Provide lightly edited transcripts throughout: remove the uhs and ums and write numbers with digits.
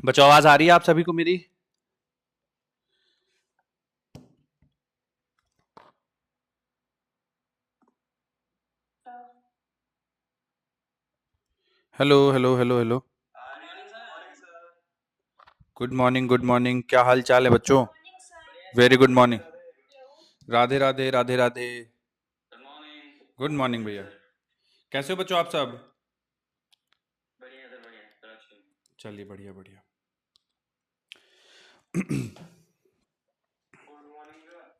बच्चों आवाज आ रही है आप सभी को मेरी? Hello hello hello hello. Good morning good morning, क्या हाल चाल है बच्चों? Very good morning. Radhe Radhe Radhe Radhe. Good morning भैया। कैसे हो बच्चों आप सब? चलिए बढ़िया बढ़िया।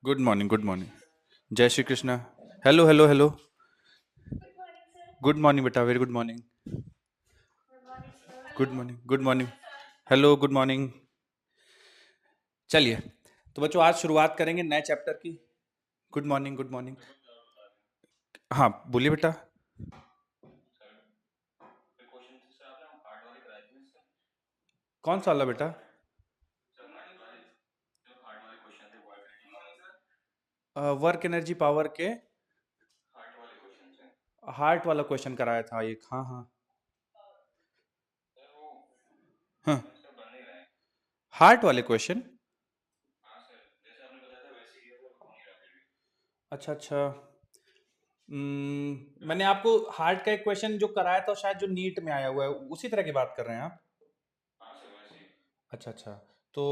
Good morning good morning. जय Shri Krishna. Hello hello hello. Good morning बेटा, very good morning. Good morning good morning. Hello good morning. चलिए, तो बच्चों आज शुरुआत करेंगे नए चैप्टर की। Good morning good morning. हाँ बोलिए बेटा। कौन सा वाला बेटा? वर्क एनर्जी पावर के हार्ट वाला क्वेश्चन कराया था एक। हाँ हाँ हाँ। हार्ट वाले क्वेश्चन। अच्छा अच्छा। मैंने आपको हार्ट का एक क्वेश्चन जो कराया था शायद जो नीट में आया हुआ है उसी तरह की बात कर रहे हैं आप? अच्छा अच्छा। तो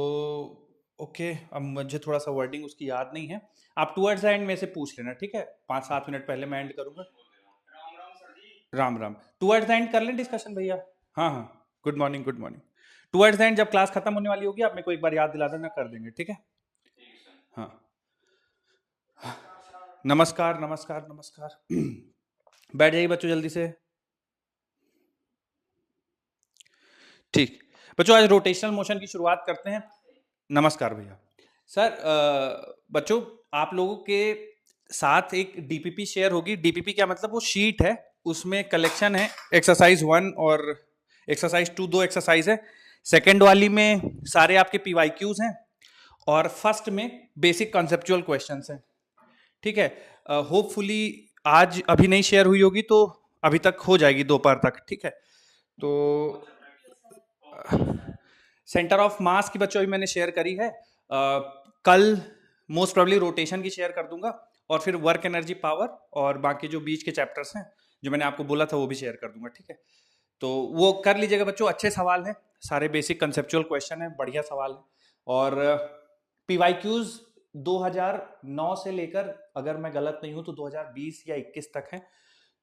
ओके, अब मुझे थोड़ा सा वर्डिंग उसकी याद नहीं है। आप टूवर्ड्स द एंड में से पूछ लेना, ठीक है? 5-7 मिनट पहले मैं एंड करूंगा। Ram Ram. Towards the end कर लें डिस्कशन भैया। हाँ हाँ। Good morning good morning. Towards the end जब क्लास खत्म होने वाली होगी आप मेरे को एक बार याद दिला देना, कर देंगे, ठीक है? हाँ। नमस्कार नमस्कार नमस्कार। बैठ जाइए बच्चों जल्दी से। ठीक। बच्चों आज रोटेशनल मोशन की शुरुआत करते हैं। नमस्कार भैया। सर बच्चों आप लोगों के साथ एक डीपीपी शेयर होगी। डीपीपी क्या मतलब? वो शीट है, उसमें कलेक्शन है एक्सरसाइज 1 और एक्सरसाइज 2, दो एक्सरसाइज है। सेकेंड वाली में सारे आपके पीवाईक्यूज हैं और फर्स्ट में बेसिक कॉन्सेप्चुअल क्वेश्चंस हैं, ठीक है? होपफुली आज अभी नहीं शेयर हुई होगी तो अभी तक हो जाएगी दोपहर तक, ठीक है? तो सेंटर ऑफ मास की बच्चों अभी मैंने शेयर करी है। कल मोस्ट प्रोबेबली रोटेशन की शेयर कर दूंगा और फिर वर्क एनर्जी पावर और बाकी जो बीच के चैप्टर्स हैं जो मैंने आपको बोला था वो भी शेयर कर दूंगा, ठीक है? तो वो कर लीजिएगा बच्चों। अच्छे सवाल हैं, सारे बेसिक कंसेप्चुअल क्वेश्चन हैं, बढ़िया सवाल है। और पीवाईक्यूज 2009 से लेकर, अगर मैं गलत नहीं हूं तो 2020 या 21 तक है।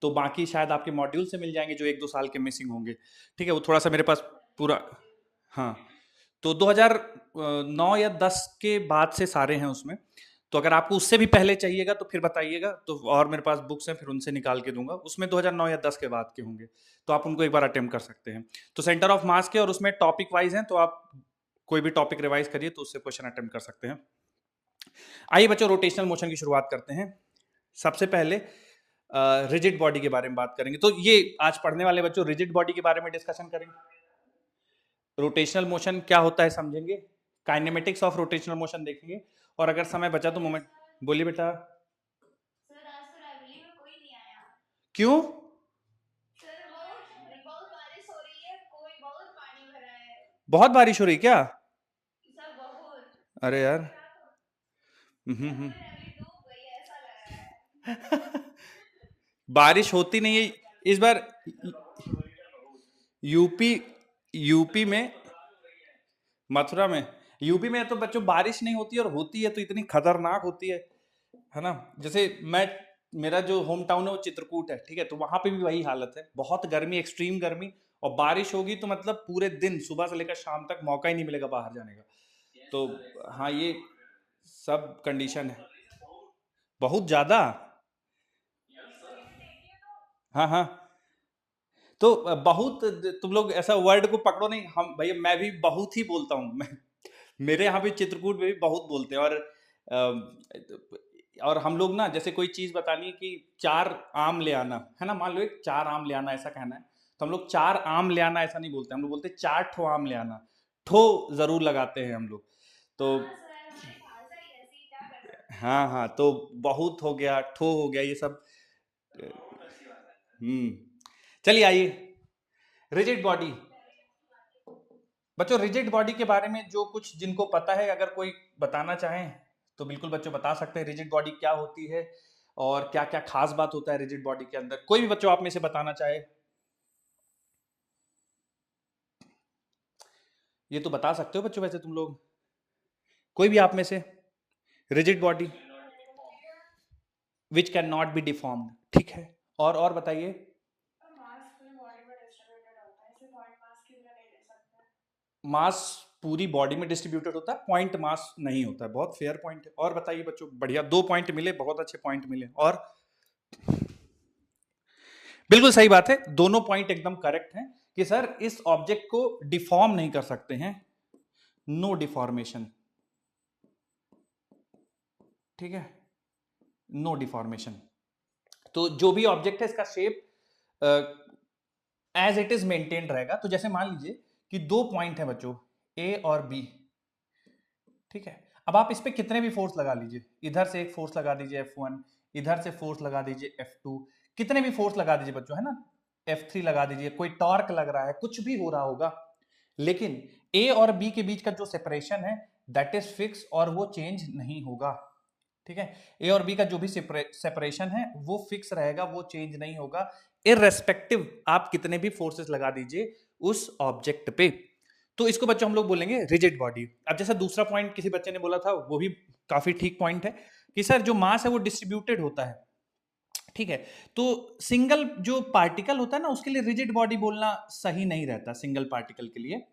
तो बाकी शायद आपके मॉड्यूल से मिल जाएंगे जो 1-2 साल के मिसिंग होंगे, ठीक है? वो थोड़ा सा मेरे पास पूरा। हाँ, तो 2009 या 10 के बाद से सारे हैं उसमें। तो अगर आपको उससे भी पहले चाहिएगा तो फिर बताइएगा, तो और मेरे पास बुक्स हैं फिर उनसे निकाल के दूंगा। उसमें 2009 या 10 के बाद के होंगे, तो आप उनको एक बार अटेम्प्ट कर सकते हैं। तो सेंटर ऑफ मास के और उसमें टॉपिक वाइज हैं, तो आप कोई भी टॉपिक रिवाइज करिए तो उससे क्वेश्चन अटेम्प्ट कर सकते हैं। आइए बच्चों रोटेशनल मोशन की शुरुआत करते हैं। सबसे पहले रिजिड बॉडी के बारे में बात करेंगे। तो ये आज पढ़ने वाले बच्चों रिजिड बॉडी के बारे में डिस्कशन करेंगे। रोटेशनल मोशन क्या होता है समझेंगे, काइनेमेटिक्स ऑफ रोटेशनल मोशन देखेंगे, और अगर समय बचा तो मोमेंट। बोलिए बेटा। सर आज तो लाइब्रेरी में कोई नहीं आया। क्यों? सर बहुत बारिश हो रही है, कोई बहुत पानी भरा है। बहुत बारिश हो रही क्या? सर बहुत। अरे यार। हम्म। बारिश होती नहीं है इस बार। यूपी यूपी में, मथुरा में, यूपी में तो बच्चों बारिश नहीं होती, और होती है तो इतनी खतरनाक होती है ना? जैसे मैं, मेरा जो होम टाउन है वो चित्रकूट है, ठीक है? तो वहां पे भी वही हालत है, बहुत गर्मी, एक्सट्रीम गर्मी। और बारिश होगी तो मतलब पूरे दिन सुबह से लेकर शाम तक मौका ही नहीं मिलेगा बाहर जाने का। तो हाँ, ये सब कंडीशन है। बहुत ज्यादा। हाँ हाँ। तो बहुत, तुम लोग ऐसा वर्ड को पकड़ो नहीं। हम भैया मैं भी बहुत ही बोलता हूँ मैं। मेरे यहाँ भी चित्रकूट में भी बहुत बोलते हैं। और हम लोग ना, जैसे कोई चीज बतानी है कि 4 आम ले आना है ना, मान लो एक 4 आम ले आना ऐसा कहना है, तो हम लोग 4 आम ले आना ऐसा नहीं बोलते, हम लोग बोलते 4 ठो आम ले आना। ठो जरूर लगाते हैं हम लोग। तो हाँ हाँ, तो बहुत हो गया, ठो हो गया, ये सब। हम्म। चलिए आइए, रिजिड बॉडी। बच्चों रिजिड बॉडी के बारे में जो कुछ जिनको पता है, अगर कोई बताना चाहें तो बिल्कुल बच्चों बता सकते हैं रिजिड बॉडी क्या होती है और क्या क्या खास बात होता है रिजिड बॉडी के अंदर। कोई भी बच्चों आप में से बताना चाहे, ये तो बता सकते हो बच्चों वैसे तुम लोग, कोई भी आप में से। Rigid body which can not be deformed, ठीक है। और बताइए। मास पूरी बॉडी में डिस्ट्रीब्यूटेड होता है, पॉइंट मास नहीं होता है। बहुत फेयर पॉइंट है। और बताइए बच्चों, बढ़िया 2 पॉइंट मिले, बहुत अच्छे पॉइंट मिले। और बिल्कुल सही बात है, दोनों पॉइंट एकदम करेक्ट हैं कि सर इस ऑब्जेक्ट को डिफॉर्म नहीं कर सकते हैं, नो डिफॉर्मेशन, ठीक है, नो डिफॉर्मेशन। तो जो भी ऑब्जेक्ट है इसका shape as it is maintained रहेगा। तो जैसे मान लीजिए कि 2 पॉइंट है बच्चों, ए और बी, ठीक है। अब आप इस पे कितने भी फोर्स लगा लीजिए, इधर से एक फोर्स लगा दीजिए F1, इधर से फोर्स लगा दीजिए F2, कितने भी फोर्स लगा दीजिए बच्चों, है ना, F3 लगा दीजिए, कोई टॉर्क लग रहा है, कुछ भी हो रहा होगा, लेकिन ए और बी के बीच का जो सेपरेशन है दैट इज फिक्स और वो चेंज नहीं होगा, ठीक है। ए और बी का जो भी सेपरेशन है वो फिक्स रहेगा, वो चेंज नहीं होगा, इररेस्पेक्टिव आप कितने भी फोर्सेस लगा दीजिए उस ऑब्जेक्ट पे। तो इसको बच्चों हम लोग बोलेंगे रिजिड बॉडी। अब जैसा दूसरा पॉइंट किसी बच्चे ने बोला था, वो भी काफी ठीक पॉइंट है कि सर जो मास है वो डिस्ट्रीब्यूटेड होता है, ठीक है। तो सिंगल जो पार्टिकल होता है ना उसके लिए रिजिड बॉडी बोलना सही नहीं रहता। सिंगल पार्टिकल के लिए,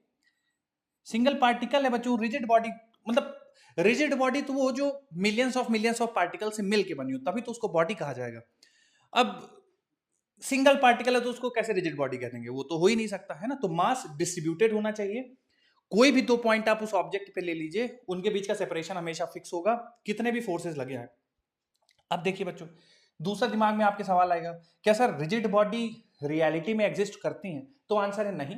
सिंगल पार्टिकल है बच्चों रिजिड बॉडी, मतलब रिजिड बॉडी तो वो जो मिलियंस ऑफ पार्टिकल से मिलके बनी हो तभी तो उसको बॉडी कहा जाएगा। अब सिंगल पार्टिकल है तो उसको कैसे रिजिड बॉडी कह देंगे, वो तो हो ही नहीं सकता, है ना। तो मास डिस्ट्रीब्यूटेड होना चाहिए। कोई भी 2 पॉइंट आप उस ऑब्जेक्ट पे ले लीजिए, उनके बीच का सेपरेशन हमेशा फिक्स होगा, कितने भी फोर्सेस लगे हैं। अब देखिए बच्चों, दूसरा दिमाग में आपके सवाल आएगा, क्या सर रिजिड बॉडी रियलिटी में एग्जिस्ट करती हैं? तो आंसर है नहीं।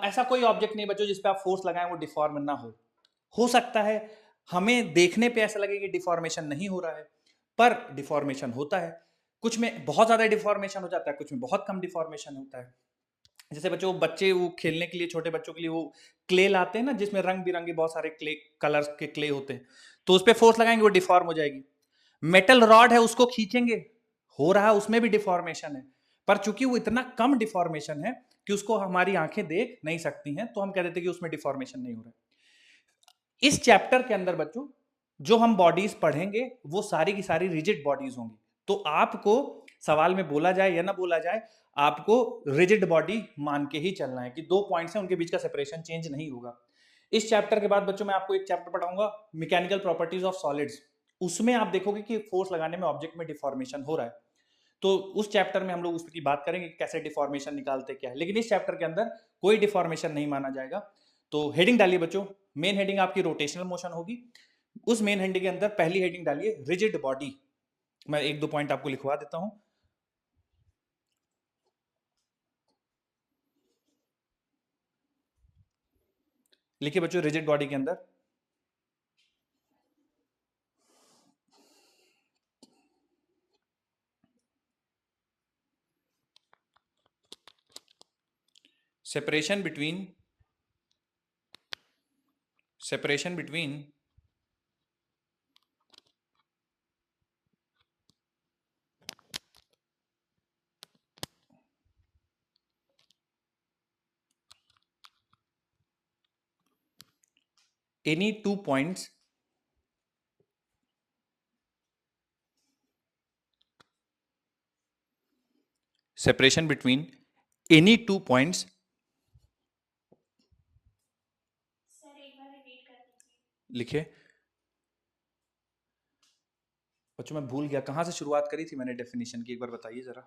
ऐसा कोई ऑब्जेक्ट नहीं बच्चों जिस पे आप फोर्स लगाएं वो डिफॉर्म ना हो सकता है हमें देखने पे ऐसा लगे कि डिफॉर्मेशन नहीं हो रहा है, पर डिफॉर्मेशन होता है। कुछ में बहुत ज्यादा डिफॉर्मेशन हो जाता है, कुछ में बहुत कम डिफॉर्मेशन होता है। जैसे बच्चों बच्चे वो खेलने के लिए, छोटे बच्चों के लिए वो क्ले लाते हैं ना जिसमें रंग बिरंगे बहुत सारे क्ले कलर्स के क्ले होते हैं, तो उस पर फोर्स लगाएंगे वो डिफॉर्म हो जाएगी। मेटल रॉड है उसको खींचेंगे, हो रहा है उसमें भी डिफॉर्मेशन है, पर चूंकि वो इतना कम डिफॉर्मेशन है कि उसको हमारी आंखें देख नहीं सकती हैं, तो हम कह देते हैं कि उसमें डिफॉर्मेशन नहीं हो रहा है। इस चैप्टर के अंदर बच्चों जो हम बॉडीज पढ़ेंगे वो सारी की सारी रिजिड बॉडीज होंगी। तो आपको सवाल में बोला जाए या ना बोला जाए, आपको रिजिड बॉडी मान के ही चलना है कि 2 पॉइंट्स हैं उनके बीच का सेपरेशन चेंज नहीं होगा। इस चैप्टर के बाद बच्चों मैं आपको एक चैप्टर पढ़ाऊंगा, मैकेनिकल प्रॉपर्टीज ऑफ सॉलिड्स। उसमें आप देखोगे कि फोर्स लगाने में ऑब्जेक्ट में डिफॉर्मेशन हो रहा है, तो उस चैप्टर में हम लोग उसकी बात करेंगे कि कैसे डिफॉर्मेशन निकालते क्या है, लेकिन इस चैप्टर के अंदर कोई डिफॉर्मेशन नहीं माना जाएगा। तो हेडिंग डालिए बच्चों, मेन हेडिंग आपकी रोटेशनल मोशन होगी। उस मेन हेडिंग के अंदर पहली हेडिंग डालिए रिजिड बॉडी। मैं 1-2 पॉइंट आपको लिखवा देता हूं। लिखिए बच्चों रिजिड बॉडी के अंदर separation between any 2 points separation between any 2 points, लिखिए बच्चों मैं भूल गया कहां से शुरुआत करी थी मैंने डेफिनेशन की, एक बार बताइए जरा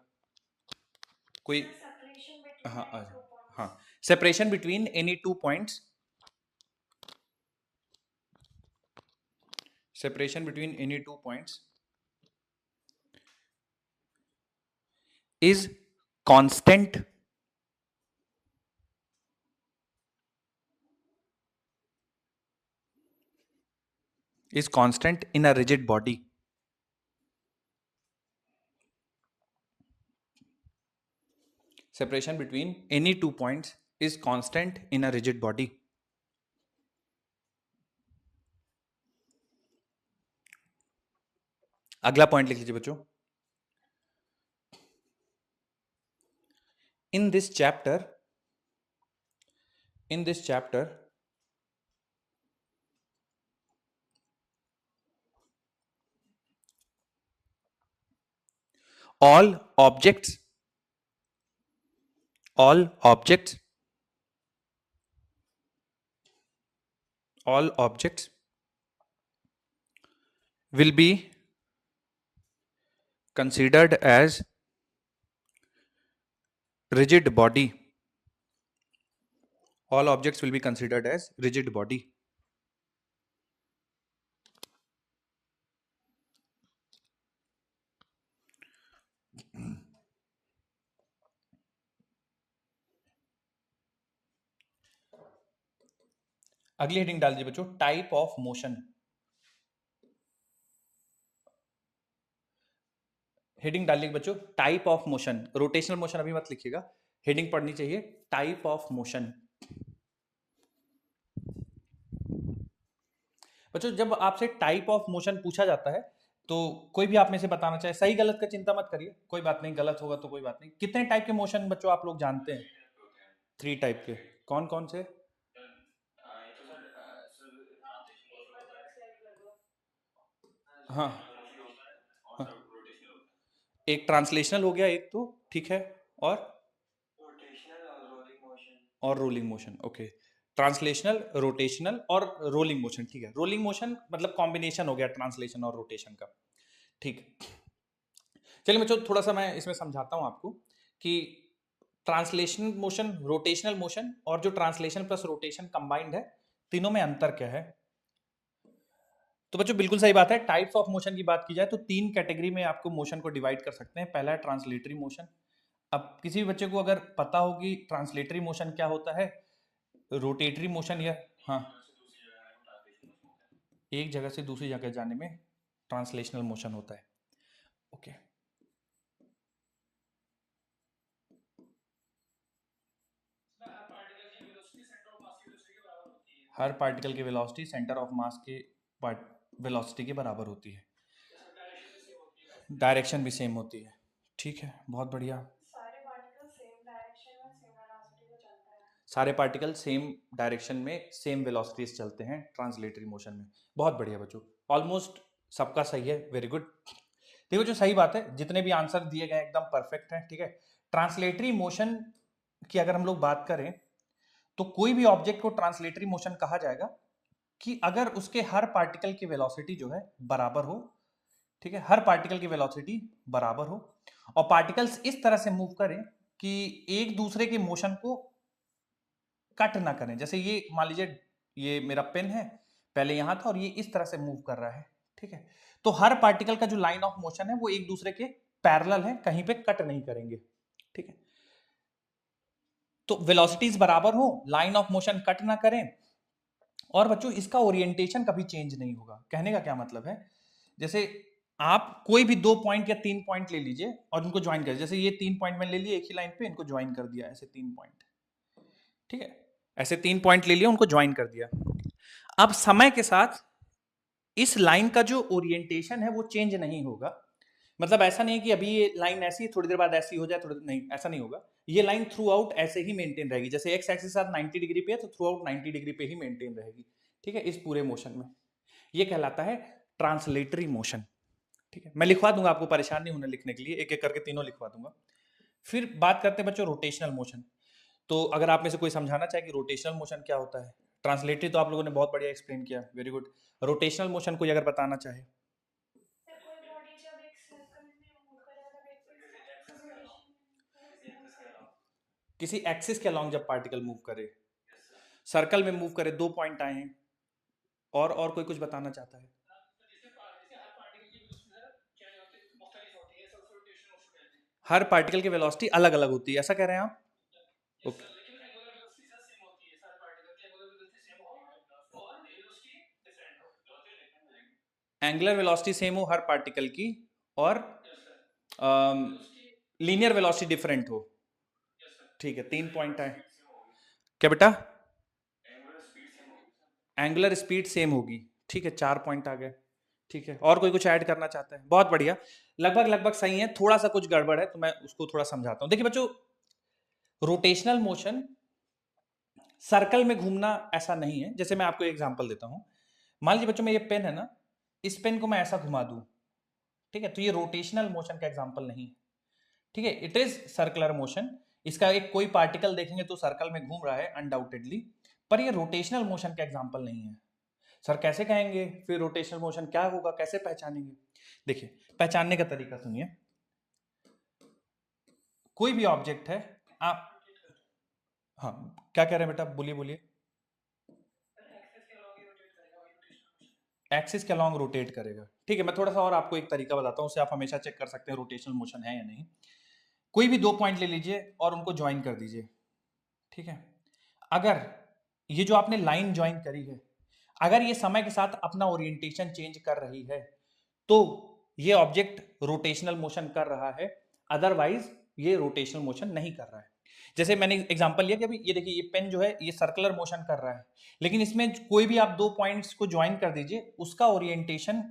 कोई। हाँ हाँ, separation between any 2 points, separation between any 2 points is constant in a rigid body. Separation between any 2 points is constant in a rigid body. अगला पॉइंट लिख लीजिए बच्चों, in this chapter all objects all objects all objects will be considered as rigid body. All objects will be considered as rigid body. अगली heading डाल दीजिए बच्चों, type of motion. Heading डालिए बच्चों, type of motion. Rotational motion अभी मत लिखिएगा, heading पढ़नी चाहिए, टाइप ऑफ मोशन। बच्चों जब आपसे टाइप ऑफ मोशन पूछा जाता है तो कोई भी आप में से बताना चाहे, सही गलत का चिंता मत करिए, कोई बात नहीं, गलत होगा तो कोई बात नहीं। कितने टाइप के मोशन बच्चों आप लोग जानते हैं? 3 टाइप के। कौन कौन से? हाँ हाँ, एक ट्रांसलेशनल हो गया, एक तो ठीक है, और rolling motion. Okay, translational, rotational और रोलिंग मोशन। ठीक है, रोलिंग मोशन मतलब कॉम्बिनेशन हो गया ट्रांसलेशन और रोटेशन का। ठीक, चलिए बच्चों थोड़ा सा मैं इसमें समझाता हूं आपको कि ट्रांसलेशन मोशन, रोटेशनल मोशन और जो ट्रांसलेशन प्लस रोटेशन कंबाइंड है, तीनों में अंतर क्या है। तो बच्चों बिल्कुल सही बात है, टाइप्स ऑफ मोशन की बात की जाए तो 3 कैटेगरी में आपको मोशन को डिवाइड कर सकते हैं। पहला है ट्रांसलेटरी मोशन। अब किसी भी बच्चे को अगर पता हो कि ट्रांसलेटरी मोशन क्या होता है, रोटेटरी मोशन या, हाँ, एक जगह से दूसरी जगह जाने में ट्रांसलेशनल मोशन होता है। ओके, हर पार्टिकल की वेलोसिटी सेंटर ऑफ मास के वेलोसिटी के बराबर होती है, डायरेक्शन भी सेम होती है। ठीक है, बहुत बढ़िया। सारे पार्टिकल सेम डायरेक्शन में सेम वेलोसिटी से चलते हैं ट्रांसलेटरी मोशन में। बहुत बढ़िया बच्चों, ऑलमोस्ट सबका सही है, वेरी गुड। देखो जो सही बात है, जितने भी आंसर दिए गए एकदम परफेक्ट हैं। ठीक है, ट्रांसलेटरी मोशन की अगर हम लोग बात करें तो कोई भी ऑब्जेक्ट को ट्रांसलेटरी मोशन कहा जाएगा कि अगर उसके हर पार्टिकल की वेलोसिटी जो है बराबर हो। ठीक है, हर पार्टिकल की वेलोसिटी बराबर हो और पार्टिकल्स इस तरह से मूव करें कि एक दूसरे के मोशन को कट ना करें। जैसे ये मान लीजिए ये मेरा पेन है, पहले यहां था और ये इस तरह से मूव कर रहा है। ठीक है, तो हर पार्टिकल का जो लाइन ऑफ मोशन है वो एक दूसरे के पैरेलल है, कहीं पे कट नहीं करेंगे। ठीक है, तो वेलोसिटीज बराबर हो, लाइन ऑफ मोशन कट ना करें, और बच्चों इसका ओरिएंटेशन कभी चेंज नहीं होगा। कहने का क्या मतलब है, जैसे आप कोई भी 2 पॉइंट या 3 पॉइंट ले लीजिए और इनको ज्वाइन कर, जैसे ये 3 पॉइंट मैंने ले लिए एक ही लाइन पे, इनको ज्वाइन कर दिया ऐसे 3 पॉइंट। ठीक है, ऐसे 3 पॉइंट ले लिया, उनको ज्वाइन कर दिया। अब समय के साथ इस लाइन का जो ओरिएंटेशन है वो चेंज नहीं होगा। मतलब ऐसा नहीं कि अभी ये लाइन ऐसी थोड़ी देर बाद ऐसी हो जाए, थोड़ी नहीं, ऐसा नहीं होगा। ये लाइन थ्रू आउट ऐसे ही मेंटेन रहेगी, जैसे एक्स एक्सिस के साथ 90 डिग्री पे है तो थ्रू आउट 90 डिग्री पे ही मेंटेन रहेगी। ठीक है, इस पूरे मोशन में ये कहलाता है ट्रांसलेटरी मोशन। ठीक है, मैं लिखवा दूंगा, आपको परेशान नहीं होना लिखने के लिए, एक एक करके तीनों लिखवा दूंगा। फिर बात करते हैं बच्चों रोटेशनल मोशन। तो अगर आप में से कोई समझाना चाहे कि रोटेशनल मोशन क्या होता है। ट्रांसलेटरी तो आप लोगों ने बहुत बढ़िया एक्सप्लेन किया, वेरी गुड। रोटेशनल मोशन कोई अगर बताना चाहे। किसी एक्सिस के अलोंग जब पार्टिकल मूव करे, सर्कल में मूव करे, 2 पॉइंट आए हैं, और कोई कुछ बताना चाहता है। हर पार्टिकल की वेलोसिटी अलग अलग होती है, ऐसा कह रहे हैं आप? ओके, एंगुलर वेलोसिटी सेम हो हर पार्टिकल की, और लीनियर वेलोसिटी डिफरेंट हो। ठीक है, 3 पॉइंट आए। क्या बेटा? एंगुलर स्पीड सेम होगी। ठीक है, 4 पॉइंट आ गए। ठीक है, और कोई कुछ ऐड करना चाहता है? बहुत बढ़िया, लगभग लगभग सही है, थोड़ा सा कुछ गड़बड़ है तो मैं उसको थोड़ा समझाता हूँ। देखिए बच्चों, रोटेशनल मोशन सर्कल में घूमना ऐसा नहीं है। जैसे मैं आपको एग्जांपल देता हूँ, मान लीजिए बच्चों में ये पेन है ना, इस पेन को मैं ऐसा घुमा दूं, ठीक है, तो ये रोटेशनल मोशन का एग्जांपल नहीं है, ठीक है, इट इज सर्कुलर मोशन। इसका एक कोई पार्टिकल देखेंगे तो सर्कल में घूम रहा है अनडाउटेडली, पर ये रोटेशनल मोशन का एग्जांपल नहीं है। सर कैसे कहेंगे फिर रोटेशनल मोशन क्या होगा, कैसे पहचानेंगे? देखिए, पहचानने का तरीका सुनिए। कोई भी ऑब्जेक्ट है, आप, हाँ, क्या कह रहे हैं बेटा, बोलिए बोलिए। एक्सिस के अलॉन्ग रोटेट करेगा, ठीक है। मैं थोड़ा सा और आपको एक तरीका बताता हूँ, उससे आप हमेशा चेक कर सकते हैं रोटेशनल मोशन है या नहीं। कोई भी दो पॉइंट ले लीजिए और उनको ज्वाइन कर दीजिए, ठीक है। अगर ये जो आपने लाइन ज्वाइन करी है, अगर ये समय के साथ अपना ओरिएंटेशन चेंज कर रही है तो ये ऑब्जेक्ट रोटेशनल मोशन कर रहा है, अदरवाइज ये रोटेशनल मोशन नहीं कर रहा है। जैसे मैंने एग्जांपल लिया कि अभी ये देखिए, ये पेन जो है ये सर्कुलर मोशन कर रहा है, लेकिन इसमें कोई भी आप दो पॉइंट्स को ज्वाइन कर दीजिए, उसका ओरिएंटेशन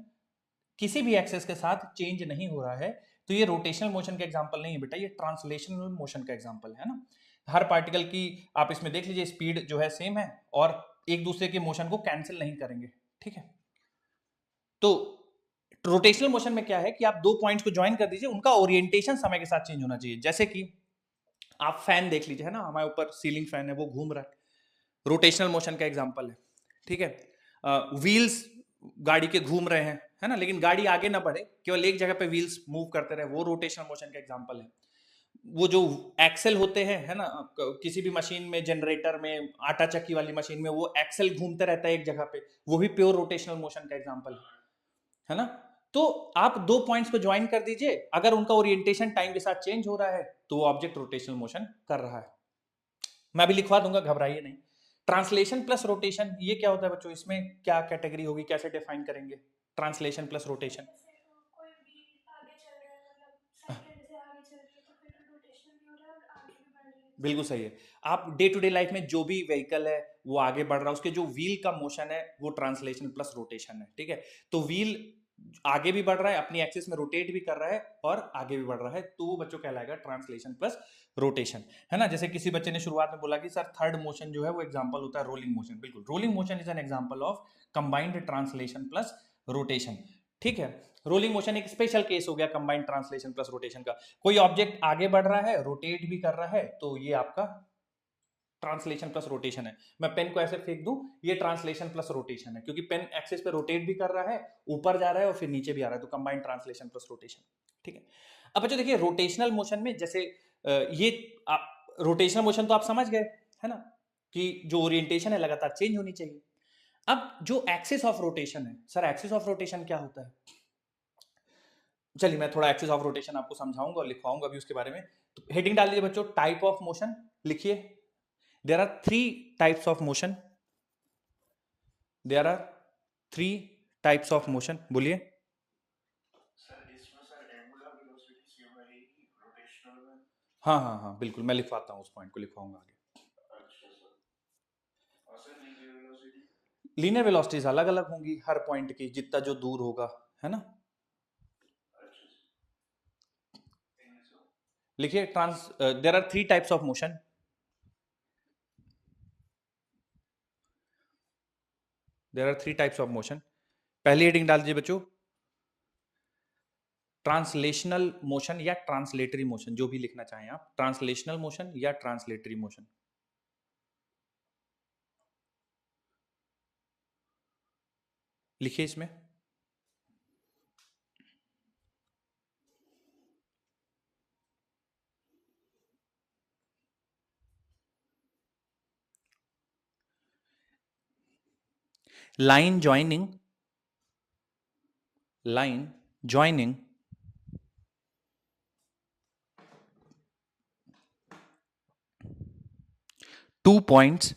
किसी भी एक्सेस के साथ चेंज नहीं हो रहा है, तो ये रोटेशनल मोशन का एग्जांपल नहीं है बेटा, ये ट्रांसलेशनल मोशन का एग्जांपल है ना। हर पार्टिकल की आप इसमें देख लीजिए स्पीड जो है सेम है और एक दूसरे के मोशन को कैंसिल नहीं करेंगे, ठीक है। तो रोटेशनल मोशन में क्या है कि आप दो पॉइंट्स को ज्वाइन कर दीजिए, उनका ओरिएंटेशन समय के साथ चेंज होना चाहिए। जैसे कि आप फैन देख लीजिए, है ना, हमारे ऊपर सीलिंग फैन है, वो घूम रहा है, रोटेशनल मोशन का एग्जांपल है, ठीक है। व्हील्स गाड़ी के घूम रहे हैं, है ना, लेकिन गाड़ी आगे ना बढ़े, केवल एक जगह पे व्हील्स मूव करते रहे, वो रोटेशनल मोशन का एग्जांपल है। वो जो एक्सेल होते हैं, है ना, किसी भी मशीन में, जनरेटर में, आटा चक्की वाली मशीन में, वो एक्सेल घूमते रहता है एक जगह पे, वो भी प्योर रोटेशनल मोशन का एग्जांपल है ना। तो आप दो पॉइंट्स को ज्वाइन कर दीजिए, अगर उनका ओरिएंटेशन टाइम के साथ चेंज हो रहा है तो वो ऑब्जेक्ट रोटेशनल मोशन कर रहा है। मैं भी लिखवा दूंगा, घबराइए नहीं। ट्रांसलेशन प्लस रोटेशन ये क्या होता है बच्चों, इसमें क्या कैटेगरी होगी, कैसे डिफाइन करेंगे ट्रांसलेशन प्लस रोटेशन? बिल्कुल सही है। आप डे टू डे लाइफ में जो भी व्हीकल है वो आगे बढ़ रहा है, उसके जो व्हील का मोशन है वो ट्रांसलेशन प्लस रोटेशन है, ठीक है। तो व्हील आगे भी बढ़ रहा है, अपनी एक्सिस में रोटेट भी कर रहा है और आगे भी बढ़ रहा है, तो वो बच्चों कहलाएगा ट्रांसलेशन प्लस रोटेशन, है ना। जैसे किसी बच्चे ने शुरुआत में बोला कि सर थर्ड मोशन जो है वो एग्जांपल होता है रोलिंग मोशन, बिल्कुल, rolling motion is an example of combined translation plus rotation, ठीक है। रोलिंग मोशन एक स्पेशल केस हो गया कंबाइंड ट्रांसलेशन प्लस रोटेशन का। कोई ऑब्जेक्ट आगे बढ़ रहा है, रोटेट भी कर रहा है, तो ये आपका ट्रांसलेशन प्लस रोटेशन है। मैं पेन को ऐसे फेंक दूं, ये ट्रांसलेशन प्लस रोटेशन है, क्योंकि पेन एक्सिस पे रोटेट भी कर रहा है, ऊपर जा रहा है और फिर नीचे भी आ रहा है, तो कंबाइंड ट्रांसलेशन प्लस रोटेशन, ठीक है। अब बच्चों देखिए, रोटेशनल मोशन में जैसे ये रोटेशनल मोशन तो आप समझ गए, है ना, कि जो ओरिएंटेशन है लगातार चेंज होनी चाहिए। अब जो एक्सिस ऑफ रोटेशन है, सर एक्सिस ऑफ रोटेशन क्या होता है? चलिए मैं थोड़ा एक्सिस ऑफ रोटेशन आपको समझाऊंगा और लिखवाऊंगा भी उसके बारे में। तो हेडिंग डाल दीजिए बच्चों, टाइप ऑफ मोशन लिखिए। There are three types of motion, there are three types of motion, बोलिए। हाँ हाँ हाँ बिल्कुल, मैं लिखवाता हूँ, उस पॉइंट को लिखवाऊंगा आगे। लीनियर वेलोसिटीज अलग अलग होंगी हर पॉइंट की, जितना जो दूर होगा, है ना। लिखिए, trans there are three types of motion, there are three types of motion. पहली हेडिंग डाल दीजिए बच्चों, ट्रांसलेशनल मोशन या ट्रांसलेटरी मोशन, जो भी लिखना चाहें आप, ट्रांसलेशनल मोशन या ट्रांसलेटरी मोशन। लिखिए इसमें। line joining, line joining two points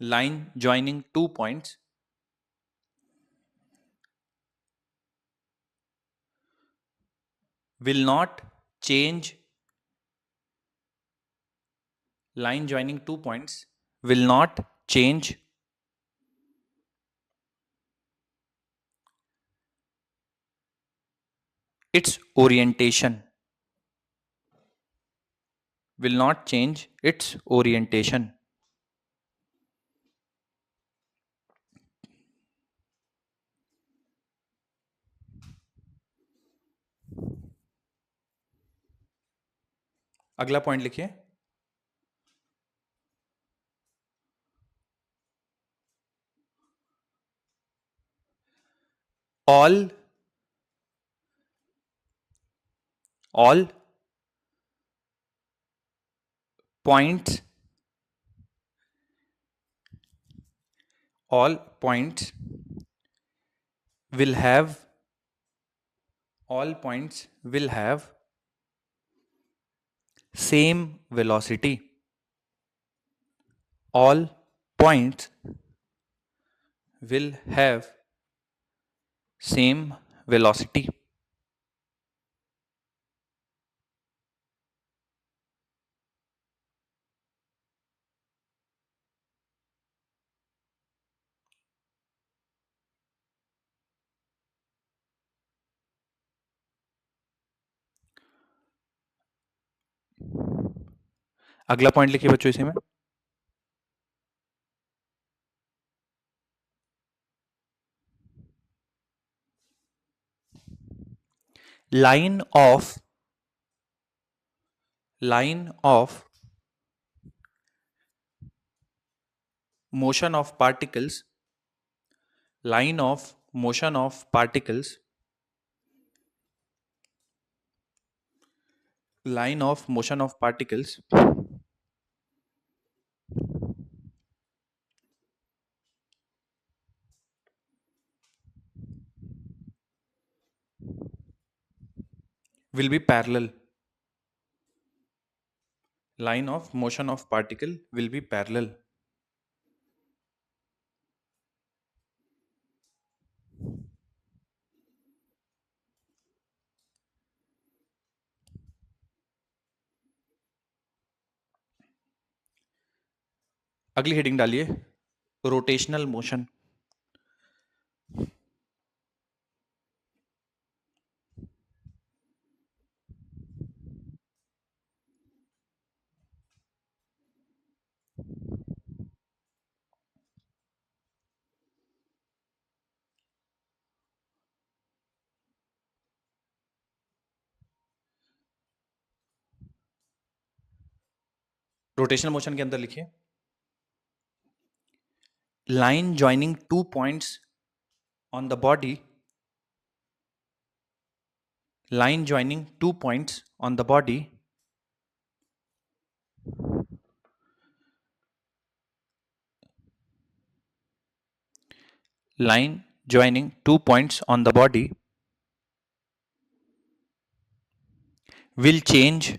line joining two points will not change, line joining two points will not change its orientation. Will not change its orientation. अगला point लिखिए. all all points all points will have all points will have same velocity. All points will have same velocity. अगला point लिखिए बच्चों इसी में. line of motion of particles line of motion of particles line of motion of particles will be parallel. Line of motion of particle will be parallel. अगली heading डालिए, rotational motion. Rotational motion के अंदर लिखिए, line joining two points on the body line joining two points on the body line joining two points on the body will change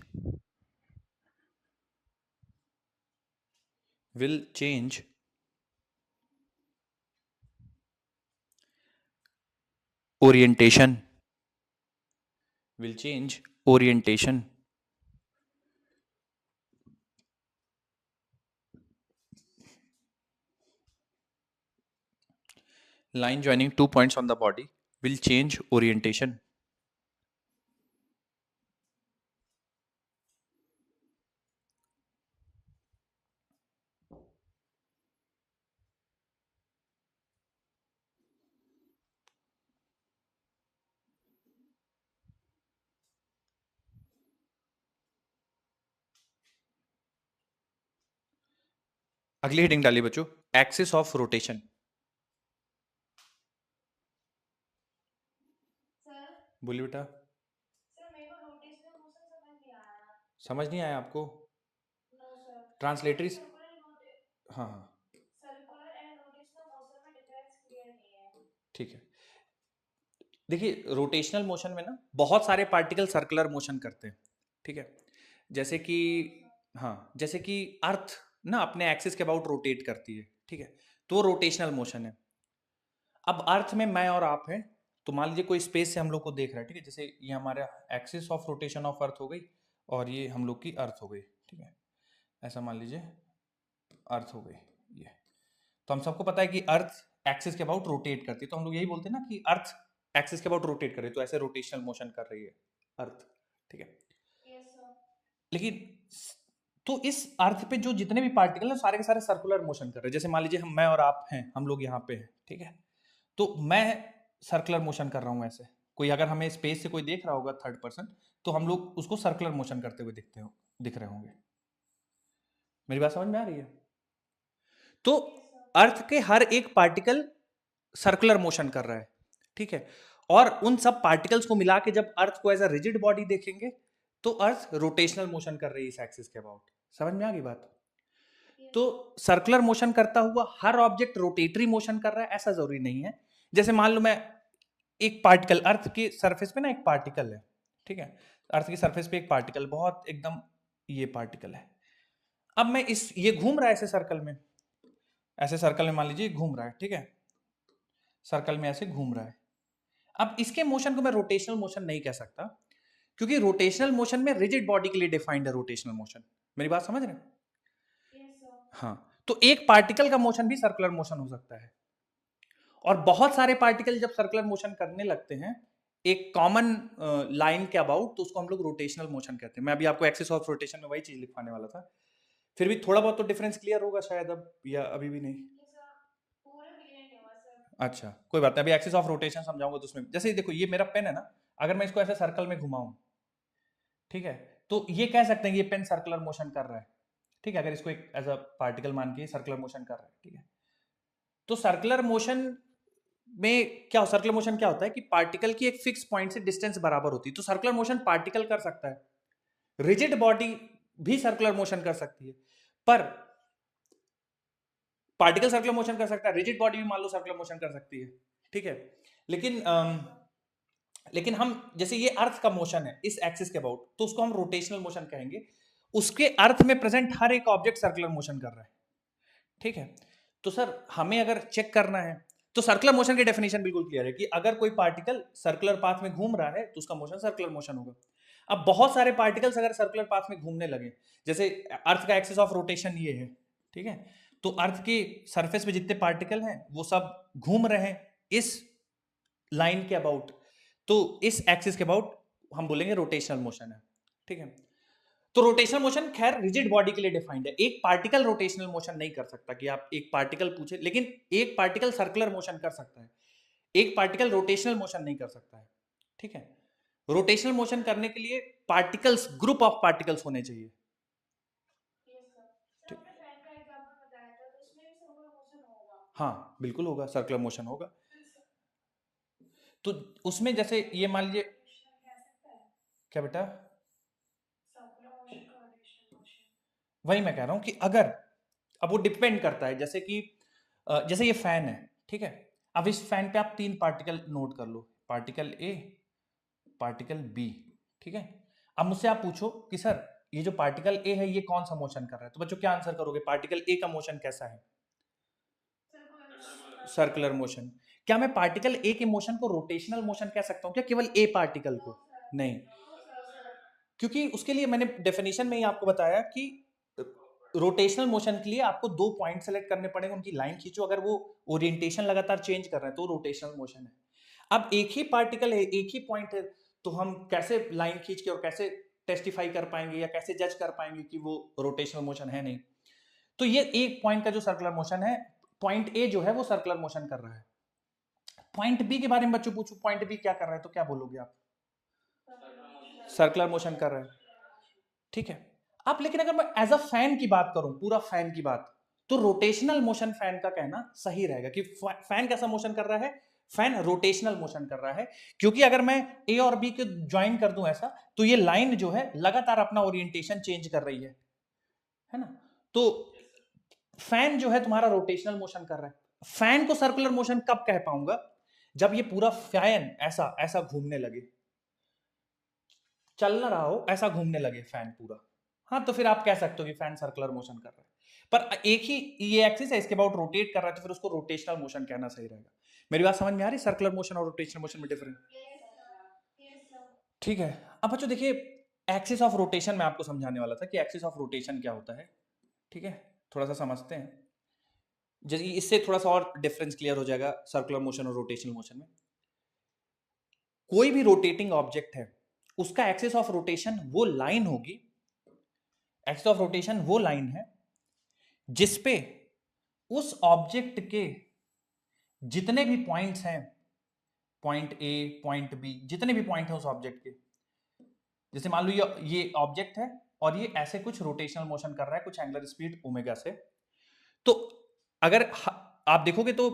orientation will change orientation. Line joining two points on the body will change orientation. अगली heading डालिए बच्चों, axis of rotation. बोलिए बेटा. समझ नहीं आया आपको? Translatory. हाँ हाँ ठीक है. देखिए, रोटेशनल मोशन में ना बहुत सारे पार्टिकल सर्कुलर मोशन करते हैं. ठीक है. जैसे कि हाँ, जैसे कि अर्थ ना अपने एक्सिस के अबाउट रोटेट करती है. ठीक है, तो वो रोटेशनल मोशन है. अब अर्थ में मैं और आप हैं, तो मान लीजिए कोई स्पेस से हम लोग को देख रहा है. ठीक है, जैसे ये हमारा axis of rotation of earth हो गई और ये हम लोग की अर्थ हो गई. ठीक है, ऐसा मान लीजिए अर्थ हो गई ये. तो हम सबको पता है कि अर्थ एक्सिस के अबाउट रोटेट करती है, तो हम लोग यही बोलते हैं ना कि अर्थ एक्सिस के अबाउट रोटेट करे, तो ऐसे रोटेशनल मोशन कर रही है अर्थ, ठीक है। लेकिन तो इस अर्थ पे जो जितने भी पार्टिकल हैं सारे के सारे सर्कुलर मोशन कर रहे हैं। जैसे मान लीजिए मैं और आप हैं, हम लोग यहाँ पे हैं, ठीक है, तो मैं सर्कुलर मोशन कर रहा हूँ ऐसे, कोई अगर हमें स्पेस से कोई देख रहा होगा थर्ड पर्सन, तो हम लोग उसको सर्कुलर मोशन करते हुए दिख रहे होंगे। मेरी बात समझ में आ रही है? तो अर्थ के हर एक पार्टिकल सर्कुलर मोशन कर रहा है, ठीक है, और उन सब पार्टिकल्स को मिला के जब अर्थ को एज अ रिजिड बॉडी देखेंगे तो अर्थ रोटेशनल मोशन कर रही है इस एक्सिस के अबाउट। समझ में आ गई बात? तो सर्कुलर मोशन करता हुआ हर ऑब्जेक्ट रोटेटरी मोशन कर रहा है ऐसा जरूरी नहीं है। जैसे मान लो मैं एक पार्टिकल, अर्थ की सरफेस पे ना एक पार्टिकल है, ठीक है, अर्थ की सरफेस पे एक पार्टिकल बहुत एकदम ये पार्टिकल है। अब मैं ये घूम रहा है ऐसे सर्कल में, ऐसे सर्कल में मान लीजिए घूम रहा है, ठीक है, सर्कल में ऐसे घूम रहा है। अब इसके मोशन को मैं रोटेशनल मोशन नहीं कह सकता, क्योंकि रोटेशनल मोशन में रिजिड बॉडी के लिए डिफाइंड है रोटेशनल मोशन। मेरी बात समझ रहे हैं? हाँ, तो एक पार्टिकल का मोशन भी सर्कुलर मोशन हो सकता है, और बहुत सारे पार्टिकल जब सर्कुलर मोशन करने लगते हैं एक कॉमन लाइन के अबाउट, तो उसको हम लोग रोटेशनल मोशन कहते हैं। मैं अभी आपको एक्सिस ऑफ रोटेशन में वही चीज लिखवाने वाला था। फिर भी थोड़ा बहुत तो डिफरेंस क्लियर होगा शायद अब, या अभी भी नहीं? अच्छा, कोई बात नहीं, अभी एक्सिस ऑफ रोटेशन समझाऊंगा तो उसमें जैसे देखो ये मेरा पेन है ना, अगर मैं इसको ऐसे सर्कल में घुमाऊं, ठीक है, तो ये कह सकते हैं कि ये पेन सर्कुलर मोशन कर रहा है, ठीक है, अगर इसको एक एज अ पार्टिकल मान के सर्कुलर मोशन कर रहा है, ठीक है। तो सर्कुलर मोशन में क्या, सर्कुलर मोशन क्या होता है कि पार्टिकल की एक फिक्स पॉइंट से डिस्टेंस बराबर होती है, तो सर्कुलर मोशन पार्टिकल कर सकता है, रिजिड बॉडी भी सर्कुलर मोशन कर सकती है, पर पार्टिकल सर्कुलर मोशन कर सकता है, रिजिड बॉडी भी मान लो सर्कुलर मोशन कर सकती है, ठीक है। लेकिन लेकिन हम जैसे ये अर्थ का मोशन है इस एक्सिस के अबाउट, तो उसको हम रोटेशनल मोशन कहेंगे। उसके अर्थ में प्रेजेंट हर एक ऑब्जेक्ट सर्कुलर मोशन कर रहा है, ठीक है। तो सर हमें अगर चेक करना है तो सर्कुलर मोशन की डेफिनेशन बिल्कुल क्लियर है कि अगर कोई पार्टिकल सर्कुलर पाथ में घूम रहा है तो उसका मोशन सर्कुलर मोशन होगा। अब बहुत सारे पार्टिकल्स अगर सर्कुलर पाथ में घूमने लगे, जैसे अर्थ का एक्सिस ऑफ रोटेशन ये है, ठीक है, तो अर्थ के सरफेस पे जितने पार्टिकल हैं वो सब घूम रहे हैं इस लाइन के अबाउट, तो इस एक्सिस के अबाउट हम बोलेंगे रोटेशनल मोशन है, ठीक है। तो रोटेशनल मोशन खैर रिजिड बॉडी के लिए डिफाइंड है, एक पार्टिकल रोटेशनल मोशन नहीं कर सकता, कि आप एक पार्टिकल पूछे, लेकिन एक पार्टिकल सर्कुलर मोशन कर सकता है, एक पार्टिकल रोटेशनल मोशन नहीं कर सकता है, ठीक है। रोटेशनल मोशन करने के लिए पार्टिकल्स, ग्रुप ऑफ पार्टिकल्स होने चाहिए, ठीक। हाँ बिल्कुल होगा, सर्कुलर मोशन होगा। तो उसमें जैसे ये मान लीजिए, क्या बेटा? वही मैं कह रहा हूं कि अगर, अब वो डिपेंड करता है, जैसे कि जैसे ये फैन है, ठीक है, अब इस फैन पे आप तीन पार्टिकल नोट कर लो, पार्टिकल ए, पार्टिकल बी, ठीक है। अब मुझसे आप पूछो कि सर ये जो पार्टिकल ए है ये कौन सा मोशन कर रहा है, तो बच्चों क्या आंसर करोगे? पार्टिकल ए का मोशन कैसा है? Circular motion. क्या मैं पार्टिकल ए के मोशन को रोटेशनल मोशन कह सकता हूं क्या, केवल ए पार्टिकल को? नहीं, क्योंकि उसके लिए मैंने डेफिनेशन में ही आपको बताया कि रोटेशनल मोशन के लिए आपको दो पॉइंट सेलेक्ट करने पड़ेंगे, उनकी लाइन खींचो, अगर वो ओरिएंटेशन लगातार चेंज कर रहे हैं तो रोटेशनल मोशन है। अब एक ही पार्टिकल है, एक ही पॉइंट है, तो हम कैसे लाइन खींच के और कैसे टेस्टिफाई कर पाएंगे या कैसे जज कर पाएंगे कि वो रोटेशनल मोशन है नहीं? तो ये एक पॉइंट का जो सर्कुलर मोशन है, पॉइंट ए जो है वो सर्कुलर मोशन कर रहा है। पॉइंट बी के बारे में बच्चों पूछो, पॉइंट बी क्या कर रहा है, तो क्या बोलोगे आप? सर्कुलर मोशन कर रहा है, ठीक है। अब लेकिन अगर मैं एज अ फैन की बात करूं, पूरा फैन की बात, तो रोटेशनल मोशन फैन का कहना सही रहेगा कि फैन कैसा मोशन कर रहा है, फैन रोटेशनल मोशन कर रहा है, क्योंकि अगर मैं ए और बी को ज्वाइन कर दूं ऐसा, तो ये लाइन जो है लगातार अपना ओरिएंटेशन चेंज कर रही है ना। तो फैन जो है तुम्हारा रोटेशनल मोशन कर रहा है। फैन को सर्कुलर मोशन कब कह पाऊंगा? जब ये पूरा फैन ऐसा ऐसा घूमने लगे, चल ना रहा हो, ऐसा घूमने लगे फैन पूरा, हाँ, तो फिर आप कह सकते हो कि फैन सर्कुलर मोशन कर रहा है। पर एक ही ये एक्सिस है, इसके अबाउट रोटेट कर रहा है, तो फिर उसको रोटेशनल मोशन कहना सही रहेगा। मेरी बात समझ में आ रही? सर्कुलर मोशन और रोटेशनल मोशन में डिफरेंस, ठीक है। अब बच्चों देखिए, एक्सिस ऑफ रोटेशन मैं आपको समझाने वाला था कि एक्सिस ऑफ रोटेशन क्या होता है, ठीक है, थोड़ा सा समझते हैं। जैसे इससे थोड़ा सा और डिफरेंस क्लियर हो जाएगा सर्कुलर मोशन और रोटेशनल मोशन में। कोई भी रोटेटिंग ऑब्जेक्ट है, उसका एक्सिस ऑफ रोटेशन वो लाइन होगी, एक्सिस ऑफ रोटेशन वो लाइन है जिसपे उस ऑब्जेक्ट के जितने भी पॉइंट्स हैं, पॉइंट ए, पॉइंट बी, जितने भी पॉइंट हैं उस ऑब्जेक्ट के, जैसे मान लो ये ऑब्जेक्ट है और ये ऐसे कुछ रोटेशनल मोशन कर रहा है कुछ एंगुलर स्पीड ओमेगा से, तो अगर आप देखोगे तो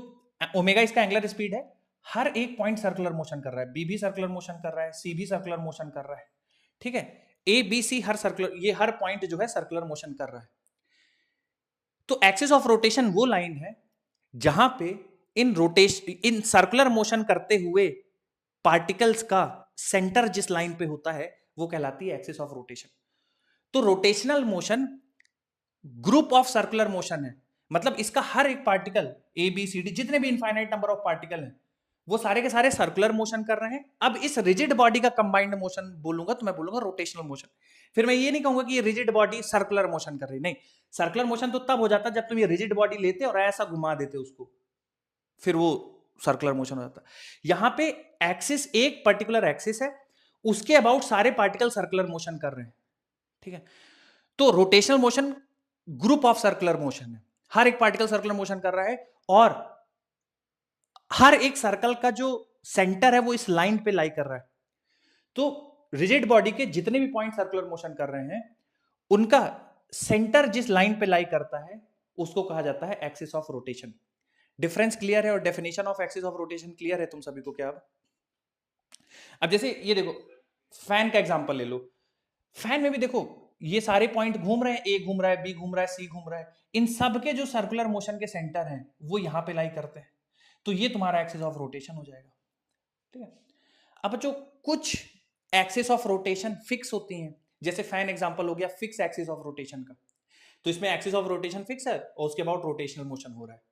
ओमेगा इसका एंगुलर स्पीड है, हर एक पॉइंट सर्कुलर मोशन कर रहा है, बी भी सर्कुलर मोशन कर रहा है, सी भी सर्कुलर मोशन कर रहा है, ठीक है, ए बी सी हर सर्कुलर, ये हर पॉइंट जो है सर्कुलर मोशन कर रहा है। तो एक्सिस ऑफ रोटेशन वो लाइन है जहां पे इन सर्कुलर मोशन करते हुए पार्टिकल्स का सेंटर जिस लाइन पे होता है वो कहलाती है एक्सिस ऑफ रोटेशन। तो rotational motion group of circular motion है, मतलब इसका हर एक particle A B C D जितने भी इनफाइनाइट नंबर ऑफ पार्टिकल हैं वो सारे के सारे सर्कुलर मोशन कर रहे हैं। अब इस रिजिड बॉडी का कंबाइंड मोशन बोलूंगा तो मैं बोलूंगा रोटेशनल मोशन। फिर मैं ये नहीं कहूंगा कि ये रिजिड बॉडी सर्कुलर मोशन कर रही, नहीं, सर्कुलर मोशन तो तब हो जाता जब तुम ये रिजिड बॉडी लेते और ऐसा घुमा देते उसको, फिर वो सर्कुलर मोशन हो जाता। यहां पे एक्सिस, एक पर्टिकुलर एक्सिस है, उसके अबाउट सारे पार्टिकल सर्कुलर मोशन कर रहे हैं, ठीक है। तो rotational motion group of circular motion है, हर एक पार्टिकल सर्कुलर मोशन कर रहा है और हर एक सर्कल का जो सेंटर है वो इस लाइन पे लाई कर रहा है। तो रिजिड बॉडी के जितने भी पॉइंट सर्कुलर मोशन कर रहे हैं उनका सेंटर जिस लाइन पे लाई करता है उसको कहा जाता है axis of rotation. Difference clear है और definition of axis of rotation clear है तुम सभी को क्या? अब जैसे ये देखो, फैन का एग्जांपल ले लो, फैन में भी देखो ये सारे पॉइंट घूम रहे हैं, ए घूम रहा है, बी घूम रहा है, सी घूम रहा है, इन सब के जो सर्कुलर मोशन के सेंटर हैं वो यहां पे लाई करते हैं, तो ये तुम्हारा एक्सिस ऑफ रोटेशन हो जाएगा, ठीक है। अब जो कुछ एक्सिस ऑफ रोटेशन फिक्स होती हैं, जैसे फैन एग्जांपल हो गया फिक्स एक्सिस ऑफ रोटेशन का, तो इसमें एक्सिस ऑफ रोटेशन फिक्स है और उसके बाद रोटेशनल मोशन हो रहा है।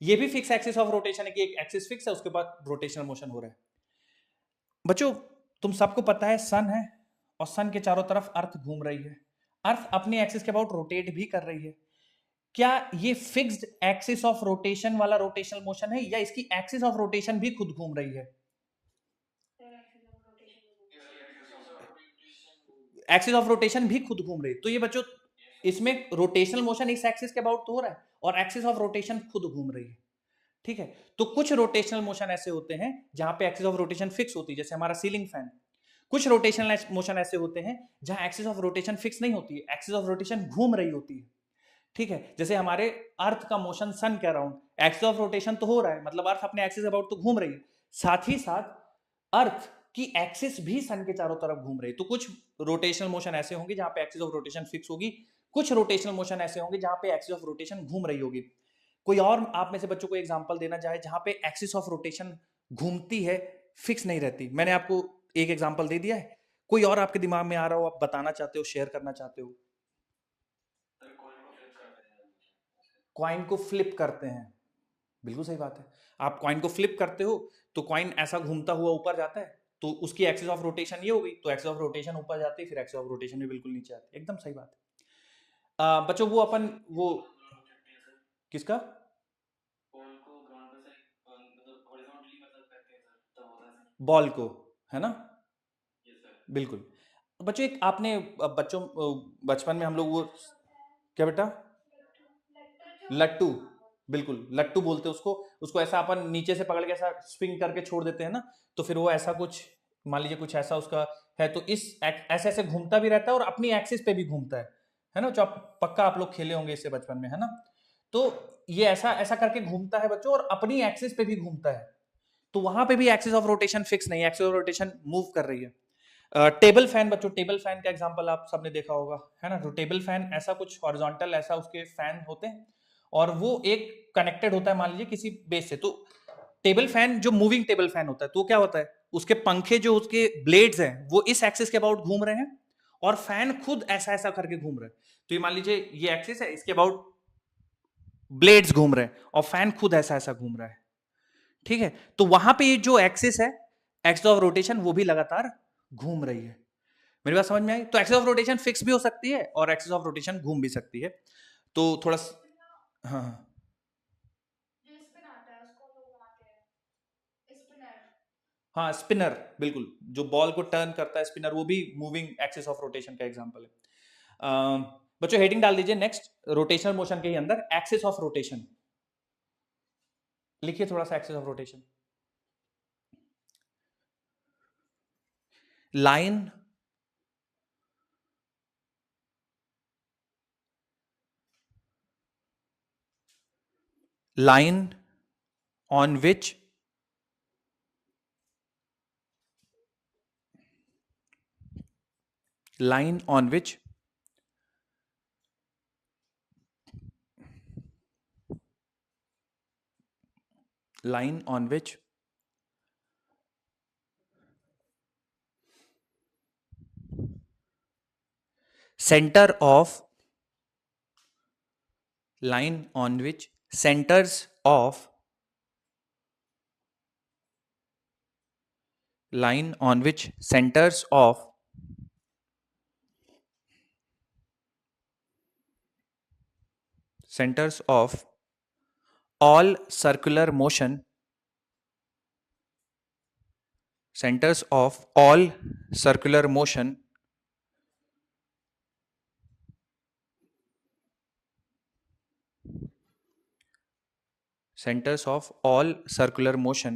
ये भी फिक्स एक्सिस ऑफ रोटेशन है कि एक एक्सिस फिक्स है उसके बाद रोटेशनल मोशन हो रहा है। बच्चों तुम सबको पता है सन है और सन के चारों तरफ अर्थ घूम रही है, अर्थ अपने एक्सिस के अबाउट रोटेट भी कर रही है। क्या ये फिक्स्ड एक्सिस ऑफ रोटेशन वाला रोटेशनल मोशन है या इसकी एक्सिस ऑफ रोटेशन भी खुद घूम रही है? एक्सिस ऑफ रोटेशन भी खुद घूम रही है, तो ये बच्चों इसमें रोटेशनल मोशन इस एक्सिस के अबाउट तो हो रहा है और एक्सिस ऑफ रोटेशन खुद घूम रही है, ठीक है। तो कुछ रोटेशनल मोशन ऐसे होते हैं जहां पे एक्सिस ऑफ रोटेशन फिक्स होती है, जैसे हमारा सीलिंग फैन। कुछ रोटेशनल मोशन ऐसे होते हैं जहां एक्सिस ऑफ रोटेशन फिक्स नहीं होती है, एक्सिस ऑफ रोटेशन घूम रही होती है, ठीक है। जैसे हमारे अर्थ का मोशन सन के अराउंड, एक्सिस ऑफ रोटेशन तो हो रहा है, मतलब अर्थ अपने एक्सिस अबाउट तो घूम रही है, साथ ही साथ अर्थ की एक्सिस भी सन के चारों तरफ घूम रही है। तो कुछ रोटेशनल मोशन ऐसे होंगे जहां पे एक्सिस ऑफ रोटेशन फिक्स होगी, कुछ रोटेशनल मोशन ऐसे होंगे जहां पे एक्सिस ऑफ रोटेशन घूम रही होगी। कोई और आप में से बच्चों को एग्जांपल देना चाहे जहां पे एक्सिस ऑफ रोटेशन घूमती है, फिक्स नहीं रहती? मैंने आपको एक एग्जांपल दे दिया है, कोई और आपके दिमाग में आ रहा हो, आप बताना चाहते हो, शेयर करना चाहते हो? कॉइन को फ्लिप करते हैं, बिल्कुल सही बात है। आप कॉइन को फ्लिप करते हो तो कॉइन ऐसा घूमता हुआ ऊपर जाता है, तो उसकी एक्सिस ऑफ रोटेशन ये हो गई, तो एक्सिस ऑफ रोटेशन ऊपर जाती है, फिर एक्सिस ऑफ रोटेशन भी बिल्कुल नीचे आती है, एकदम सही बात है। बच्चों वो अपन वो किसका बॉल को, है ना? बिल्कुल। तो बच्चों एक आपने बच्चों बचपन में हम लोग वो क्या बेटा, लट्टू, बिल्कुल लट्टू बोलते हैं उसको, उसको ऐसा अपन नीचे से पकड़ के ऐसा स्विंग करके छोड़ देते हैं ना, तो फिर वो ऐसा कुछ मान लीजिए कुछ ऐसा उसका है, तो इस ऐसे ऐसे घूमता भी रहता है और अपनी एक्सिस पे भी घूमता है ना, जो आप पक्का आप लोग खेले होंगे इससे बचपन में, है ना? तो ये ऐसा ऐसा करके घूमता है बच्चों और अपनी एक्सिस पे भी घूमता है, तो वहां पे भी एक्सिस ऑफ रोटेशन फिक्स नहीं है, एक्सिस ऑफ रोटेशन मूव कर रही है। टेबल फैन बच्चों, टेबल फैन का एग्जांपल आप सबने देखा होगा, है ना? तो टेबल फैन ऐसा कुछ हॉरिजॉन्टल ऐसा उसके फैन होते हैं और वो एक कनेक्टेड होता है मान लीजिए किसी बेस से। तो टेबल फैन जो मूविंग टेबल फैन होता है तो क्या होता है, उसके पंखे जो उसके ब्लेड्स हैं वो इस एक्सिस के अबाउट घूम रहे हैं और फैन खुद ऐसा ऐसा करके घूम रहे हैं। तो ये मान लीजिए ये एक्सिस है, इसके अबाउट ब्लेड्स घूम रहे हैं और फैन खुद ऐसा ऐसा घूम रहा है, ठीक है। तो वहां पे ये जो एक्सिस है, एक्सिस ऑफ रोटेशन, वो भी लगातार घूम रही है। मेरी बात समझ में आई? तो एक्सिस ऑफ रोटेशन फिक्स भी हो सकती है और एक्सिस ऑफ रोटेशन घूम भी सकती है। तो थोड़ा हाँ हाँ हाँ, स्पिनर, बिल्कुल, जो बॉल को टर्न करता है स्पिनर, वो भी मूविंग एक्सिस ऑफ रोटेशन का एग्जांपल है। बच्चों हेडिंग डाल दीजिए नेक्स्ट, रोटेशनल मोशन के ही अंदर एक्सिस ऑफ रोटेशन लिखिए थोड़ा सा, axis of rotation. Line line on which line on which line on which center of line on which centers of line on which centers of all circular motion centers of all circular motion centers of all circular motion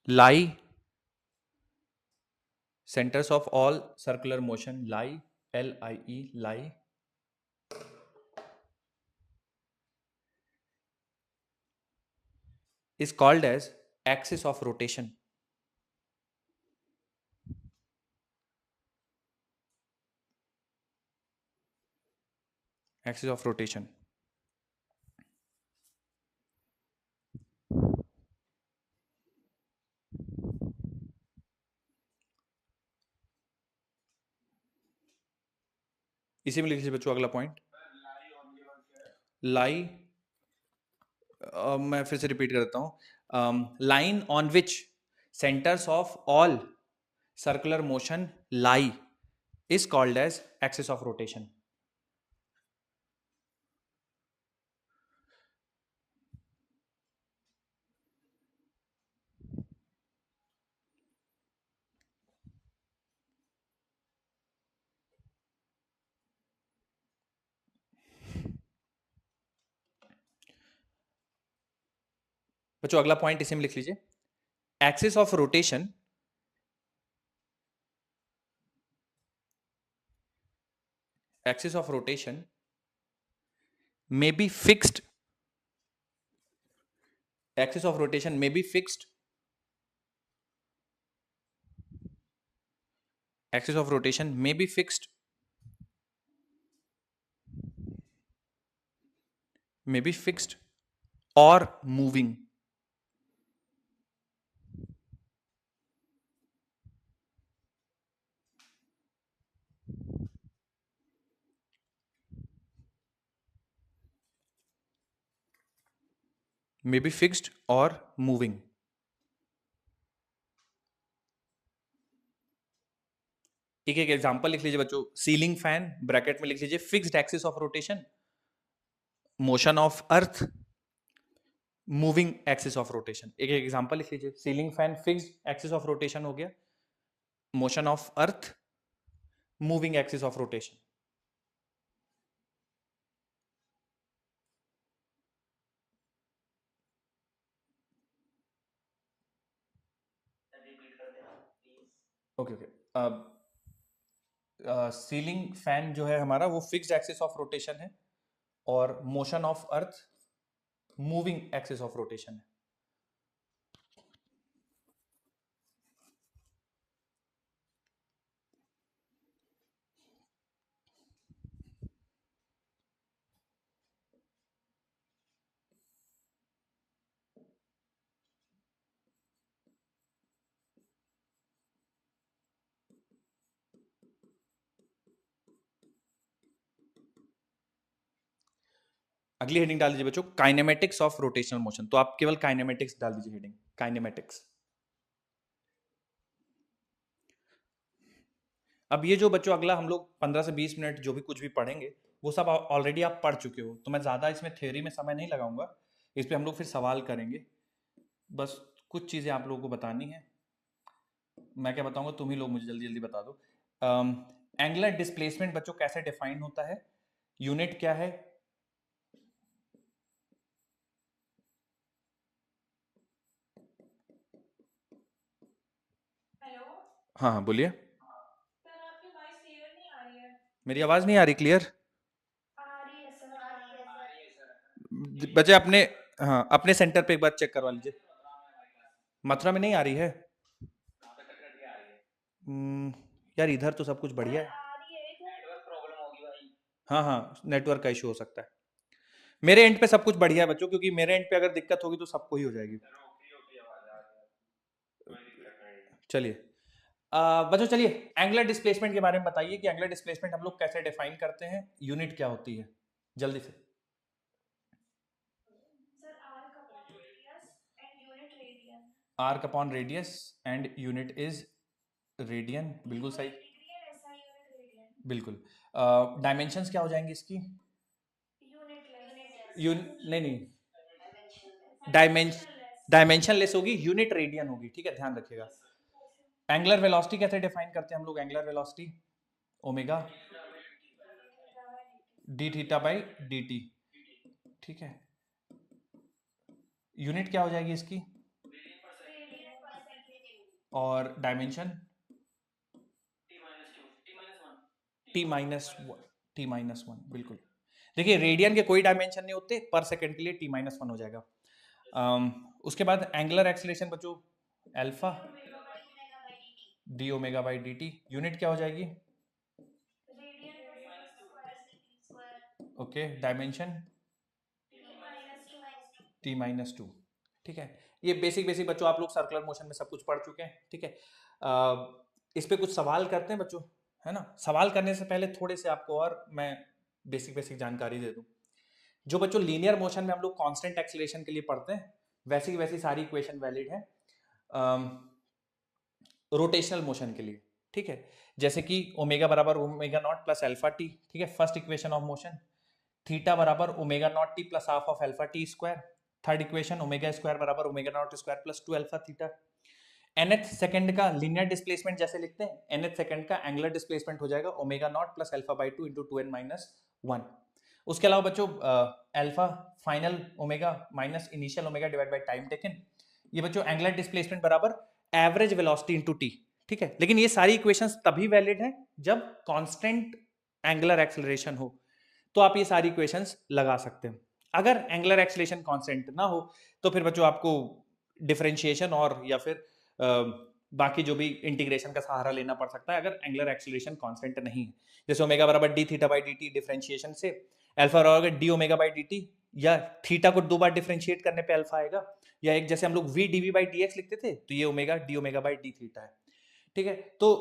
lie centers of all circular motion lie lie lie is called as axis of rotation. Axis of rotation. इसी में लिख लीजिए बच्चों अगला point, लाई, मैं फिर से repeat कर देता हूँ, line on which centres of all circular motion lie is called as axis of rotation. बच्चों अगला पॉइंट इसी में लिख लीजिए, axis of rotation axis of rotation may be fixed axis of rotation may be fixed axis of rotation may be fixed or moving may be fixed or moving. एक एक example लिख लीजिए बच्चों, सीलिंग फैन ब्रैकेट में लिख लीजिए fixed axis of rotation, motion of earth moving axis of rotation. एक एक एग्जांपल लिख लीजिए, ceiling fan fixed axis of rotation हो गया, motion of earth moving axis of rotation. Okay okay, ceiling fan जो है हमारा वो फिक्स्ड एक्सिस ऑफ रोटेशन है और motion of earth moving axis of rotation है. अगली हेडिंग डाल दीजिए बच्चों, काइनेमेटिक्स ऑफ रोटेशनल मोशन. तो आप केवल काइनेमेटिक्स डाल दीजिए हेडिंग, काइनेमेटिक्स. अब ये जो बच्चों अगला हम लोग 15 से 20 मिनट जो भी कुछ भी पढ़ेंगे वो सब ऑलरेडी आप पढ़ चुके हो, तो मैं ज़्यादा इसमें थ्योरी में समय नहीं लगाऊंगा। इस पे हम लोग फिर सवाल करेंगे। बस कुछ चीज़ें आप लोगों को बतानी है। मैं क्या बताऊंगा, तुम ही लोग मुझे जल्दी जल्दी बता दो। एंगुलर डिस्प्लेसमेंट बच्चों कैसे डिफाइन होता है, यूनिट क्या है? हेलो। हाँ हाँ बोलिए। सर आपकी वॉइस क्लियर नहीं आ रही है। मेरी आवाज़ नहीं आ रही क्लियर? आ रही है सर, आ रही है सर। बच्चे अपने, हाँ अपने सेंटर पे एक बार चेक करवा लीजिए। मथुरा में नहीं आ रही है? हम्म, यार इधर तो सब कुछ बढ़िया सर है। आ रही है इधर। नेटवर्क प्रॉब्लम होगी भाई। हाँ हाँ, नेटवर्क का इशू हो सकता है। मेरे एंड पे सब कुछ बढ़िया है बच्चों, क्योंकि मेरे एंड पे अगर दिक्कत होगी तो सबको ही हो जाएगी। चलिए, बच्चों चलिए, एंगुलर डिस्प्लेसमेंट के बारे में बताइए कि एंगुलर डिस्प्लेसमेंट हम लोग कैसे डिफाइन करते हैं, यूनिट क्या होती है, जल्दी से। सर आर का radius and unit radian. Arc upon radius and unit is radian, बिल्कुल सही। यूनिट डिग्री है ऐसा, यूनिट रेडियन। बिल्कुल। डायमेंशंस क्या हो जाएंगी इसकी? Unit less. नहीं नहीं, dimension, dimension less. Dimension less होगी, यूनिट रेडियन होगी, ठीक है, ध्यान रखिएगा। एंगुलर वेलोसिटी कैसे डिफाइन करते हैं हम लोग? Angular velocity omega D theta by D T, ठीक है। यूनिट क्या हो जाएगी इसकी? और dimension? T minus T minus one, बिल्कुल। देखिए रेडियन के कोई डायमेंशन नहीं होते, पर सेकंड के लिए टी माइनस वन हो जाएगा। उसके बाद एंगुलर एक्सीलरेशन बच्चों, alpha D omega by D T, unit क्या हो जाएगी? Okay, dimension T minus two, ठीक है। ये बेसिक बेसिक बच्चों आप लोग सर्कुलर मोशन में सब कुछ पढ़ चुके हैं, ठीक है। इस पे कुछ सवाल करते हैं बच्चों, है ना। सवाल करने से पहले थोड़े से आपको और मैं बेसिक बेसिक जानकारी दे दूं। जो बच्चों लीनियर मोशन में हम लोग कांस्टेंट एक्सीलरेशन के लिए पढ़ते हैं, वैसी की वैसी सारी इक्वेशन वैलिड है रोटेशनल मोशन के लिए, ठीक है। जैसे कि ओमेगा बराबर omega not plus alpha t, ठीक है, first equation of motion. Theta बराबर omega not t plus half of alpha t square, third equation omega square बराबर omega not square plus two alpha theta. nth second का linear displacement जैसे लिखते हैं, nth second का angular displacement हो जाएगा omega not plus alpha by two into two n minus one. उसके अलावा बच्चों alpha final omega minus initial omega divide by time taken, ये बच्चों एंगुलर डिस्प्लेसमेंट बराबर एवरेज वेलोसिटी इनटू टी, ठीक है। लेकिन ये सारी इक्वेशंस तभी वैलिड हैं जब कांस्टेंट एंगुलर एक्सेलरेशन हो, तो आप ये सारी इक्वेशंस लगा सकते हैं। अगर एंगुलर एक्सेलरेशन कांस्टेंट ना हो तो फिर बच्चों आपको डिफरेंशिएशन और या फिर बाकी जो भी इंटीग्रेशन का सहारा लेना पड़ सकता है, अगर एंगुलर एक्सेलरेशन कांस्टेंट नहीं है। जैसे ओमेगा बराबर D theta by D T differentiation से अल्फा बराबर D omega by D T, या थीटा को दो बार डिफरेंशिएट करने पे अल्फा आएगा, या एक जैसे हम लोग V D V by D X लिखते थे, तो ये omega D omega by D theta है, ठीक है। तो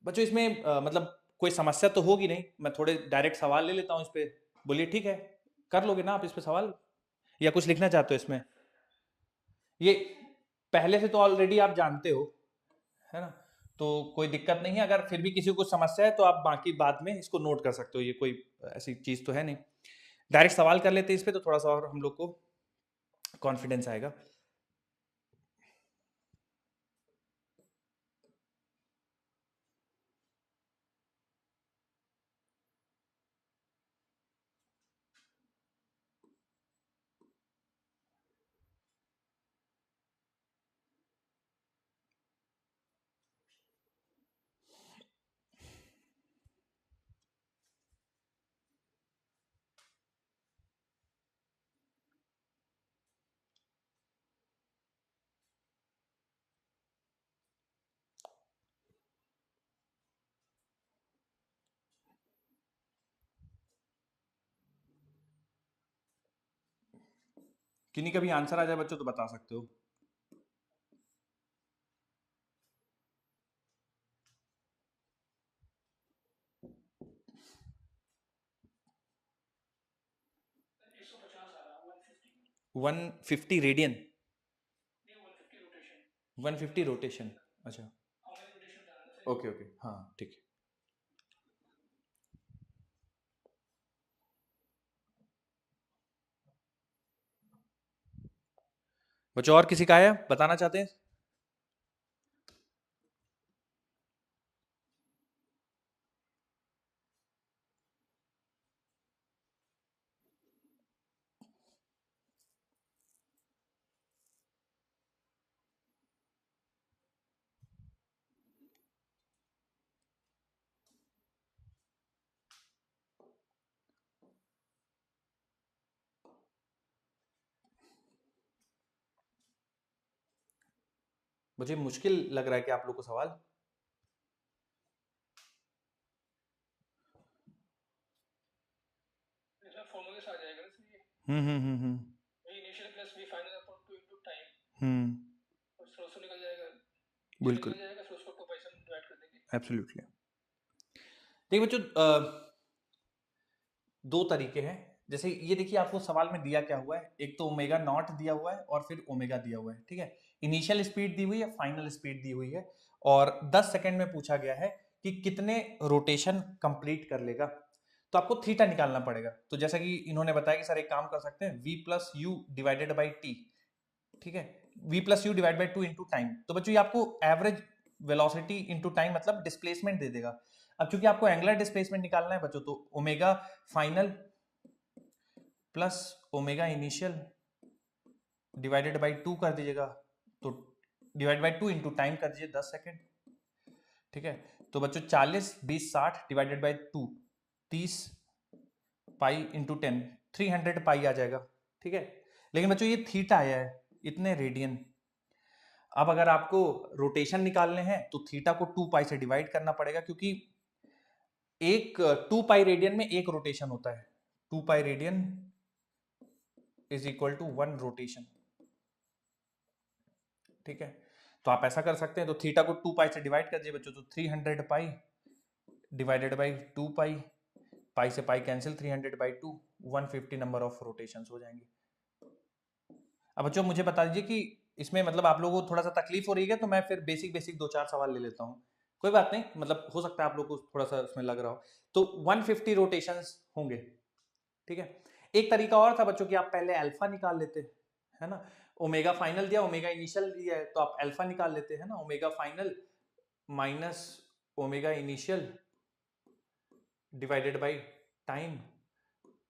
बच्चों इसमें मतलब कोई समस्या तो होगी नहीं, मैं थोड़े डायरेक्ट सवाल ले लेता हूँ इस पे, बोलिए ठीक है। कर लोगे ना आप इस पे सवाल, या कुछ लिखना चाहते हो इसमें? ये पहले से तो ऑलरेडी आप जानते हो, है ना, तो कोई दिक्कत नहीं है। अगर फिर भी किसी को समस्या है तो आप बाकी बाद में इसको नोट कर सकते हो, ये कोई ऐसी चीज तो है नहीं। डायरेक्ट सवाल कर लेते हैं इस पे, तो थोड़ा सा और हम लोग को कॉन्फिडेंस आएगा। किन्हीं का भी आंसर आ जाए बच्चों तो बता सकते हो। 150 रेडियन, 150 रोटेशन, अच्छा ओके ओके, हाँ ठीक है। बच्चों और किसी का है बताना चाहते हैं? मुझे मुश्किल लग रहा है कि आप लोग को सवाल। इसमें फॉर्मूले से आ जाएगा ना सर ये। Hmm. v initial plus v final upon 2 into time hmm. और सोर्स तो निकल जाएगा, बिल्कुल। निकल जाएगा, सोर्स को 2 पाई से डिवाइड कर देंगे। एब्सोल्युटली। देखिए बच्चों, दो तरीके हैं। जैसे ये देखिए आपको सवाल में दिया क्या हुआ है, एक तो ओमेगा नॉट दिया हुआ है और फिर ओमेगा दिया हुआ है, ठीक है। इनिशियल स्पीड दी हुई है, फाइनल स्पीड दी हुई है, और 10 सेकंड में पूछा गया है कि कितने रोटेशन कंप्लीट कर लेगा। तो आपको थीटा निकालना पड़ेगा। तो जैसा कि इन्होंने बताया कि सर एक काम कर सकते हैं, v plus you divided by T, ठीक है। v plus you divide by two into time. तो बच्चों ये आपको एवरेज वेलोसिटी इंटू टाइम मतलब डिस्प्लेसमेंट दे देगा। अब चूंकि आपको एंगुलर डिस्प्लेसमेंट निकालना है बच्चों, तो omega final plus omega initial divided by two कर दीजिएगा। तो divide by two into time कर दीजिए 10 सेकेंड, ठीक है। तो बच्चों 40 20 60 divided by two 30 pi into 10 300 पाई आ जाएगा, ठीक है। लेकिन बच्चों ये थीटा आया है इतने रेडियन। अब अगर आपको रोटेशन निकालने हैं तो थीटा को 2 पाई से डिवाइड करना पड़ेगा, क्योंकि एक 2 पाई रेडियन में एक रोटेशन होता है। 2 pi radian is equal to 1 rotation, ठीक है। तो आप ऐसा कर सकते हैं, तो थीटा को 2 पाई से डिवाइड कर दीजिए बच्चों, तो 300 पाई डिवाइडेड बाई 2 पाई, पाई से pi cancel, 300 by 2 150 number of rotations हो जाएंगे। अब बच्चों मुझे बता दीजिए कि इसमें मतलब आप लोगों को थोड़ा सा तकलीफ हो रही है, तो मैं फिर बेसिक बेसिक दो चार सवाल ले लेता हूँ। कोई बात नहीं, मतलब हो सकता है आप लोग को थोड़ा सा उसमें लग रहा हो। तो 150 रोटेशंस होंगे, ठीक है। एक तरीका और था बच्चों कि आप पहले अल्फा निकाल लेते, है ना। ओमेगा फाइनल दिया, ओमेगा इनिशियल दिया है, तो आप अल्फा निकाल लेते हैं ना, omega final minus omega initial divided by time.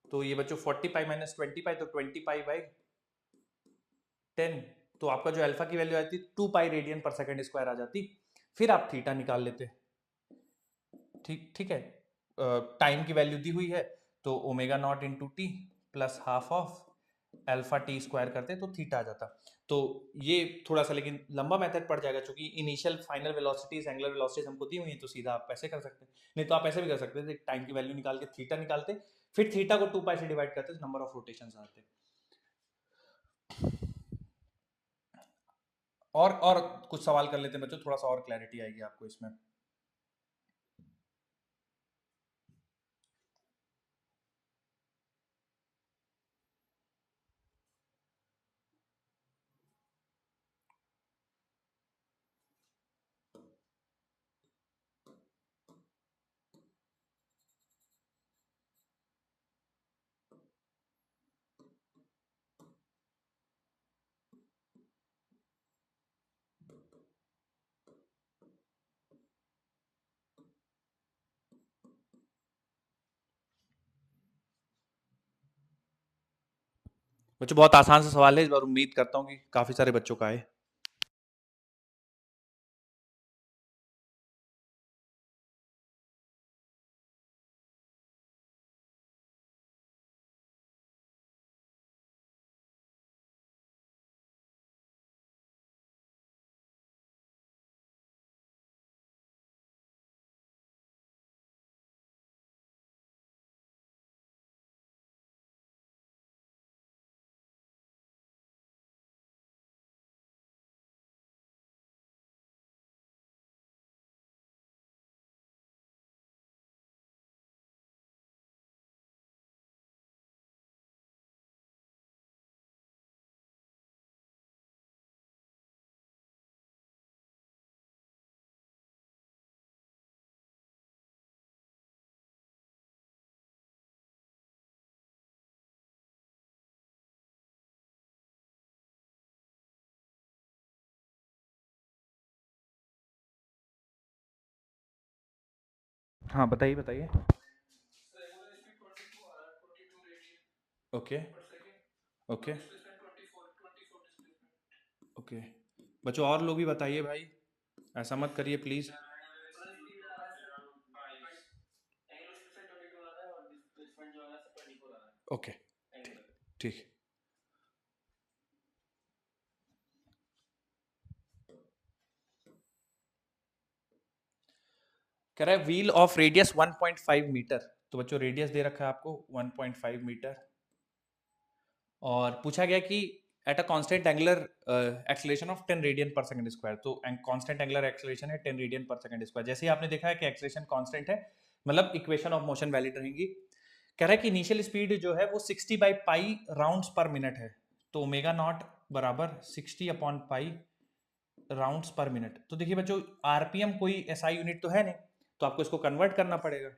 तो ये बच्चों 40 पाई माइनस 20 पाई, तो 20 पाई बाई 10। तो आपका जो अल्फा की वैल्यू आती 2 पाई रेडियन पर सेकंड स्क्वायर आ जाती। फिर आप थीटा निकाल लेते, ठीक ठीक है। टाइम की वैल्यू दी हुई है, तो omega naught into T plus half of alpha t square करते तो थीटा आ जाता। तो ये थोड़ा सा लेकिन लंबा मेथड पड़ जाएगा, क्योंकि initial final velocities angular velocities हमको दी हुई है, तो सीधा आप ऐसे कर सकते हैं। नहीं तो आप ऐसे भी कर सकते थे, टाइम की वैल्यू निकाल के थीटा निकालते, फिर थीटा को 2 पाई से डिवाइड करते तो नंबर ऑफ रोटेशंस आते। और कुछ सवाल कर लेते हैं बच्चों, थोड़ा सा और क्लैरिटी आएगी आपको इसमें। बच्चों बहुत आसान सा सवाल है इस बार, उम्मीद करता हूँ कि काफी सारे बच्चों का है। हाँ बताइए बताइए। रेगुलर स्पीड 22 आ रहा है, 22 रेडियन ओके पर second. Okay displacement 24 displacement. Okay. बच्चों और लोग भी बताइए भाई, ऐसा मत करिए प्लीज़। मतलब स्पीड आ रहा है सर 22, एंगुलर डिस्प्लेसमेंट 22 आ रहा है और डिस्प्लेसमेंट जो आ रहा है सर 24 आ रहा है ओके एंगुलर। ठीक। कह रहा है व्हील ऑफ रेडियस 1.5 मीटर। तो बच्चों रेडियस दे रखा है आपको 1.5 मीटर, और पूछा गया कि at a constant angular acceleration of 10 radian पर सेकंड स्क्वायर। तो कांस्टेंट एंगुलर एक्सेलरेशन है 10 रेडियन पर सेकंड स्क्वायर। जैसे ही आपने देखा है कि एक्सेलरेशन कांस्टेंट है, मतलब इक्वेशन ऑफ मोशन वैलिड रहेंगी। कह रहा है कि इनिशियल स्पीड जो है वो 60 बाई पाई राउंड्स पर मिनट है। तो ओमेगा नॉट बराबर 60 अपॉन पाई राउंड्स पर मिनट। तो देखिए बच्चों, आरपीएम कोई एसआई यूनिट तो है नहीं, तो आपको इसको कन्वर्ट करना पड़ेगा।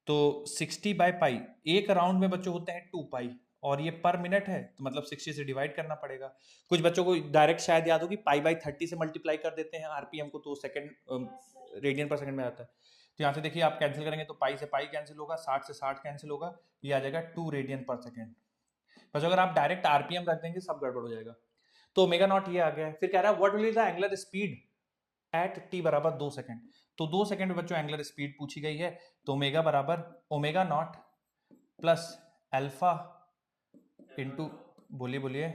तो 60 बाय पाई, एक राउंड में बच्चों होते हैं 2 पाई, और ये पर मिनट है तो मतलब 60 से डिवाइड करना पड़ेगा। कुछ बच्चों को डायरेक्ट शायद याद होगी, पाई बाई 30 से मल्टीप्लाई कर देते हैं आरपीएम को, तो सेकंड यस सर। रेडियन पर सेकंड में आता है। तो यहाँ से देखिए आप कैंसिल करेंगे तो पाई से पाई कैंसिल होगा, 60 से 60 कैंसिल होगा, ये आ जाएगा 2 रेडियन पर सेकंड। बस अगर आप डायरेक्ट आरपीएम रख देंगे सब गड़बड़ हो जाएगा। तो ओमेगा नॉट ये आ गया है। फिर कह रहा है what will be the angular speed at T बराबर 2 सेकंड। तो 2 सेकंड में बच्चों एंगुलर स्पीड पूछी गई है, तो ओमेगा बराबर omega not plus alpha into, बोलिए बोलिए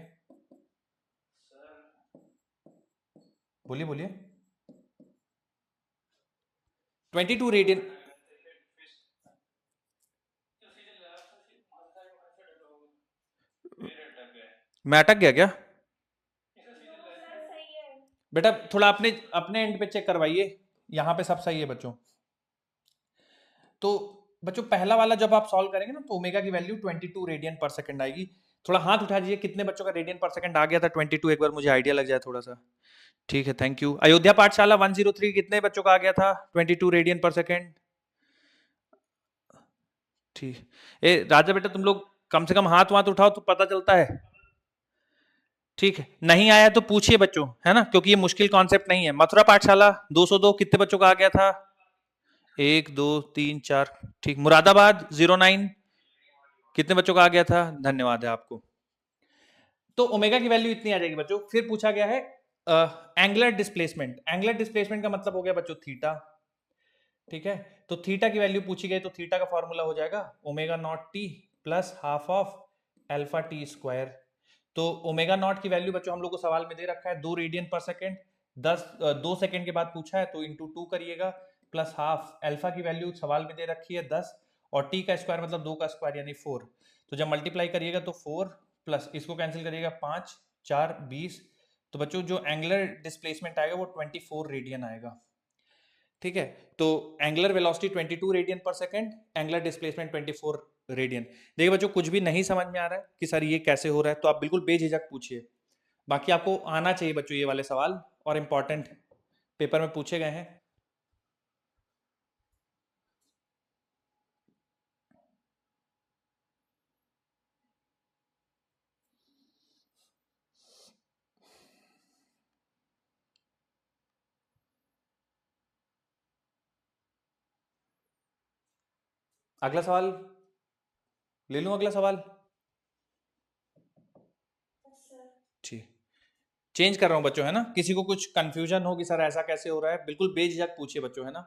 बोलिए बोलिए, 22 रेडियन। मैं अटक गया क्या नो सर सही है। बेटा? थोड़ा अपने अपने एंड पे चेक करवाइए, यहाँ पे सब सही है बच्चों। तो बच्चों पहला वाला जब आप सॉल्व करेंगे ना, तो ओमेगा की वैल्यू 22 रेडियन पर सेकंड आएगी। थोड़ा हाथ उठा दीजिए, कितने बच्चों का रेडियन पर सेकंड आ गया था 22, एक बार मुझे आइडिया लग जाए थोड़ा सा। ठीक है, थैंक यू। अयोध्या पाठशाला 103 कितने बच्चों का आ गया था 22 रेडियन पर सेकंड? ठीक। ए राजा बेटा, तुम लोग कम से कम हाथ वाथ उठाओ तो पता चलता है। ठीक है, नहीं आया तो पूछिए बच्चों, है ना, क्योंकि ये मुश्किल कॉन्सेप्ट नहीं है। मथुरा पाठशाला 202 कितने बच्चों का आ गया था? 1 2 3 4। ठीक। मुरादाबाद 09 कितने बच्चों का आ गया था? धन्यवाद है आपको। तो ओमेगा की वैल्यू इतनी आ जाएगी बच्चों। फिर पूछा गया है एंगुलर डिस्प्लेसमेंट। एंगुलर डिस्प्लेसमेंट का मतलब हो गया बच्चों थीटा। ठीक है, तो थीटा की वैल्यू पूछी गई, तो थीटा का फॉर्मूला हो जाएगा omega not t plus half of alpha t square. तो ओमेगा नॉट की वैल्यू बच्चों हम लोग को सवाल में दे रखा है 2 रेडियन पर सेकेंड, 2 सेकेंड के बाद पूछा है, तो इंटू 2 करिएगा, प्लस हाफ अल्फा की वैल्यू सवाल में दे रखी है 10, और टी का स्क्वायर मतलब 2 का स्क्वायर यानी 4। तो जब मल्टीप्लाई करिएगा तो 4 प्लस इसको कैंसिल करिएगा 5 4 20। तो बच्चों जो एंगुलर डिस्प्लेसमेंट आएगा वो 24 रेडियन आएगा। ठीक है, तो एंगुलर वेलोसिटी 22 रेडियन पर सेकंड, एंगुलर डिस्प्लेसमेंट 24 रेडियन। देखिए बच्चों, कुछ भी नहीं समझ में आ रहा है कि सर ये कैसे हो रहा है, तो आप बिल्कुल बेझिझक पूछिए। बाकी आपको आना चाहिए बच्चों ये वाले सवाल, और इंपॉर्टेंट पेपर में पूछे गए हैं। अगला सवाल ले लूं, अगला सवाल। Yes sir. ठीक, चेंज कर रहा हूं बच्चों, है ना। किसी को कुछ कंफ्यूजन हो कि सर ऐसा कैसे हो रहा है, बिल्कुल बेझिझक पूछिए बच्चों, है ना।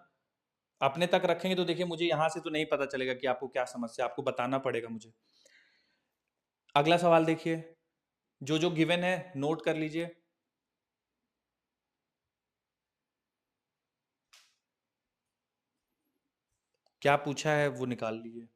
अपने तक रखेंगे तो देखिए मुझे यहां से तो नहीं पता चलेगा कि आपको क्या समस्या, आपको बताना पड़ेगा मुझे। अगला सवाल देखिए, जो जो गिवन है नोट कर लीजिए। क्या पूछा है वो निकाल लीजिए।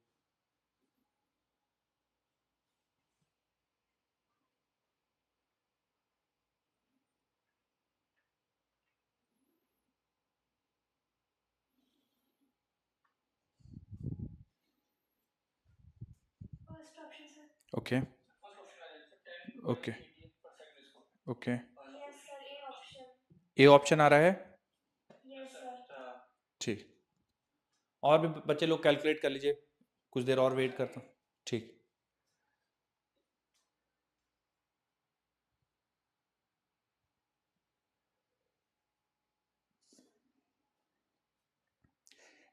First option sir. Okay first option आ जाएगा 10 ओके रेडियन पर second square. Okay. Yes sir A option. A option आ रहा है। Yes sir. ठीक, और भी बच्चे लोग कैलकुलेट कर लीजिए, कुछ देर और वेट करता हूँ। ठीक,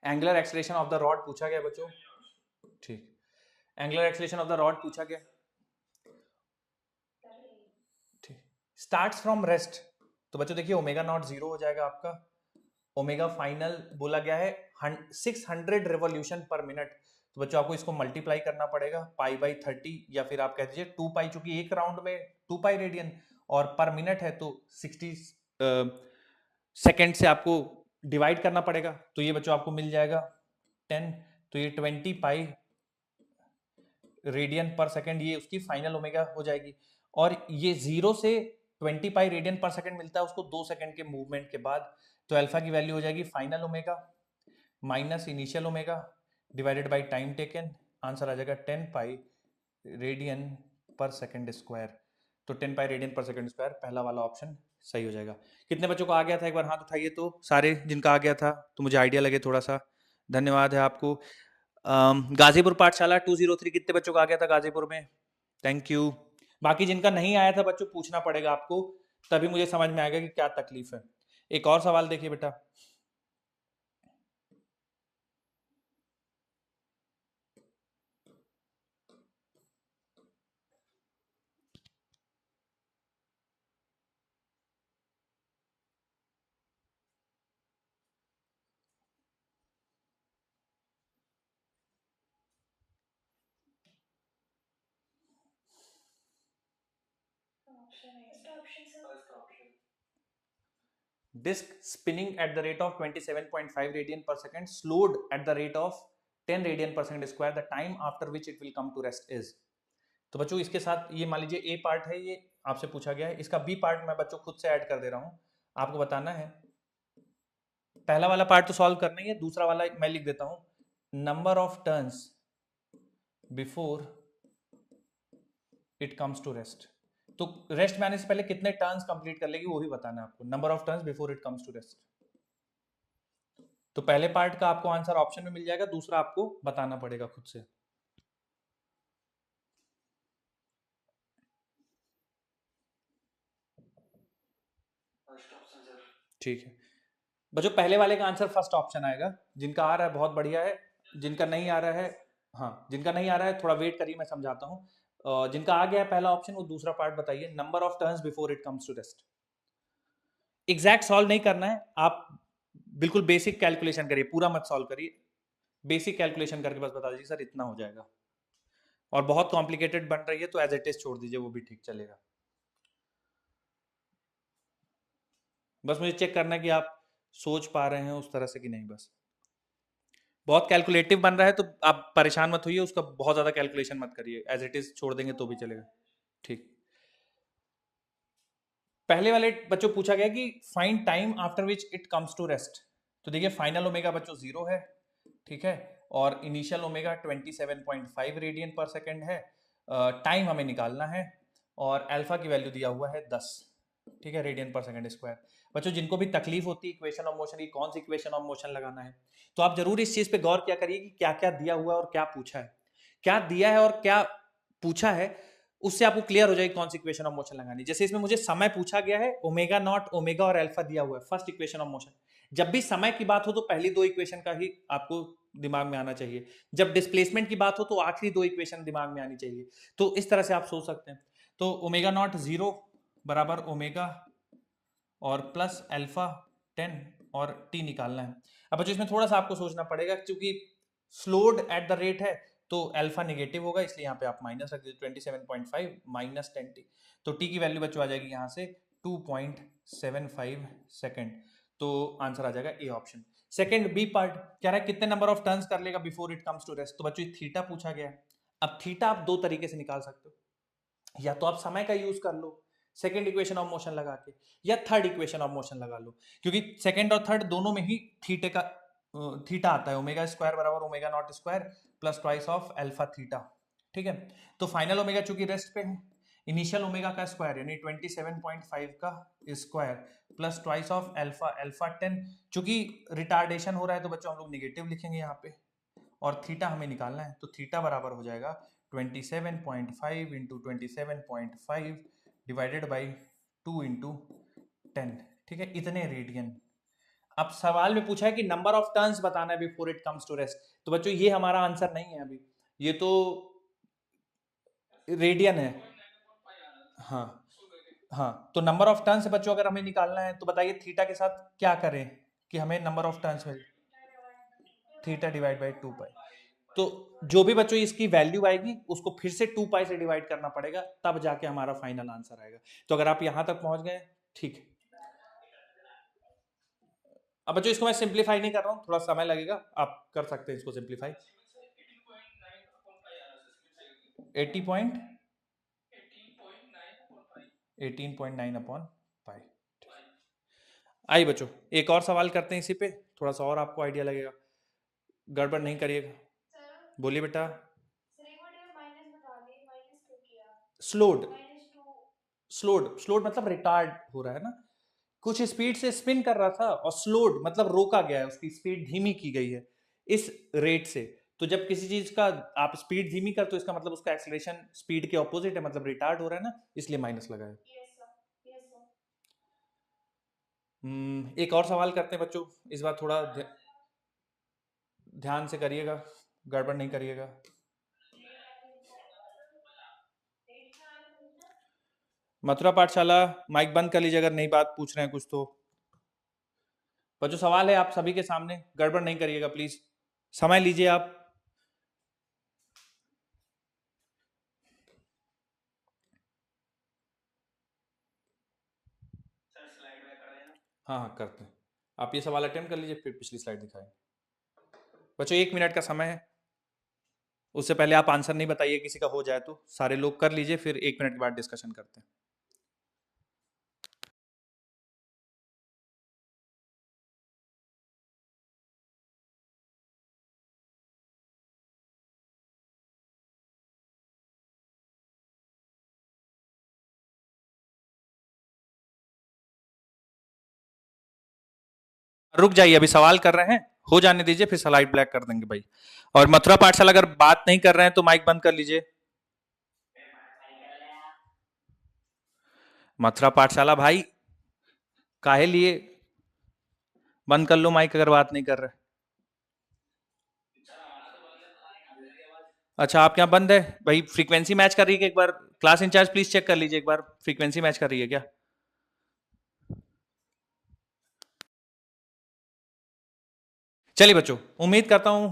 angular acceleration of the rod पूछा गया बच्चों, ठीक, angular acceleration of the rod पूछा गया, ठीक, स्टार्ट्स फ्रॉम रेस्ट, तो बच्चों देखिए ओमेगा नॉट 0 हो जाएगा आपका, ओमेगा फाइनल बोला गया है 600 रिवॉल्यूशन पर मिनट, तो बच्चों आपको इसको मल्टीप्लाई करना पड़ेगा पाई बाई 30 या फिर आप कह दीजिए 2 पाई, चूंकि एक राउंड में 2 पाई रेडियन और पर मिनट है तो 60 सेकेंड से आपको डिवाइड करना पड़ेगा, तो ये बच्चों आपको मिल जाएगा 10, तो ये 20 पाई रेडियन पर सेकेंड, ये उसकी फाइनल ओमेगा हो जाएगी। और ये 0 से 20 पाई रेडियन पर सेकेंड मिलता है उसको 2 सेकेंड के मूवमेंट के बाद, तो अल्फा की वैल्यू हो जाएगी final omega minus initial omega divided by time taken, answer आ जाएगा 10 pi radian per second square, तो 10 pi radian per second square पहला वाला ऑप्शन सही हो जाएगा। कितने बच्चों को आ गया था एक बार हाथ उठाइए, तो सारे जिनका आ गया था तो मुझे आइडिया लगे थोड़ा सा, धन्यवाद है आपको। गाजीपुर पाठशाला 203 कितने बच्चों को आ गया था गाजीपुर में, थैंक यू। बाकी जिनका नहीं आया था बच्चों पूछना पड़ेगा आपको, तभी मुझे समझ में आएगा कि क्या तकलीफ है। एक और सवाल देखिए बेटा, first option sir. First option disk spinning at the rate of 27.5 radian per second slowed at the rate of 10 radian per second square, the time after which it will come to rest is। तो बच्चों इसके साथ ये मान लीजिए ए part है, ये आपसे पूछा गया है, इसका बी पार्ट मैं बच्चों खुद से ऐड कर दे रहा हूं, आपको बताना है। पहला वाला पार्ट तो सॉल्व करना ही है, दूसरा वाला मैं लिख देता हूं, number of turns before it comes to rest, तो रेस्ट में आने से पहले कितने टर्न्स कंप्लीट कर लेगी वो भी बताना है आपको, number of turns before it comes to rest. तो पहले पार्ट का आपको आंसर ऑप्शन में मिल जाएगा, दूसरा आपको बताना पड़ेगा खुद से। First option sir. ठीक है बच्चों, पहले वाले का आंसर फर्स्ट ऑप्शन आएगा, जिनका आ रहा है बहुत बढ़िया है, जिनका नहीं आ रहा है, हाँ जिनका नहीं आ रहा है थोड़ा वेट करिए मैं समझाता हूँ। जिनका आ गया है पहला ऑप्शन वो दूसरा पार्ट बताइए, number of turns before it comes to rest. Exact solve नहीं करना है, आप बिल्कुल बेसिक कैलकुलेशन करिए, पूरा मत सॉल्व करिए, बेसिक कैलकुलेशन करके बस बता दीजिए सर इतना हो जाएगा, और बहुत कॉम्प्लिकेटेड बन रही है तो एज इट इज छोड़ दीजिए, वो भी ठीक चलेगा। बस मुझे चेक करना है कि आप सोच पा रहे हैं उस तरह से कि नहीं, बस बहुत कैलकुलेटिव बन रहा है तो आप परेशान मत होइए, उसका बहुत ज्यादा कैलकुलेशन मत करिए, एज इट इज छोड़ देंगे तो भी चलेगा। ठीक, पहले वाले बच्चों पूछा गया कि find time after which it comes to rest, तो देखिए फाइनल ओमेगा बच्चों 0 है, ठीक है, और initial omega 27.5 radian per second है, टाइम हमें निकालना है, और अल्फा की वैल्यू दिया हुआ है 10, ठीक है, रेडियन पर सेकेंड स्क्वायर। बच्चों जिनको भी तकलीफ होती है इक्वेशन ऑफ मोशन की, कौन सी इक्वेशन ऑफ मोशन लगाना है, तो आप जरूर इस चीज पे गौर क्या करिए कि क्या क्या दिया हुआ है और क्या पूछा है, क्या दिया है और क्या पूछा है, उससे आपको क्लियर हो जाएगी कौन सी इक्वेशन ऑफ मोशन लगानी। जैसे इसमें मुझे समय पूछा गया है, ओमेगा नॉट ओमेगा और अल्फा दिया हुआ है, फर्स्ट इक्वेशन ऑफ मोशन। जब भी समय की बात हो तो पहली दो इक्वेशन का ही आपको दिमाग में आना चाहिए, जब डिस्प्लेसमेंट की बात हो तो आखिरी दो इक्वेशन दिमाग में आनी चाहिए, तो इस तरह से आप सोच सकते हैं। तो ओमेगा नॉट 0 बराबर ओमेगा और प्लस अल्फा 10 और टी निकालना है। अब बच्चों इसमें थोड़ा सा आपको सोचना पड़ेगा, क्योंकि स्लोड एट द रेट है तो अल्फा नेगेटिव होगा, इसलिए यहाँ पे आप माइनस रख दीजिए, 27.5 माइनस 10t, तो टी की वैल्यू बच्चों आ जाएगी यहाँ से 2.75 सेकेंड, तो आंसर आ जाएगा A option. Second B part कह रहा है कितने नंबर ऑफ टर्न्स कर लेगा before it comes to rest, तो बच्चों थीटा पूछा गया है। अब थीटा आप दो तरीके से निकाल सकते हो, या तो आप समय का यूज कर लो सेकेंड इक्वेशन ऑफ मोशन लगा के, या थर्ड इक्वेशन ऑफ मोशन लगा लो, क्योंकि सेकेंड और थर्ड दोनों में ही थीटे का थीटा आता है, ओमेगा स्क्वायर बराबर omega not square plus twice of alpha theta, ठीक है। तो फाइनल ओमेगा चूंकि रेस्ट पे है, इनिशियल ओमेगा का स्क्वायर यानी 27.5 का square plus twice of alpha, alpha 10, चूंकि रिटार्डेशन हो रहा है तो बच्चों हम लोग निगेटिव लिखेंगे यहाँ पे, और थीटा हमें निकालना है, तो थीटा बराबर हो जाएगा 27.5 इंटू 27.5 डिवाइडेड बाई 2 इंटू 10, ठीक है, इतने रेडियन। अब सवाल में पूछा है कि नंबर ऑफ टर्न्स बताना है before it comes to rest, तो बच्चों ये हमारा आंसर नहीं है अभी, ये तो रेडियन है। हाँ हाँ, तो नंबर ऑफ टर्न्स बच्चों अगर हमें निकालना है तो बताइए थीटा के साथ क्या करें कि हमें नंबर ऑफ टर्न्स मिले, थीटा डिवाइड बाई 2 पाई। तो जो भी बच्चों इसकी वैल्यू आएगी उसको फिर से 2 पाई से डिवाइड करना पड़ेगा, तब जाके हमारा फाइनल आंसर आएगा। तो अगर आप यहां तक पहुंच गए ठीक है। अब बच्चों इसको मैं सिंप्लीफाई नहीं कर रहा हूँ, थोड़ा समय लगेगा, आप कर सकते हैं इसको सिंप्लीफाई। 18.9 upon pi. आइए बच्चों एक और सवाल करते हैं इसी पे, थोड़ा सा और आपको आइडिया लगेगा, गड़बड़ नहीं करिएगा। सर बोलिए बेटा। सर एक बार माइनस बता दे, माइनस क्यों किया? स्लोड, -2। स्लोड मतलब रिटार्ड हो रहा है ना, कुछ स्पीड से स्पिन कर रहा था और स्लोड मतलब रोका गया है, उसकी स्पीड धीमी की गई है इस रेट से। तो जब किसी चीज का आप स्पीड धीमी करते हो इसका मतलब उसका एक्सीलरेशन स्पीड के ऑपोजिट है, मतलब रिटार्ड हो रहा है ना, इसलिए माइनस लगाया। Yes sir, yes sir. एक और सवाल करते हैं बच्चों, इस बार थोड़ा ध्यान से करिएगा, गड़बड़ नहीं करिएगा। मथुरा पाठशाला माइक बंद कर लीजिए अगर नई बात पूछ रहे हैं कुछ तो। बच्चों सवाल है आप सभी के सामने, गड़बड़ नहीं करिएगा प्लीज, समय लीजिए आप। सर स्लाइड बैक कर देना। हाँ हाँ करते हैं, आप ये सवाल अटेम्प्ट कर लीजिए फिर पिछली स्लाइड दिखाएंगे। बच्चों 1 मिनट का समय है, उससे पहले आप आंसर नहीं बताइए, किसी का हो जाए तो सारे लोग कर लीजिए, फिर 1 मिनट के बाद डिस्कशन करते हैं। रुक जाइए, अभी सवाल कर रहे हैं, हो जाने दीजिए, फिर स्लाइड ब्लैक कर देंगे भाई। और मथुरा पाठशाला अगर बात नहीं कर रहे हैं तो माइक बंद कर लीजिए। मथुरा पाठशाला भाई काहे लिए बंद कर लो माइक अगर बात नहीं कर रहे। अच्छा आप क्या बंद है भाई, फ्रीक्वेंसी मैच कर रही है, एक बार क्लास इंचार्ज प्लीज चेक कर लीजिए एक बार फ्रीक्वेंसी मैच कर रही है क्या। चलिए बच्चों उम्मीद करता हूं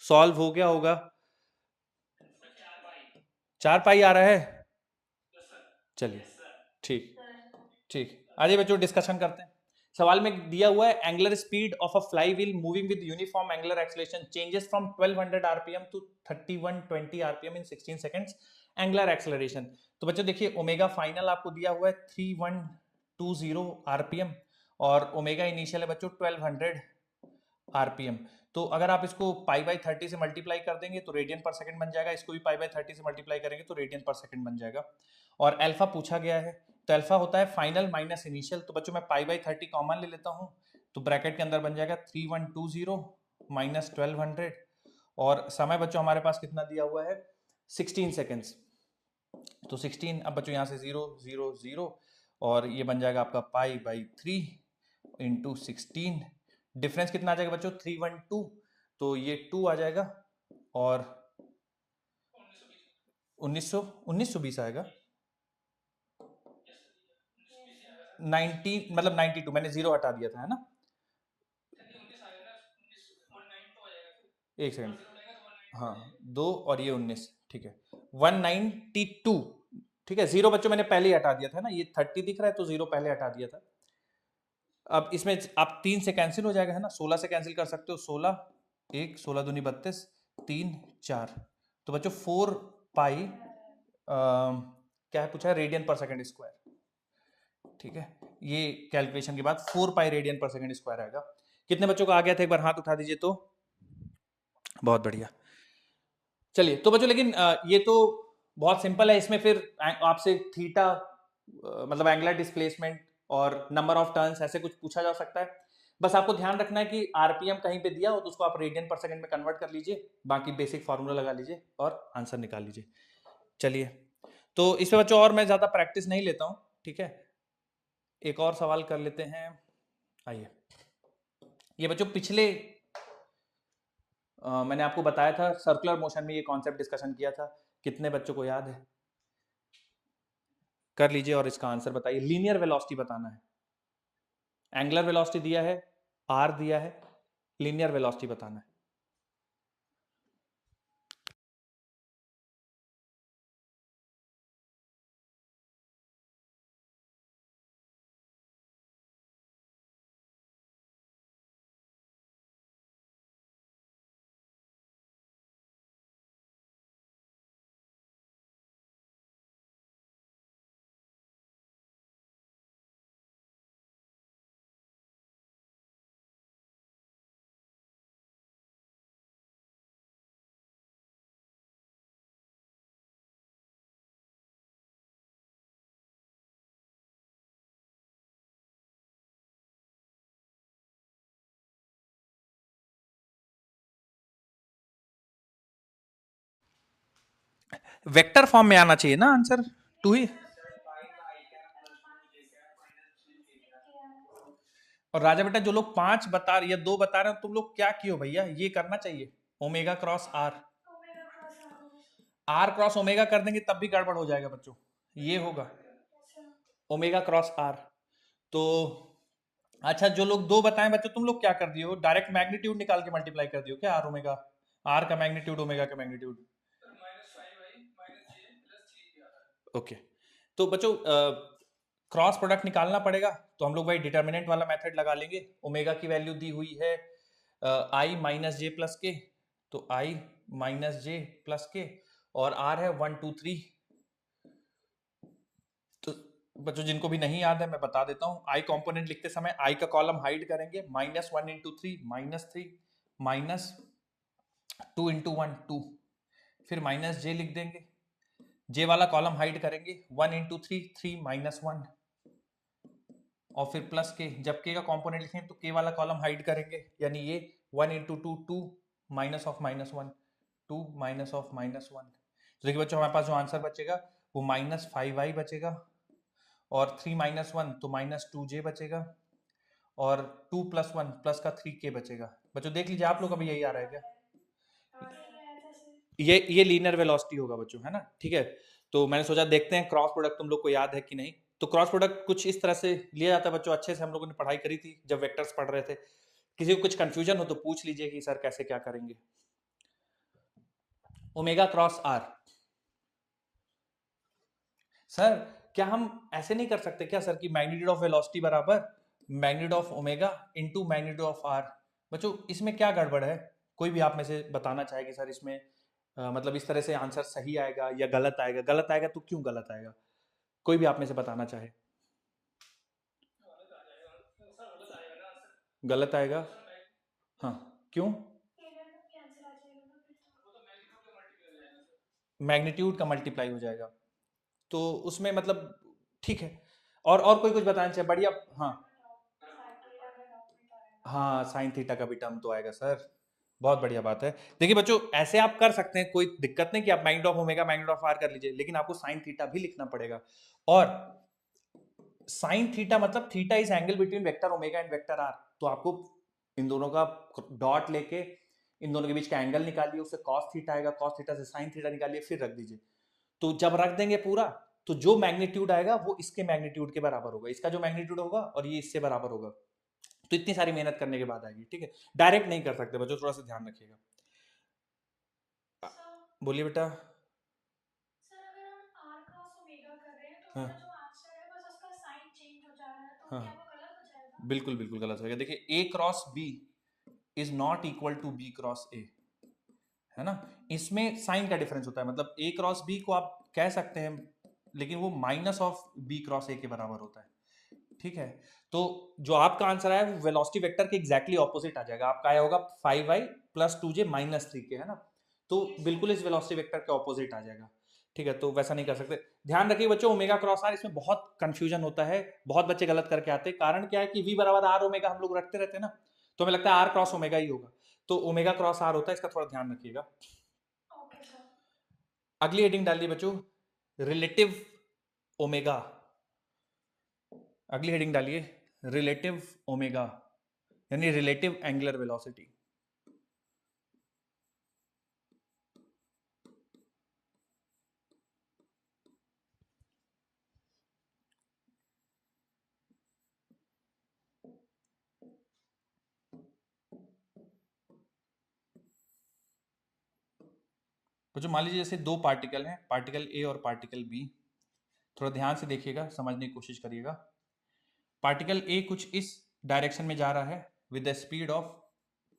सॉल्व हो गया होगा। 4 पाई आ रहा है, चलिए ठीक ठीक। आइए बच्चों डिस्कशन करते हैं। सवाल में दिया हुआ है angular speed of a flywheel moving with uniform angular acceleration changes from 1200 RPM to 3120 RPM in 16 seconds, angular acceleration. तो बच्चों देखिए ओमेगा फाइनल आपको दिया हुआ है 3120 आरपीएम और ओमेगा इनिशियल है बच्चों 1200 आरपीएम। तो अगर आप इसको पाई बाई 30 से मल्टीप्लाई कर देंगे तो रेडियन पर सेकंड बन जाएगा, इसको भी पाई बाई 30 से मल्टीप्लाई करेंगे तो रेडियन पर सेकंड बन जाएगा। और अल्फा पूछा गया है, तो अल्फा होता है फाइनल माइनस इनिशियल, तो बच्चों मैं पाई बाई 30 कॉमन ले लेता हूँ, तो ब्रैकेट के अंदर बन जाएगा 3120 माइनस 1200, और समय बच्चों हमारे पास कितना दिया हुआ है 16 सेकेंड्स, तो 16, अब बच्चों यहाँ से 0 0 0 और ये बन जाएगा आपका पाई बाई 3 इंटू 16, डिफरेंस कितना आ जाएगा बच्चों 312, तो ये 2 आ जाएगा और 1920 आएगा 90, मतलब 92, मैंने 0 हटा दिया था है ना। एक सेकंड, हाँ 2 और ये 19, ठीक है 192, ठीक है 0 बच्चों मैंने पहले ही हटा दिया था ना, ये 30 दिख रहा है तो 0 पहले हटा दिया था। अब इसमें आप 3 से कैंसिल हो जाएगा है ना, 16 से कैंसिल कर सकते हो, 16 1 16 दूनी 32 3 4, तो बच्चों 4 पाई क्या है पूछा है रेडियन पर सेकंड स्क्वायर, ठीक है ये कैलकुलेशन के बाद 4 पाई रेडियन पर सेकंड स्क्वायर आएगा। कितने बच्चों को आ गया था एक बार हाथ उठा दीजिए तो, बहुत बढ़िया। चलिए तो बच्चों लेकिन ये तो बहुत सिंपल है, इसमें फिर आपसे थीटा मतलब एंगुलर डिस्प्लेसमेंट और नंबर ऑफ टर्न्स ऐसे कुछ पूछा जा सकता है, बस आपको ध्यान रखना है कि आरपीएम कहीं पे दिया हो तो उसको आप रेडियन पर सेकंड में कन्वर्ट कर लीजिए, बाकी बेसिक फार्मूला लगा लीजिए और आंसर निकाल लीजिए। चलिए तो इस पे बच्चों और मैं ज्यादा प्रैक्टिस नहीं लेता हूँ, ठीक है एक और सवाल कर लेते हैं। आइए ये बच्चों पिछले मैंने आपको बताया था सर्कुलर मोशन में ये कॉन्सेप्ट डिस्कशन किया था, कितने बच्चों को याद है? कर लीजिए और इसका आंसर बताइए। लीनियर वेलोसिटी बताना है, एंगुलर वेलोसिटी दिया है, आर दिया है, लीनियर वेलोसिटी बताना है। वेक्टर फॉर्म में आना चाहिए ना आंसर, टू ही। और राजा बेटा जो लोग 5 बता रहे या 2 बता रहे हो तुम लोग क्या कियो भैया, ये करना चाहिए omega cross R. Omega cross R होगा सर। आर क्रॉस ओमेगा कर देंगे तब भी गड़बड़ हो जाएगा बच्चों, ये होगा सर ओमेगा क्रॉस आर। तो अच्छा जो लोग 2 बताएं बच्चों, तुम लोग क्या कर दियो, डायरेक्ट मैग्नीट्यूड निकाल के मल्टीप्लाई कर दियो क्या, आर ओमेगा, आर का मैग्नीट्यूड ओमेगा का मैग्नीट्यूड। ओके तो बच्चों क्रॉस प्रोडक्ट निकालना पड़ेगा, तो हम लोग भाई डिटर्मिनेंट वाला मेथड लगा लेंगे। ओमेगा की वैल्यू दी हुई है आई माइनस जे प्लस के, तो आई माइनस जे प्लस के, और आर है 1 2 3। तो बच्चों जिनको भी नहीं याद है मैं बता देता हूँ, आई कंपोनेंट लिखते समय आई का कॉलम हाइड करेंगे, -1 इंटू 3 -3 माइनस 2 इंटू 1 2, फिर माइनस जे लिख देंगे, जे वाला कॉलम हाइड करेंगे 1 इंटू 3 3 -1, और फिर प्लस के, जब के का कंपोनेंट लिखें तो के वाला कॉलम हाइड करेंगे, यानी ये 1 into 2 2 minus of -1 2 minus of -1। तो देखिए बच्चों हमारे पास जो आंसर बचेगा वो -5i बचेगा, और 3 -1 तो -2j बचेगा, और 2 + 1 प्लस का 3k बचेगा। बच्चों देख लीजिए आप लोग अभी यही आ रहा है क्या? ये लीनियर वेलोसिटी होगा बच्चों, है ना, ठीक है। तो मैंने सोचा देखते हैं क्रॉस प्रोडक्ट तुम लोग को याद है कि नहीं। तो क्रॉस प्रोडक्ट कुछ इस तरह से लिया जाता है बच्चों, अच्छे से हम लोगों ने पढ़ाई करी थी जब वेक्टर्स पढ़ रहे थे। किसी को कुछ कंफ्यूजन हो तो पूछ लीजिए कि सर कैसे क्या करेंगे। ओमेगा क्रॉस आर, सर क्या हम ऐसे नहीं कर सकते क्या सर कि मैग्नीट्यूड ऑफ वेलोसिटी बराबर magnitude of omega into magnitude of R. बच्चों इसमें क्या गड़बड़ है, कोई भी आप में से बताना चाहे कि सर इसमें मतलब इस तरह से आंसर सही आएगा या गलत आएगा, गलत आएगा तो क्यों गलत आएगा, कोई भी आप में से बताना चाहे। गलत आएगा, हाँ क्यों? मैग्नीट्यूड का मल्टीप्लाई हो जाएगा, तो उसमें मतलब ठीक है। और कोई कुछ बताना चाहे, बढ़िया। हाँ हाँ साइन थीटा का भी टर्म तो आएगा सर, बहुत बढ़िया बात है। देखिए बच्चों ऐसे आप कर सकते हैं, कोई दिक्कत नहीं कि आप magnitude of omega magnitude of R कर लीजिए, लेकिन आपको साइन थीटा भी लिखना पड़ेगा। और साइन थीटा मतलब theta is angle between vector omega and vector R, तो आपको इन दोनों का डॉट लेके इन दोनों के बीच का एंगल निकालिए, उससे कॉस थीटा आएगा, कॉस थीटा से साइन थीटा निकालिए, फिर रख दीजिए। तो जब रख देंगे पूरा तो जो मैग्नीट्यूड आएगा वो इसके मैग्नीट्यूड के बराबर होगा, इसका जो मैग्नीट्यूड होगा और ये इससे बराबर होगा। तो इतनी सारी मेहनत करने के बाद आएगी, ठीक है, डायरेक्ट नहीं कर सकते बच्चों, थोड़ा सा ध्यान रखिएगा। बोलिए बेटा। सर अगर हम r क्रॉस ओमेगा कर रहे हैं तो हाँ मेरा जो आंसर है बस उसका साइन चेंज हो जा रहा है, तो हाँ क्या वो गलत हो जाएगा? बिल्कुल बिल्कुल गलत होगा। देखिए a cross b is not equal to b cross a, है ना, इसमें साइन का डिफरेंस होता है, मतलब a क्रॉस b को आप कह सकते हैं, लेकिन वो minus of b cross a के बराबर होता है, ठीक है। तो जो आपका आंसर आया वो वेलोसिटी वेक्टर के एग्जैक्टली ऑपोजिट आ जाएगा, आपका आया होगा 5i + 2j - 3k, है ना, तो बिल्कुल इस वेलोसिटी वेक्टर के ऑपोजिट आ जाएगा, ठीक है। तो वैसा नहीं कर सकते। ध्यान रखिए बच्चों ओमेगा क्रॉस आर, इसमें बहुत कंफ्यूजन होता है, बहुत बच्चे गलत करके आते हैं। कारण क्या है कि v बराबर आर ओमेगा हम लोग रखते रहते हैं ना, तो हमें लगता है आर क्रॉस ओमेगा ही होगा, तो ओमेगा क्रॉस आर होता है, इसका थोड़ा ध्यान रखिएगा। Okay sir. अगली हेडिंग डालिए बच्चों, रिलेटिव ओमेगा। अगली हेडिंग डालिए रिलेटिव ओमेगा। यानी रिलेटिव एंगुलर वेलोसिटी। तो जो मान लीजिए जैसे दो पार्टिकल हैं, पार्टिकल ए और पार्टिकल बी, थोड़ा ध्यान से देखिएगा, समझने की कोशिश करिएगा। पार्टिकल ए कुछ इस डायरेक्शन में जा रहा है with the speed of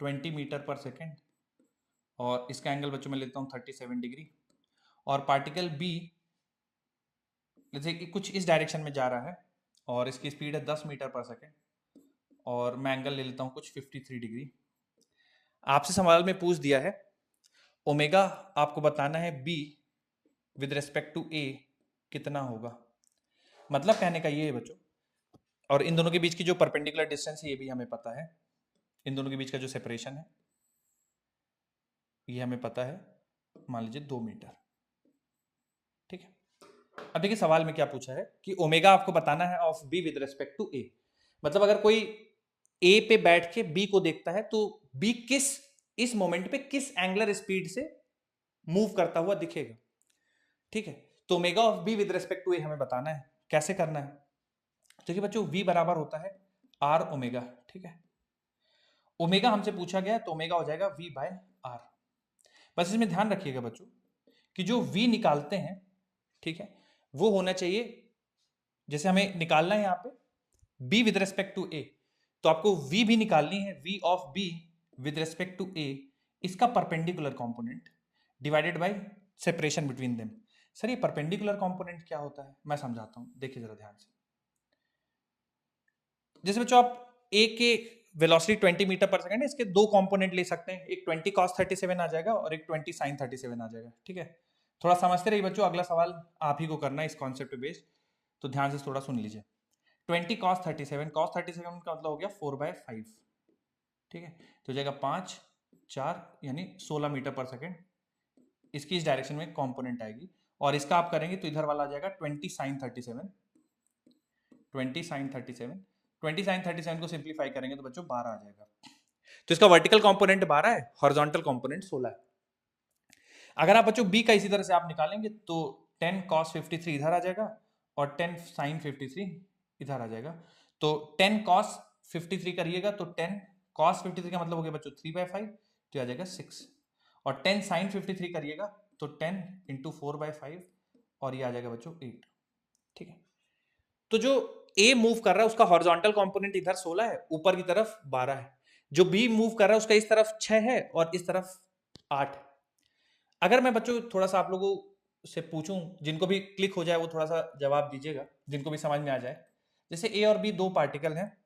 20 metre पर सेकेंड, और इसका एंगल बच्चों मैं लेता हूँ 37 डिग्री। और पार्टिकल बी जैसे कि कुछ इस डायरेक्शन में जा रहा है और इसकी स्पीड है 10 मीटर पर सेकेंड, और मैं एंगल ले लेता हूँ कुछ 53 डिग्री। आपसे सवाल में पूछ दिया है ओमेगा आपको बताना है बी विद रिस्पेक्ट टू ए कितना होगा। मतलब कहने का ये है बच्चों, और इन दोनों के बीच की जो परपेंडिकुलर डिस्टेंस है ये भी हमें पता है, इन दोनों के बीच का जो सेपरेशन है ये हमें पता है, मान लीजिए 2 मीटर। ठीक है, अब देखिए सवाल में क्या पूछा है कि ओमेगा आपको बताना है of B with respect to A. मतलब अगर कोई ए पे बैठ के बी को देखता है तो बी किस इस मोमेंट पे किस एंगुलर स्पीड से मूव करता हुआ दिखेगा। ठीक है, तो omega of B with respect to A हमें बताना है। कैसे करना है, देखिए बच्चों v बराबर होता है आर ओमेगा। ठीक है, ओमेगा हमसे पूछा गया तो ओमेगा हो जाएगा v बाय आर। बस इसमें ध्यान रखिएगा बच्चों कि जो v निकालते हैं, ठीक है, वो होना चाहिए, जैसे हमें निकालना है यहाँ पे b with respect to a, तो आपको v भी निकालनी है, v of b with respect to a, इसका perpendicular component divided by separation between them. Sir ये परपेंडिकुलर कंपोनेंट क्या होता है, मैं समझाता हूं, देखिए जरा ध्यान से। जैसे बच्चों आप a के वेलोसिटी 20 मीटर पर सेकंड है, इसके दो कंपोनेंट ले सकते हैं, एक 20 cos 37 आ जाएगा और एक 20 sin 37 आ जाएगा। ठीक है, थोड़ा समझते रहिए बच्चों, अगला सवाल आप ही को करना है इस कॉन्सेप्ट पे बेस्ड, तो ध्यान से थोड़ा सुन लीजिए। 20 cos 37 का मतलब हो गया 4/5। ठीक है, तो जाएगा 5 4 यानी 16 मीटर पर सेकेंड, इसकी इस डायरेक्शन में कंपोनेंट आएगी, और इसका आप करेंगे तो इधर वाला आ जाएगा 20 sin 37। 20 sin 37 को सिंप्लीफाई करेंगे तो बच्चों 12 आ जाएगा। तो इसका वर्टिकल कंपोनेंट 12 है, हॉरिजॉन्टल कंपोनेंट 16 है। अगर आप बच्चों b का इसी तरह से आप निकालेंगे तो 10 cos 53 इधर आ जाएगा और 10 sin 53 इधर आ जाएगा। तो 10 cos 53 करिएगा तो 10 cos 53 का मतलब हो गया बच्चों 3/5, तो आ जाएगा 6, और 10 sin 53 करिएगा तो 10 इंटू 4/5 और ये आ जाएगा बच्चों 8। ठीक है, तो जो A मूव कर रहा है उसका हॉरिजॉन्टल कंपोनेंट इधर 16 है, ऊपर की तरफ 12 है। जो B मूव कर रहा है उसका इस तरफ 6 है और इस तरफ 8। अगर मैं बच्चों थोड़ा सा आप लोगों से पूछूं, जिनको भी क्लिक हो जाए वो थोड़ा सा जवाब दीजिएगा, जिनको भी समझ में आ जाए। जैसे A और B दो पार्टिकल हैं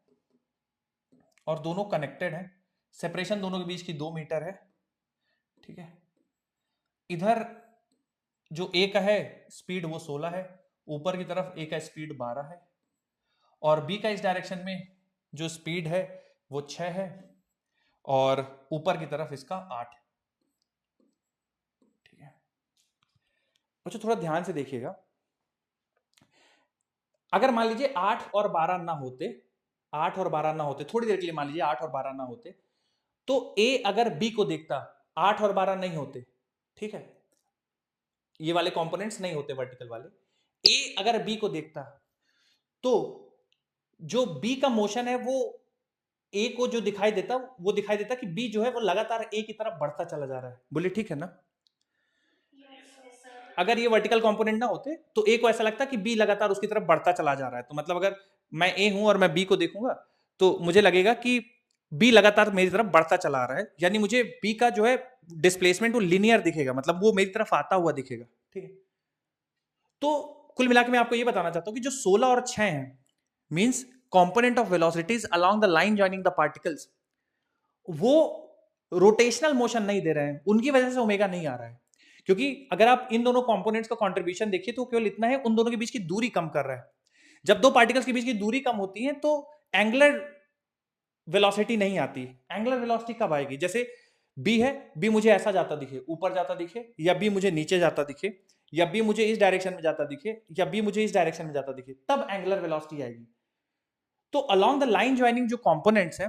और दोनों कनेक्टेड हैं, सेपरेशन दोनों के बीच की 2 मीटर है। ठीक है, इधर जो A का है स्पीड वो 16 है, ऊपर की तरफ A का स्पीड 12 है, और B का इस डायरेक्शन में जो स्पीड है वो 6 है, और ऊपर की तरफ इसका 8। ठीक है, अच्छा थोड़ा ध्यान से देखिएगा, अगर मान लीजिए 8 और 12 ना होते, 8 और 12 ना होते, थोड़ी देर के लिए मान लीजिए 8 और 12 ना होते, तो A अगर B को देखता, 8 और 12 नहीं होते, ठीक है, ये वाले कंपोनेंट्स नहीं होते वर्टिकल वाले, A अगर B को देखता तो जो B का मोशन है वो A को जो दिखाई देता वो दिखाई देता कि B जो है वो लगातार A की तरफ बढ़ता चला जा रहा है। बोले ठीक है ना? अगर ये वर्टिकल कंपोनेंट ना होते तो A को ऐसा लगता कि B लगातार उसकी तरफ बढ़ता चला जा रहा है। तो मतलब अगर मैं A हूं और मैं B को देखूंगा तो मुझे लगेगा कि B लगातार मेरी तरफ बढ़ता चला आ रहा है, यानी मुझे B का जो है डिस्प्लेसमेंट वो लीनियर दिखेगा, मतलब वो मेरी तरफ आता हुआ दिखेगा। ठीक है, तो कुल मिलाकर मैं आपको ये बताना चाहता हूं कि जो 16 और 6 हैं means component of velocities along the line joining the particles, वो रोटेशनल मोशन नहीं दे रहे हैं, उनकी वजह से ओमेगा नहीं आ रहा है। क्योंकि अगर आप इन दोनों कंपोनेंट्स का कंट्रीब्यूशन देखिए तो केवल इतना है, उन दोनों के बीच की दूरी कम कर रहा है। जब दो पार्टिकल्स के बीच की दूरी कम होती है तो एंगुलर वेलोसिटी नहीं आती। एंगुलर वेलोसिटी कब आएगी? जैसे बी है, बी मुझे ऐसा जाता दिखे, ऊपर जाता दिखे, या बी मुझे नीचे जाता दिखे, या बी मुझे इस डायरेक्शन में जाता दिखे, या बी मुझे इस डायरेक्शन में जाता दिखे, तब एंगुलर वेलोसिटी आएगी। तो अलोंग द लाइन ज्वाइनिंग जो कंपोनेंट्स हैं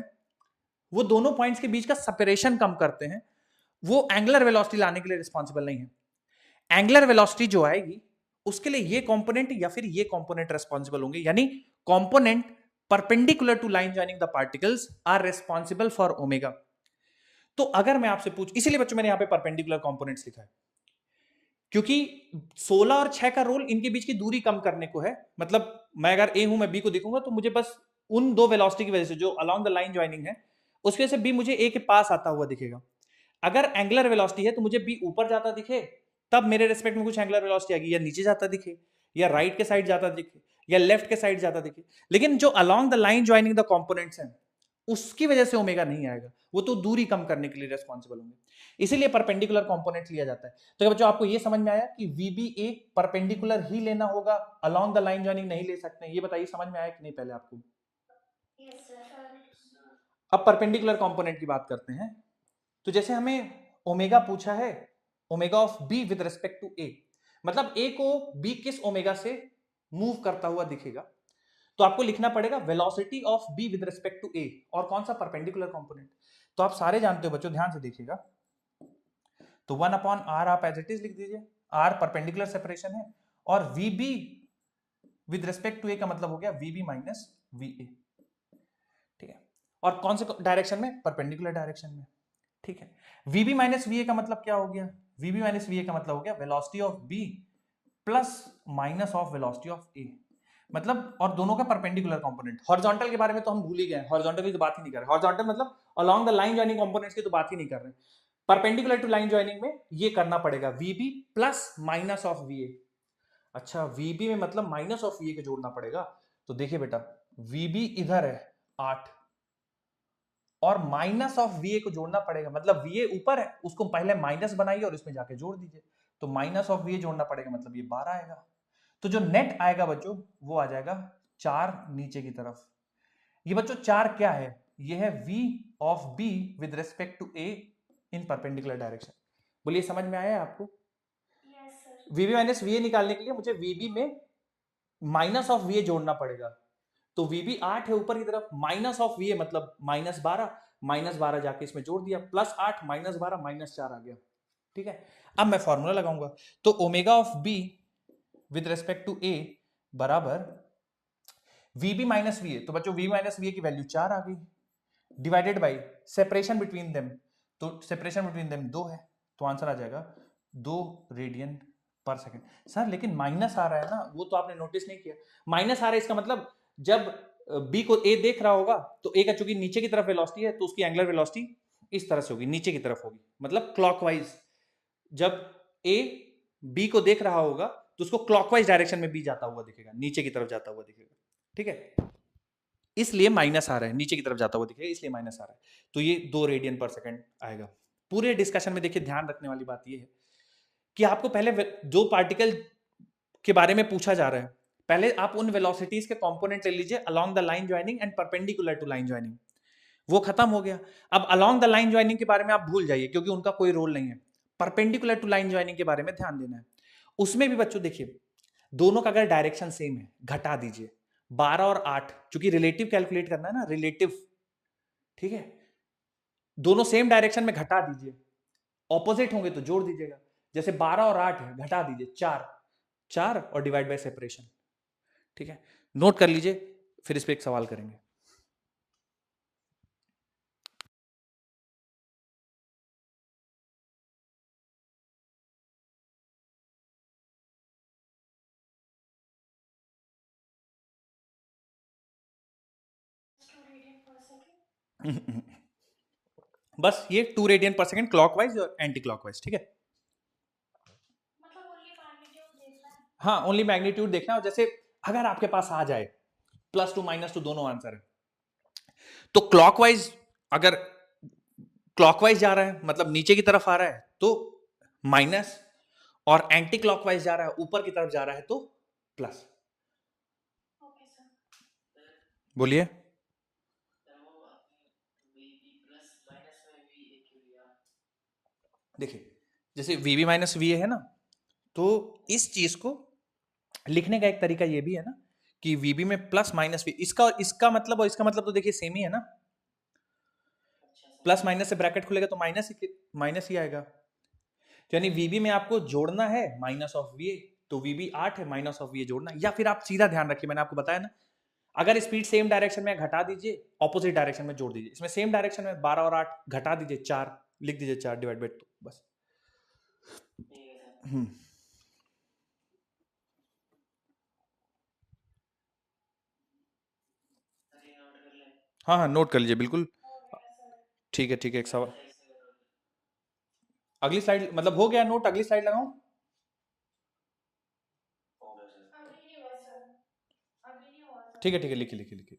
वो दोनों पॉइंट्स के बीच का सेपरेशन कम करते हैं, वो एंगुलर वेलोसिटी लाने के लिए रिस्पॉन्सिबल नहीं है। एंगुलर वेलोसिटी जो आएगी उसके लिए ये कंपोनेंट या फिर ये कंपोनेंट रिस्पॉन्सिबल होंगे, यानी component perpendicular to line joining the particles are responsible for omega. तो अगर मैं आपसे पूछ, इसीलिए बच्चों मैंने यहां पे परपेंडिकुलर कंपोनेंट्स लिखा है, क्योंकि 16 और 6 का रोल इनके बीच की दूरी कम करने को है। मतलब मैं अगर ए हूं, मैं बी को देखूंगा तो मुझे बस उन दो वेलोसिटी की वजह से जो अलोंग द लाइन ज्वाइनिंग है उसकी वजह से बी मुझे ए के पास आता हुआ दिखेगा। अगर एंगुलर वेलोसिटी है तो मुझे बी ऊपर जाता दिखे तब मेरे रेस्पेक्ट में कुछ एंगुलर वेलोसिटी आएगी, या नीचे जाता दिखे, या राइट के साइड जाता दिखे, या लेफ्ट के साइड जाता दिखे। लेकिन जो along the line joining the components हैं उसकी वजह से ओमेगा नहीं आएगा, वो तो दूरी कम करने के लिए रेस्पॉन्सिबल होंगे, इसीलिए परपेंडिकुलर कंपोनेंट लिया जाता है। तो क्या बच्चों आपको ये समझ में आया कि VBA परपेंडिकुलर ही लेना होगा, अलोंग द लाइन ज्वाइनिंग नहीं ले सकते? ये बताइए समझ में आया कि नहीं पहले आपको? Yes sir. अब परपेंडिकुलर कंपोनेंट की बात करते हैं। तो जैसे हमें ओमेगा पूछा है, omega of B with respect to A, मतलब ए को बी किस ओमेगा से मूव करता हुआ दिखेगा, तो आपको लिखना पड़ेगा velocity of B with respect to A, और कौन सा? Perpendicular component. तो आप सारे जानते हो बच्चों, ध्यान से देखिएगा। तो 1/r आप एज इट इज लिख दीजिए, r परपेंडिकुलर सेपरेशन है, और VB विद रिस्पेक्ट टू ए का मतलब हो गया VB माइनस VA, ठीक है। और कौन से डायरेक्शन में? परपेंडिकुलर डायरेक्शन में, ठीक है। VB माइनस VA का मतलब क्या हो गया? VB माइनस VA का मतलब हो गया velocity of B plus minus of velocity of A, मतलब, और दोनों का परपेंडिकुलर कंपोनेंट। हॉरिजॉन्टल के बारे में तो हम भूल ही गए, हॉरिजॉन्टल की तो बात ही नहीं कर रहे। हॉरिजॉन्टल मतलब along the line joining components की तो बात ही नहीं कर रहे। परपेंडिकुलर टू लाइन जॉइनिंग में ये करना पड़ेगा, VB plus minus of VA। अच्छा, VB में मतलब माइनस ऑफ VA को जोड़ना पड़ेगा। तो देखिए बेटा, VB इधर है 8 और माइनस ऑफ VA को जोड़ना पड़ेगा, मतलब VA ऊपर है, उसको पहले माइनस बनाइए और इसमें जाके जोड़ दीजिए। तो माइनस ऑफ VA जोड़ना पड़ेगा, मतलब ये 12 आएगा। तो जो नेट आएगा बच्चों वो आ जाएगा 4 नीचे की तरफ। ये बच्चों 4 क्या है? ये है V of B with respect to A in perpendicular direction. बोलिए समझ में आया आपको? Yes sir. VB minus VA निकालने के लिए मुझे VB में माइनस ऑफ VA जोड़ना पड़ेगा। तो VB 8 है ऊपर की तरफ, माइनस ऑफ VA मतलब माइनस 12 जाके इसमें जोड़ दिया, प्लस 8 माइनस 12 माइनस 4 आ गया, ठीक है। अब मैं फॉर्मूला लगाऊंगा, तो omega of B with respect to A बराबर VB माइनस VA। तो बच्चों VB माइनस VA की वैल्यू 4 आ गई, divided by separation between them, तो सेपरेशन बिटवीन देम 2 है, तो आंसर आ जाएगा 2 रेडियन पर सेकंड। सर लेकिन माइनस आ रहा है ना, वो तो आपने नोटिस नहीं किया। माइनस आ रहा है इसका मतलब जब बी को ए देख रहा होगा तो ए का चूंकि नीचे की तरफ वेलोसिटी है तो उसकी एंगुलर वेलोसिटी इस तरह से होगी, नीचे की तरफ होगी, मतलब क्लॉकवाइज। जब ए बी को देख रहा होगा तो उसको क्लॉकवाइज डायरेक्शन में बी जाता हुआ दिखेगा, नीचे की तरफ जाता हुआ दिखेगा, ठीक है। इसलिए माइनस आ रहा है, नीचे की तरफ जाता हुआ दिखेगा, इसलिए माइनस आ रहा है। तो ये 2 रेडियन पर सेकंड आएगा। पूरे डिस्कशन में देखिए ध्यान रखने वाली बात ये है कि आपको पहले जो पार्टिकल के बारे में पूछा जा रहा है, पहले आप उन वेलोसिटीज के कंपोनेंट ले लीजिए along the line joining and perpendicular to line joining, वो खत्म हो गया। अब अलोंग द लाइन ज्वाइनिंग के बारे में आप भूल जाइए क्योंकि उनका कोई रोल नहीं है। परपेंडिकुलर टू लाइन ज्वाइनिंग के बारे में ध्यान देना है। उसमें भी बच्चों देखिए, दोनों का अगर डायरेक्शन सेम है घटा दीजिए, 12 और 8, चूंकि रिलेटिव कैलकुलेट करना है ना, रिलेटिव, ठीक है। दोनों सेम डायरेक्शन में घटा दीजिए, ऑपोजिट होंगे तो जोड़ दीजिएगा। जैसे 12 और 8 है, घटा दीजिए 4 और डिवाइड बाय सेपरेशन, ठीक है। नोट कर लीजिए, फिर इस पे एक सवाल करेंगे। टू रेडियन पर सेकंड। बस ये 2 रेडियन पर सेकंड क्लॉकवाइज और एंटी क्लॉकवाइज, ठीक है। मतलब ओनली मैग्नीट्यूड देखना है। हाँ, ओनली मैग्नीट्यूड देखना है। और जैसे अगर आपके पास आ जाए +2 -2 दोनों आंसर है, तो क्लॉकवाइज, अगर क्लॉकवाइज जा रहा है मतलब नीचे की तरफ आ रहा है तो माइनस, और एंटी क्लॉकवाइज जा रहा है ऊपर की तरफ जा रहा है तो प्लस। Okay sir. बोलिए। देखिए जैसे VB माइनस VA है ना, तो इस चीज को लिखने का एक तरीका ये भी है ना कि VB में प्लस माइनस V, इसका और इसका मतलब और इसका मतलब तो देखिए सेम ही है ना। प्लस माइनस से ब्रैकेट खुलेगा तो माइनस ही आएगा। तो यानी वीबी में आपको जोड़ना है माइनस ऑफ वीए, तो वीबी 8 है, माइनस ऑफ वीए जोड़ना है। या फिर आप सीधा ध्यान रखिए, मैंने आपको बताया ना, अगर स्पीड सेम डायरेक्शन में घटा दीजिए, ऑपोजिट डायरेक्शन में जोड़ दीजिए। इसमें सेम डायरेक्शन में 12 और 8 घटा दीजिए, 4 लिख दीजिए, 4 डिवाइड बाई 2 बस। ठीक है सर। सर ये नोट कर लें। हाँ हाँ नोट कर लीजिए बिल्कुल। हो गया सर। ठीक है ठीक है, एक सवाल। अच्छा इससे करो। अगली स्लाइड मतलब हो गया नोट, अगली स्लाइड लगाऊं? हो गया सर। अभी नहीं हुआ सर, अभी नहीं हुआ सर। ठीक है ठीक है, लिखिए लिखिए लिखिए।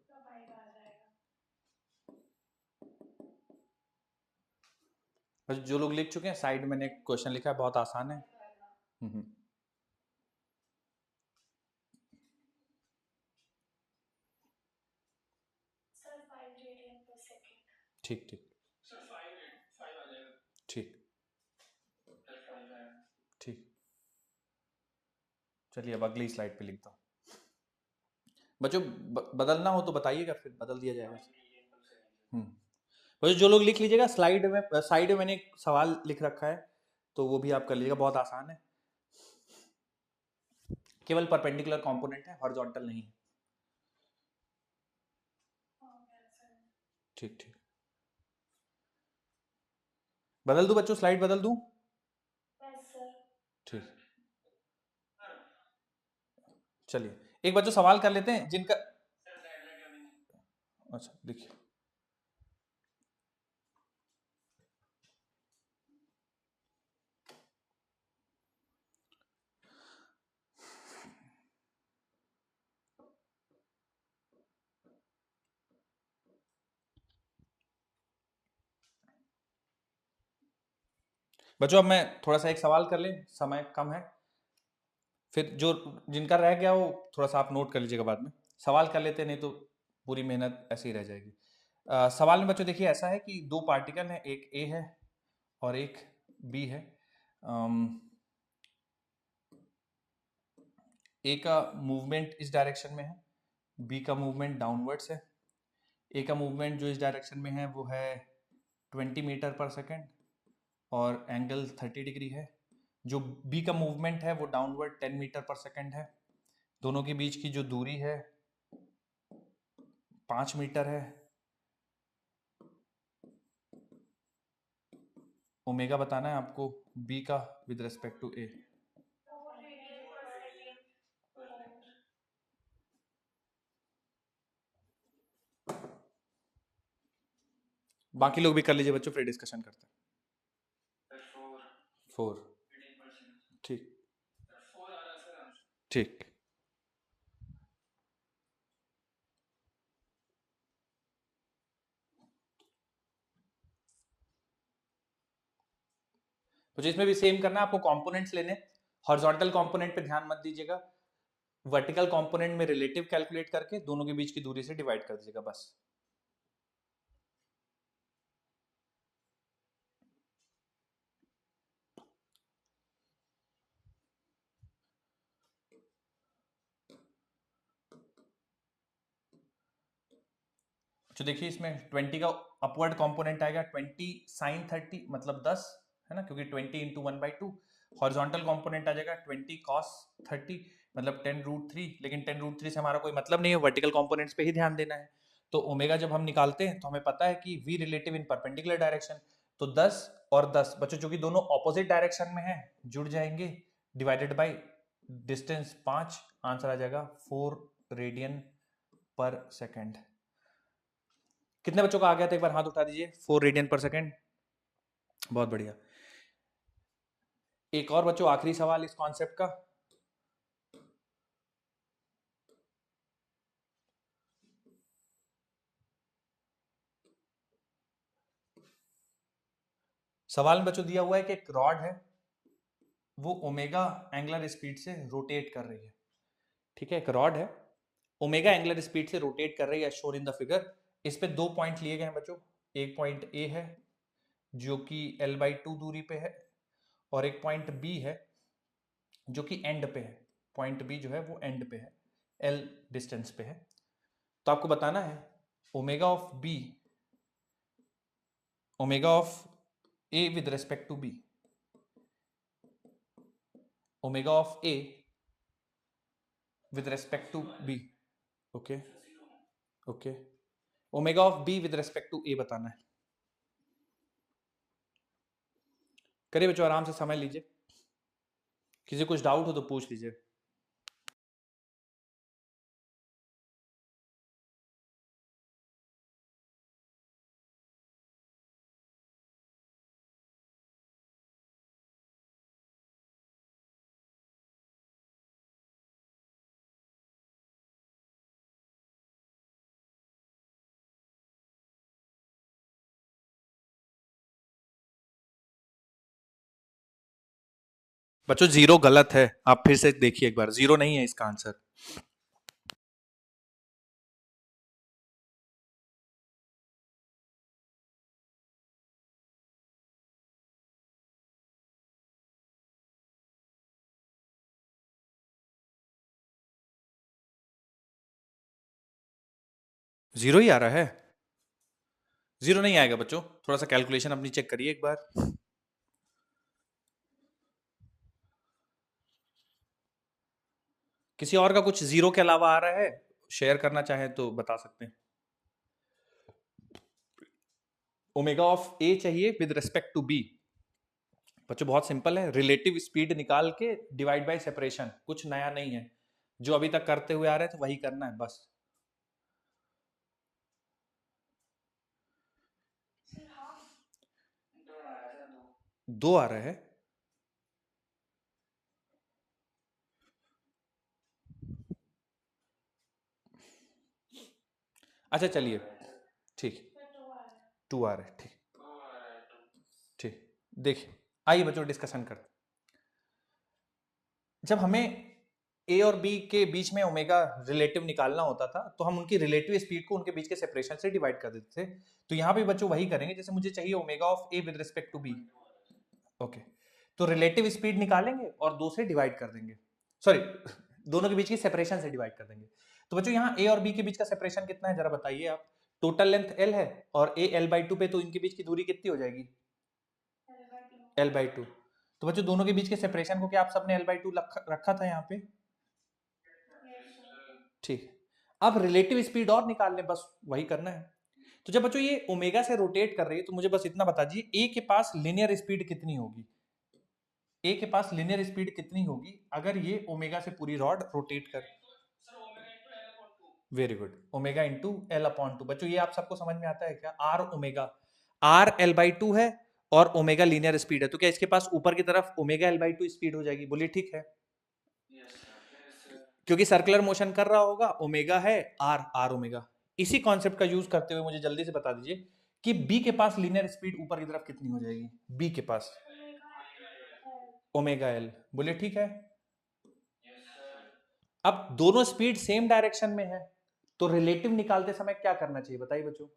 सब आएगा, आ जाएगा। बस जो लोग लिख चुके हैं, साइड में मैंने क्वेश्चन लिखा है, बहुत आसान है। हम्म। सर 5 रेडियन पर सेकंड। ठीक ठीक सर 5 आ जाएगा। ठीक सर 5 आया। ठीक। चलिए अब अगली स्लाइड पे लिखता हूँ। बच्चों बदलना हो तो बताइएगा, फिर बदल दिया जाएगा। 5 रेडियन पर सेकंड। बच्चों जो लोग लिख लीजिएगा, स्लाइड में साइड में मैंने एक सवाल लिख रखा है, तो वो भी आप कर लीजिएगा, बहुत आसान है। केवल परपेंडिकुलर कंपोनेंट है, हॉरिजॉन्टल नहीं है। हो गया सर। ठीक ठीक। बदल दूं बच्चों, स्लाइड बदल दूं? Yes sir. ठीक। चलिए एक बच्चों सवाल कर लेते हैं जिनका, सर साइड में क्यों? अच्छा देखिए, बच्चों अब मैं थोड़ा सा एक सवाल कर लें, समय कम है, फिर जो जिनका रह गया वो थोड़ा सा आप नोट कर लीजिएगा बाद में। सवाल कर लेते हैं, नहीं तो पूरी मेहनत ऐसे ही रह जाएगी। सवाल में बच्चों देखिए ऐसा है कि दो पार्टिकल हैं, एक ए है और एक बी है। ए का मूवमेंट इस डायरेक्शन में है, बी का मूवमेंट डाउनवर्ड्स है। ए का मूवमेंट जो इस डायरेक्शन में है वो है 20 मीटर पर सेकेंड और एंगल 30 डिग्री है। जो बी का मूवमेंट है वो डाउनवर्ड 10 मीटर पर सेकेंड है। दोनों के बीच की जो दूरी है 5 मीटर है। ओमेगा बताना है आपको बी का with respect to A. 4 radian पर सेकंड। बाकी लोग भी कर लीजिए बच्चों, फिर डिस्कशन करते हैं। सर 4 4 रेडियन पर सेकंड। ठीक सर 4 आ रहा सर आंसर। ठीक। तो इसमें भी सेम करना है आपको, कंपोनेंट्स लेने। हॉरिजॉन्टल कंपोनेंट पे ध्यान मत दीजिएगा, वर्टिकल कंपोनेंट में रिलेटिव कैलकुलेट करके दोनों के बीच की दूरी से डिवाइड कर दीजिएगा बस। जो देखिए इसमें 20 का अपवर्ड कंपोनेंट आएगा 20 साइन 30 मतलब 10 है ना, क्योंकि 20 इंटू 1/2। हॉरिजॉन्टल कंपोनेंट आ जाएगा 20 कॉस 30 मतलब 10√3, लेकिन 10√3 से हमारा कोई मतलब नहीं है, वर्टिकल कंपोनेंट्स पे ही ध्यान देना है। तो ओमेगा जब हम निकालते हैं तो हमें पता है कि V relative in perpendicular direction, तो 10 और 10 बच्चों चूंकि दोनों ऑपोजिट डायरेक्शन में है जुड़ जाएंगे, डिवाइडेड बाय डिस्टेंस 5, आंसर आ जाएगा 4 रेडियन पर सेकेंड। कितने बच्चों का आ गया था, एक बार हाथ उठा दीजिए। 4 रेडियन पर सेकेंड, बहुत बढ़िया। एक और बच्चों आखिरी सवाल इस कॉन्सेप्ट का। सवाल में बच्चों दिया हुआ है कि एक रॉड है, वो ओमेगा एंगुलर स्पीड से रोटेट कर रही है। ठीक है, एक रॉड है, ओमेगा एंगुलर स्पीड से रोटेट कर रही है, शोन इन द फिगर। इस पे 2 पॉइंट लिए गए हैं बच्चों। एक पॉइंट ए है जो कि L/2 दूरी पे है, और एक पॉइंट बी है जो कि एंड पे है। पॉइंट बी जो है वो एंड पे है, L डिस्टेंस पे है। तो आपको बताना है omega of B, omega of A with respect to B, omega of A with respect to B. Okay okay, omega of B with respect to A बताना है। करिए बच्चों, आराम से समझ लीजिए, किसी कुछ डाउट हो तो पूछ लीजिए। बच्चों जीरो गलत है, आप फिर से देखिए एक बार, जीरो नहीं है इसका आंसर। जीरो ही आ रहा है, जीरो नहीं आएगा बच्चों। थोड़ा सा कैलकुलेशन अपनी चेक करिए एक बार। किसी और का कुछ जीरो के अलावा आ रहा है, शेयर करना चाहे तो बता सकते हैं। ओमेगा ऑफ ए चाहिए विद रिस्पेक्ट टू बी। बच्चों बहुत सिंपल है, रिलेटिव स्पीड निकाल के डिवाइड बाय सेपरेशन, कुछ नया नहीं है, जो अभी तक करते हुए आ रहे थे वही करना है बस। Sir half. दो आ रहा है, अच्छा चलिए ठीक, सर 2 आ रहा है। 2 आ रहा है, ठीक ठीक। देखिए आइए बच्चों डिस्कशन करते हैं। जब हमें ए और बी के बीच में ओमेगा रिलेटिव निकालना होता था, तो हम उनकी रिलेटिव स्पीड को उनके बीच के सेपरेशन से डिवाइड कर देते थे। तो यहाँ भी बच्चों वही करेंगे, जैसे मुझे चाहिए omega of A with respect to B. Okay, तो रिलेटिव स्पीड निकालेंगे और 2 से डिवाइड कर देंगे, सॉरी दोनों के बीच की सेपरेशन से डिवाइड कर देंगे। तो बच्चों यहाँ ए और बी के बीच का सेपरेशन कितना है जरा बताइए आप। टोटल लेंथ L है और A L/2 पे, तो इनके बीच की दूरी कितनी हो जाएगी, L/2। तो बच्चों दोनों के बीच के सेपरेशन को क्या आप सबने L/2 रखा था यहाँ पे, ठीक। अब रिलेटिव स्पीड और निकाल लें, बस वही करना है। तो जब बच्चों ये ओमेगा से रोटेट कर रही है, तो मुझे बस इतना बता दीजिए ए के पास लीनियर स्पीड कितनी होगी। ए के पास लीनियर स्पीड कितनी होगी अगर ये ओमेगा से पूरी रॉड रोटेट कर। Very good, omega into L/2। बच्चों ये आप सबको समझ में आता है क्या, आर ओमेगा, आर L/2 है और ओमेगा लीनियर स्पीड है, तो क्या इसके पास ऊपर की तरफ ओमेगा L/2 स्पीड हो जाएगी, बोलिए ठीक है। क्योंकि सर्कुलर मोशन कर रहा होगा, ओमेगा है, आर आर ओमेगा। इसी कॉन्सेप्ट का यूज करते हुए मुझे जल्दी से बता दीजिए कि बी के पास लीनियर स्पीड ऊपर की तरफ कितनी हो जाएगी, बी के पास ओमेगा एल, बोलिए ठीक है। अब दोनों स्पीड सेम डायरेक्शन में है, तो रिलेटिव निकालते समय क्या करना चाहिए बताइए बच्चों,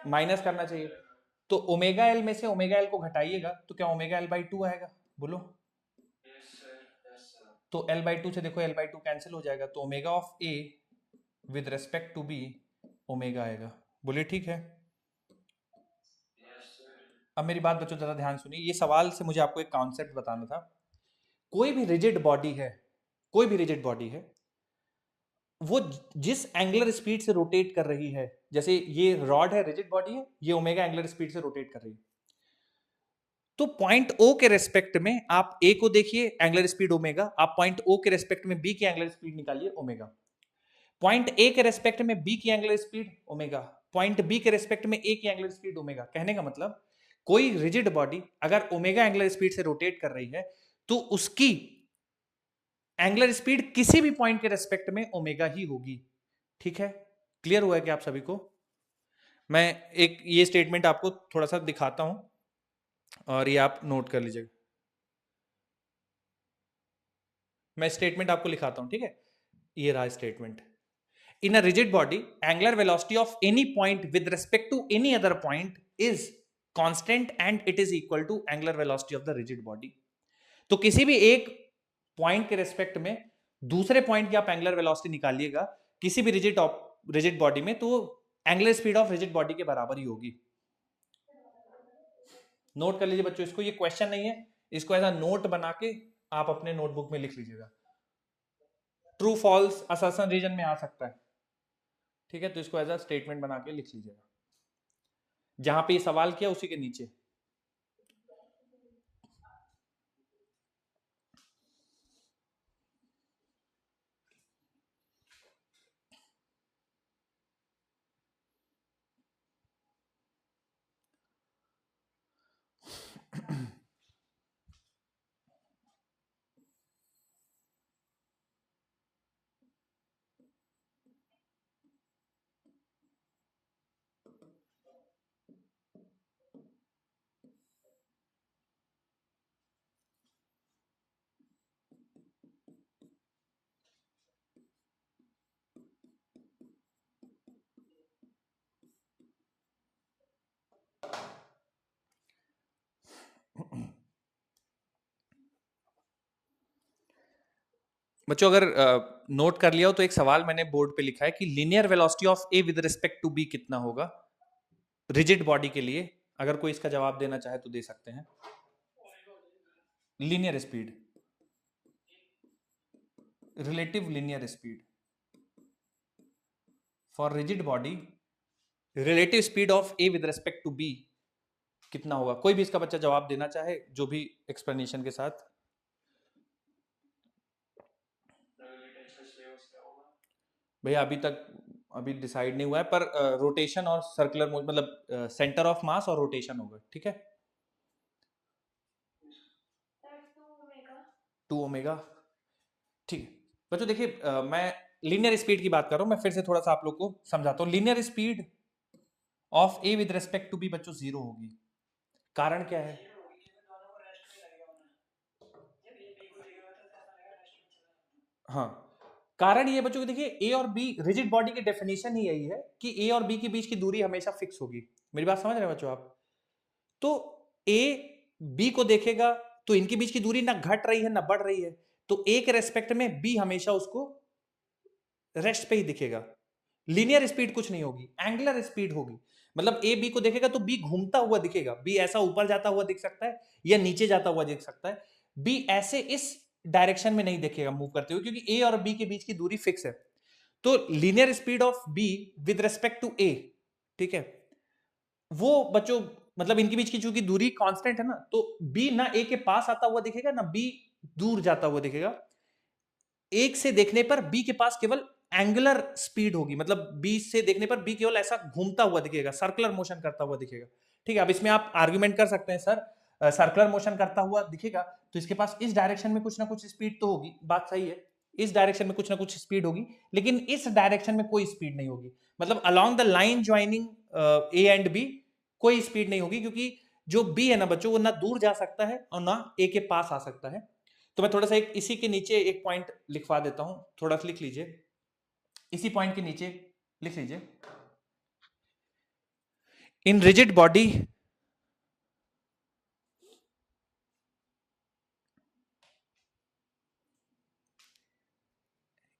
माइनस करना चाहिए। तो ओमेगा एल में से ओमेगा एल को घटाइएगा तो क्या ओमेगा L/2 आएगा, बोलो। तो L/2 से देखो L/2 कैंसिल हो जाएगा, तो omega of A with respect to B omega आएगा, बोलिए ठीक है। अब मेरी बात बच्चों जरा ध्यान सुनिए, ये सवाल से मुझे आपको एक कॉन्सेप्ट बताना था। कोई भी रिजिड बॉडी है, कोई भी रिजिड बॉडी है, वो जिस एंगुलर स्पीड से रोटेट कर रही है, जैसे ये रॉड है, रिजिड बॉडी है, ये ओमेगा एंगुलर स्पीड से रोटेट कर रही है, तो पॉइंट ओ के रेस्पेक्ट में आप ए को देखिए एंगुलर स्पीड ओमेगा, आप पॉइंट ओ के रेस्पेक्ट में बी की एंगुलर स्पीड निकालिए ओमेगा, पॉइंट ए के रेस्पेक्ट में बी की angular speed omega, point B के रेस्पेक्ट में ए की एंगुलर स्पीड ओमेगा। कहने का मतलब कोई रिजिड बॉडी अगर ओमेगा एंगुलर स्पीड से रोटेट कर रही है तो उसकी एंगुलर स्पीड किसी भी पॉइंट के रेस्पेक्ट में ओमेगा ही होगी। ठीक है, क्लियर हुआ है कि आप सभी को? मैं एक ये स्टेटमेंट आपको थोड़ा सा दिखाता हूं और ये आप नोट कर लीजिएगा। मैं स्टेटमेंट आपको लिखाता हूं, ठीक है? ये रहा statement. In a rigid body, angular velocity of any point with respect to any other point is constant and it is equal to angular velocity of the rigid body. तो किसी भी एक पॉइंट के रेस्पेक्ट में दूसरे point की आप angular velocity निकालिएगा किसी भी रिजिड बॉडी में, तो angular speed of rigid body के बराबर ही होगी। नोट कर लीजिए बच्चों इसको, ये क्वेश्चन नहीं है, इसको ऐसा नोट बना के आप अपने नोटबुक में लिख लीजिएगा। ट्रू फॉल्स असर्शन रीजन में आ सकता है, ठीक है? तो इसको एज अ स्टेटमेंट बना के लिख लीजिएगा, जहां पे ये सवाल किया उसी के नीचे। बच्चों अगर नोट कर लिया हो तो एक सवाल मैंने बोर्ड पे लिखा है कि linear velocity of A with respect to B कितना होगा रिजिड बॉडी के लिए। अगर कोई इसका जवाब देना चाहे तो दे सकते हैं। Linear speed, relative linear speed for rigid body, relative speed of A with respect to B कितना होगा? कोई भी इसका बच्चा जवाब देना चाहे जो भी एक्सप्लेनेशन के साथ। भैया अभी डिसाइड नहीं हुआ है, पर रोटेशन और सर्कुलर मतलब सेंटर ऑफ मास और रोटेशन होगा, ठीक है? टू ओमेगा, ठीक है बच्चों। देखिए मैं लीनियर स्पीड की बात कर रहा हूं, मैं फिर से थोड़ा सा आप लोग को समझाता हूं। Linear speed of A with respect to B बच्चों जीरो होगी। कारण क्या है? हाँ, कारण ये बच्चों को देखिए, ए और बी रिजिड बॉडी की डेफिनेशन ही यही है कि ए और बी के बीच की दूरी हमेशा फिक्स होगी। मेरी बात समझ रहे हैं बच्चों आप? तो ए बी को देखेगा तो इनके बीच की दूरी ना घट रही है ना बढ़ रही है, तो ए के रेस्पेक्ट में बी हमेशा उसको रेस्ट पे ही दिखेगा। लीनियर स्पीड कुछ नहीं होगी, एंगुलर स्पीड होगी। मतलब ए बी को देखेगा तो बी घूमता हुआ दिखेगा, बी ऐसा ऊपर जाता हुआ दिख सकता है या नीचे जाता हुआ दिख सकता है। बी ऐसे इस डायरेक्शन में नहीं दिखेगा मूव करते हुए, क्योंकि ए और बी के बीच की दूरी फिक्स है। तो linear speed of B with respect to A, ठीक है, वो बच्चों मतलब इनके बीच की चूंकि दूरी कांस्टेंट है ना, तो बी ना ए के पास आता हुआ दिखेगा ना बी दूर जाता हुआ दिखेगा। एक से देखने पर बी के पास केवल एंगुलर स्पीड होगी, मतलब बी से देखने पर बी केवल ऐसा घूमता हुआ दिखेगा, सर्कुलर मोशन करता हुआ दिखेगा, ठीक है? अब इसमें आप आर्गुमेंट कर सकते हैं सर सर्कुलर मोशन करता हुआ दिखेगा तो इसके पास इस डायरेक्शन में कुछ ना कुछ स्पीड तो होगी, बात सही है, इस डायरेक्शन में कुछ ना कुछ स्पीड होगी, लेकिन इस डायरेक्शन में कोई स्पीड नहीं होगी। मतलब along the line joining A and B कोई स्पीड नहीं होगी, क्योंकि जो बी है ना बच्चों वो ना दूर जा सकता है और ना ए के पास आ सकता है। तो मैं थोड़ा सा इसी के नीचे एक पॉइंट लिखवा देता हूं, थोड़ा सा लिख लीजिए, इसी पॉइंट के नीचे लिख लीजिए। In rigid body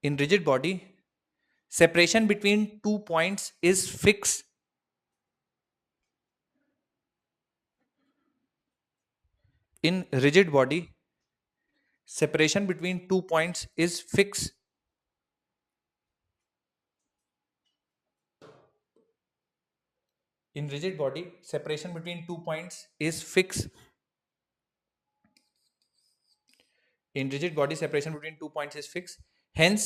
in rigid body separation between two points is fixed in rigid body separation between two points is fixed in rigid body separation between two points is fixed in rigid body separation between two points is fixed, hence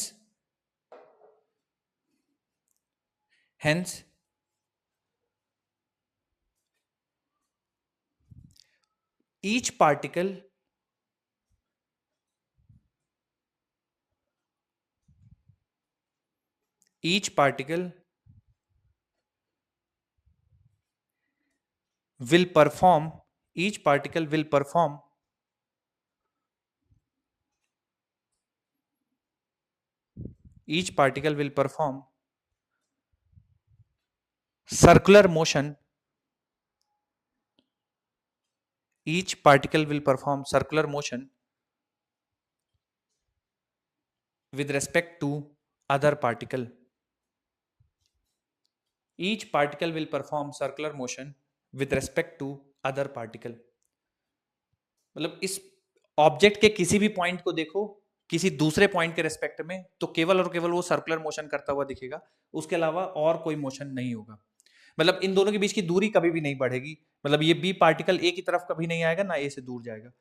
each particle will perform each particle will perform circular motion. Each particle will perform circular motion with respect to other particle. Each particle will perform circular motion with respect to other particle. मतलब इस object के किसी भी point को देखो किसी दूसरे point के रेस्पेक्ट में, तो केवल और केवल वो सर्कुलर मोशन करता हुआ दिखेगा, उसके अलावा और कोई मोशन नहीं होगा। मतलब इन दोनों के बीच की दूरी कभी भी नहीं बढ़ेगी। मतलब ये बी पार्टिकल ए की तरफ कभी नहीं आएगा, ना ए से दूर जाएगा।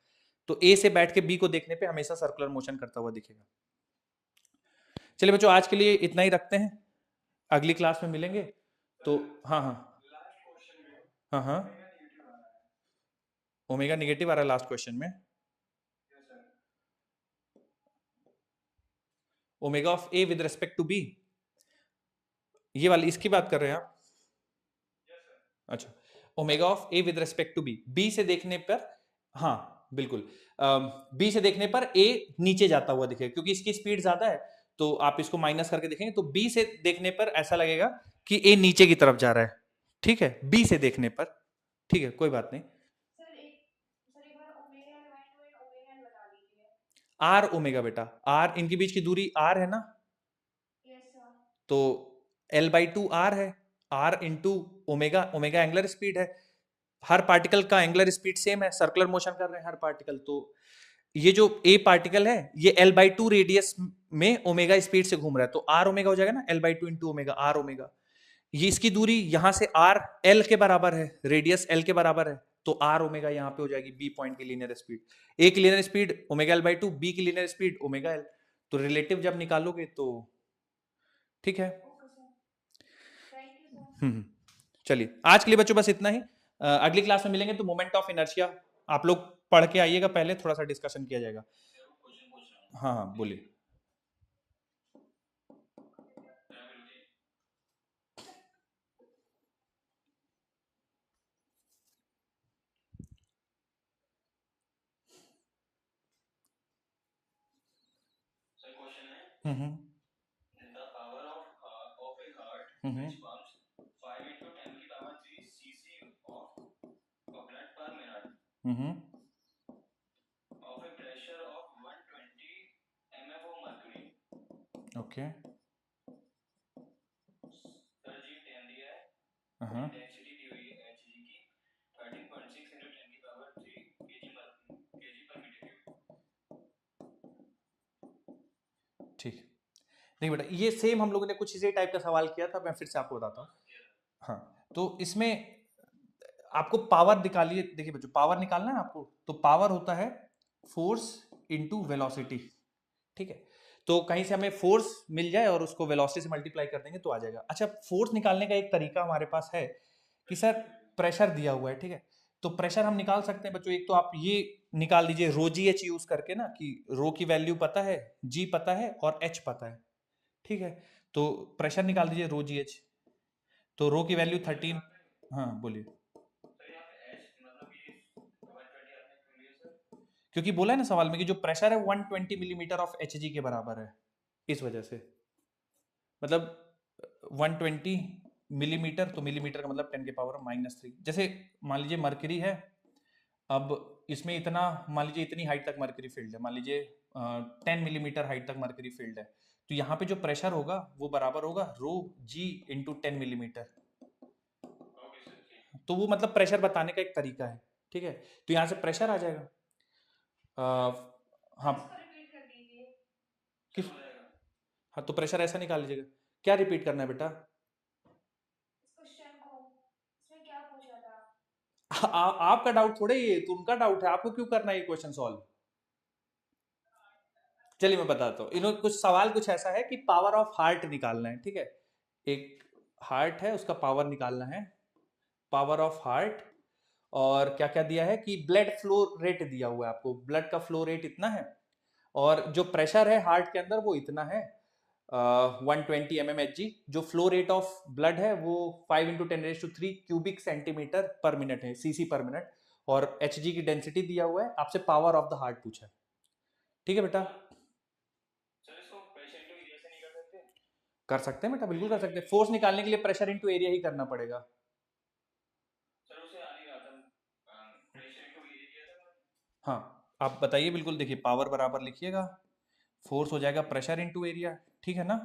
तो ए से बैठ के बी को देखने पे हमेशा सर्कुलर मोशन करता हुआ दिखेगा। चलिए बच्चों, आज के लिए इतना ही रखते हैं, अगली क्लास में मिलेंगे। तो हाँ हाँ हाँ हाँ, ओमेगा निगेटिव आ रहा है लास्ट क्वेश्चन में। Omega of A with respect to B, ये वाली इसकी बात कर रहे हैं आप? अच्छा, omega of A with respect to B, B से देखने पर, हाँ बिल्कुल, बी से देखने पर ए नीचे जाता हुआ दिखेगा क्योंकि इसकी स्पीड ज्यादा है। तो आप इसको माइनस करके देखेंगे तो बी से देखने पर ऐसा लगेगा कि ए नीचे की तरफ जा रहा है। ठीक है, बी से देखने पर। ठीक है, कोई बात नहीं। सर एक बार omega divide by omega L बता दीजिए। आर ओमेगा बेटा, आर इनके बीच की दूरी आर है ना, यस सर। तो एल बाई टू आर है, R into omega, omega angular speed है। हर पार्टिकल का एंगुलर स्पीड सेम है, सर्कुलर मोशन कर रहे हैं हर पार्टिकल। तो ये जो ए पार्टिकल है ये एल बाई टू रेडियस में ओमेगा स्पीड से घूम रहा है, तो आर ओमेगा हो जाएगा ना, L by two into omega, R omega. ये इसकी दूरी यहां से आर एल के बराबर है, रेडियस एल के बराबर है, तो आर ओमेगा यहां पे हो जाएगी बी पॉइंट की लीनियर स्पीड। ए की linear speed omega L by two, B की लीनियर स्पीड ओमेगा एल। तो रिलेटिव जब निकालोगे तो ठीक है। Okay sir, thank you sir. चलिए आज के लिए बच्चों बस इतना ही। अगली क्लास में मिलेंगे तो मोमेंट ऑफ इनर्शिया आप लोग पढ़ के आइएगा, पहले थोड़ा सा डिस्कशन किया जाएगा। क्वेश्चन पूछ रहा हूँ। हाँ हाँ बोलिए। सर क्वेश्चन है, the power of a heart which pumps 5 into 10 की power 3 cc of blood per minute of a pressure of 120 mm of mercury. Okay, sir ji 10 दिया है, इंटेंसिटी दी हुई है hg की 13.6 into 10 की power 3 kg per meter cube. ठीक। देखिए बेटा, ये सेम हम लोगों ने कुछ इसी टाइप का सवाल किया था, मैं फिर से आपको बताता हूँ। हाँ, तो इसमें आपको पावर निकालिए। देखिए बच्चों, पावर निकालना है आपको, तो पावर होता है फोर्स इनटू वेलोसिटी। ठीक है, तो कहीं से हमें फोर्स मिल जाए और उसको वेलोसिटी से मल्टीप्लाई कर देंगे तो आ जाएगा। अच्छा, फोर्स निकालने का एक तरीका हमारे पास है कि सर प्रेशर दिया हुआ है, ठीक है, तो प्रेशर हम निकाल सकते हैं बच्चों। एक तो आप ये निकाल लीजिए रो जी एच यूज करके ना, कि रो की वैल्यू पता है, जी पता है और एच पता है। ठीक है, तो प्रेशर निकाल दीजिए रो जी एच, तो रो की वैल्यू 13। हाँ बोलिए। सर यहाँ पे h मतलब ये 120 आपने क्यों लिया सर? क्योंकि बोला है ना सवाल में कि जो प्रेशर है 120 मिलीमीटर ऑफ एच जी के बराबर है, इस वजह से। मतलब 120 मिलीमीटर, तो मिलीमीटर का मतलब 10 के पावर -3। जैसे मान लीजिए मरकरी है, अब इसमें इतना, मान लीजिए इतनी हाइट तक मरकरी फील्ड है, मान लीजिए 10 मिलीमीटर हाइट तक मरकरी फील्ड है, तो यहाँ पे जो प्रेशर होगा वो बराबर होगा रो जी इंटू 10 मिलीमीटर। ओके सर ठीक। तो वो मतलब प्रेशर बताने का एक तरीका है। ठीक है, तो यहाँ से प्रेशर आ जाएगा। हाँ इसको रिपीट कर दीजिए। किस, हो जाएगा। हाँ तो प्रेशर ऐसा निकाल लीजिएगा। क्या रिपीट करना है बेटा? इस क्वेश्चन को, इसमें क्या पूछा था? आपका डाउट थोड़े ये तो उनका डाउट है, आपको क्यों करना है ये क्वेश्चन सॉल्व? चलिए मैं बताता हूँ। इन्होंने कुछ सवाल कुछ ऐसा है कि पावर ऑफ हार्ट निकालना है। ठीक है, एक हार्ट है उसका पावर निकालना है, पावर ऑफ हार्ट, और क्या क्या दिया है कि ब्लड फ्लो रेट दिया हुआ है आपको, ब्लड का फ्लो रेट इतना है, और जो प्रेशर है हार्ट के अंदर वो इतना है 120 mmHg। जो फ्लो रेट ऑफ ब्लड है वो 5 × 10⁻³ क्यूबिक सेंटीमीटर पर मिनट है, सीसी पर मिनट। और Hg की डेंसिटी दिया हुआ है, आपसे पावर ऑफ द हार्ट पूछा है। ठीक है बेटा, सर इसको प्रेशर इनटू एरिया से नहीं कर सकते? कर सकते हैं बेटा, बिल्कुल कर सकते हैं। फोर्स निकालने के लिए प्रेशर इनटू एरिया ही करना पड़ेगा। सर उसे आ नहीं रहा था, प्रेशर इनटू एरिया किया था मैंने। हाँ, आप बताइए, बिल्कुल देखिए, पावर बराबर लिखिएगा, फोर्स हो जाएगा प्रेशर इनटू एरिया, ठीक है ना।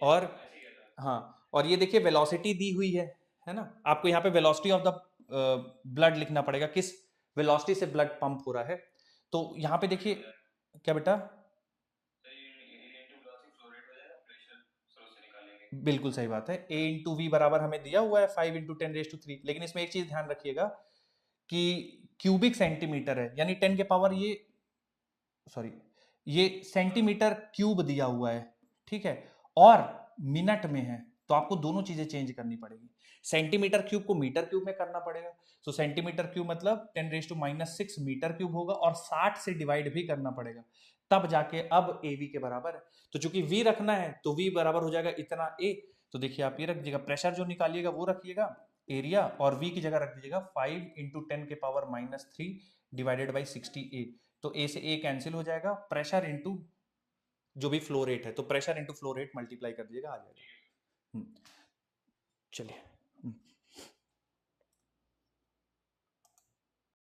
और ऐसे ही किया था। हाँ, और ये देखिए वेलोसिटी दी हुई है ना। आपको यहाँ पे वेलोसिटी ऑफ द ब्लड लिखना पड़ेगा, किस वेलोसिटी से ब्लड पंप हो रहा है। तो यहाँ पे देखिए क्या बेटा, sir area into velocity flow rate हो जाएगा, प्रेशर सर उससे निकालेंगे। बिल्कुल सही बात है। A × V बराबर हमें दिया हुआ है 5 × 10⁻³, लेकिन इसमें एक चीज ध्यान रखिएगा कि क्यूबिक सेंटीमीटर है, यानी 10 के पावर ये, सॉरी, ये सेंटीमीटर क्यूब दिया हुआ है, ठीक है, और मिनट में है, तो आपको दोनों चीजें चेंज करनी पड़ेगी। सेंटीमीटर क्यूब को मीटर क्यूब में करना पड़ेगा, तो सेंटीमीटर क्यूब मतलब 10⁻⁻⁶ मीटर क्यूब होगा, और 60 से डिवाइड भी करना पड़ेगा, तब जाके अब AV के बराबर है। तो चूंकि V रखना है तो V बराबर हो जाएगा इतना A। तो देखिए आप ये रख दीजिएगा, प्रेशर जो निकालिएगा वो रखिएगा, एरिया, और V की जगह रख दीजिएगा 5 × 10⁻³ डिवाइडेड बाई 60A। तो A से A कैंसिल हो जाएगा, प्रेशर इनटू जो भी फ्लो रेट है, तो pressure into flow rate multiply कर दीजिएगा, आ जाएगा। चलिए।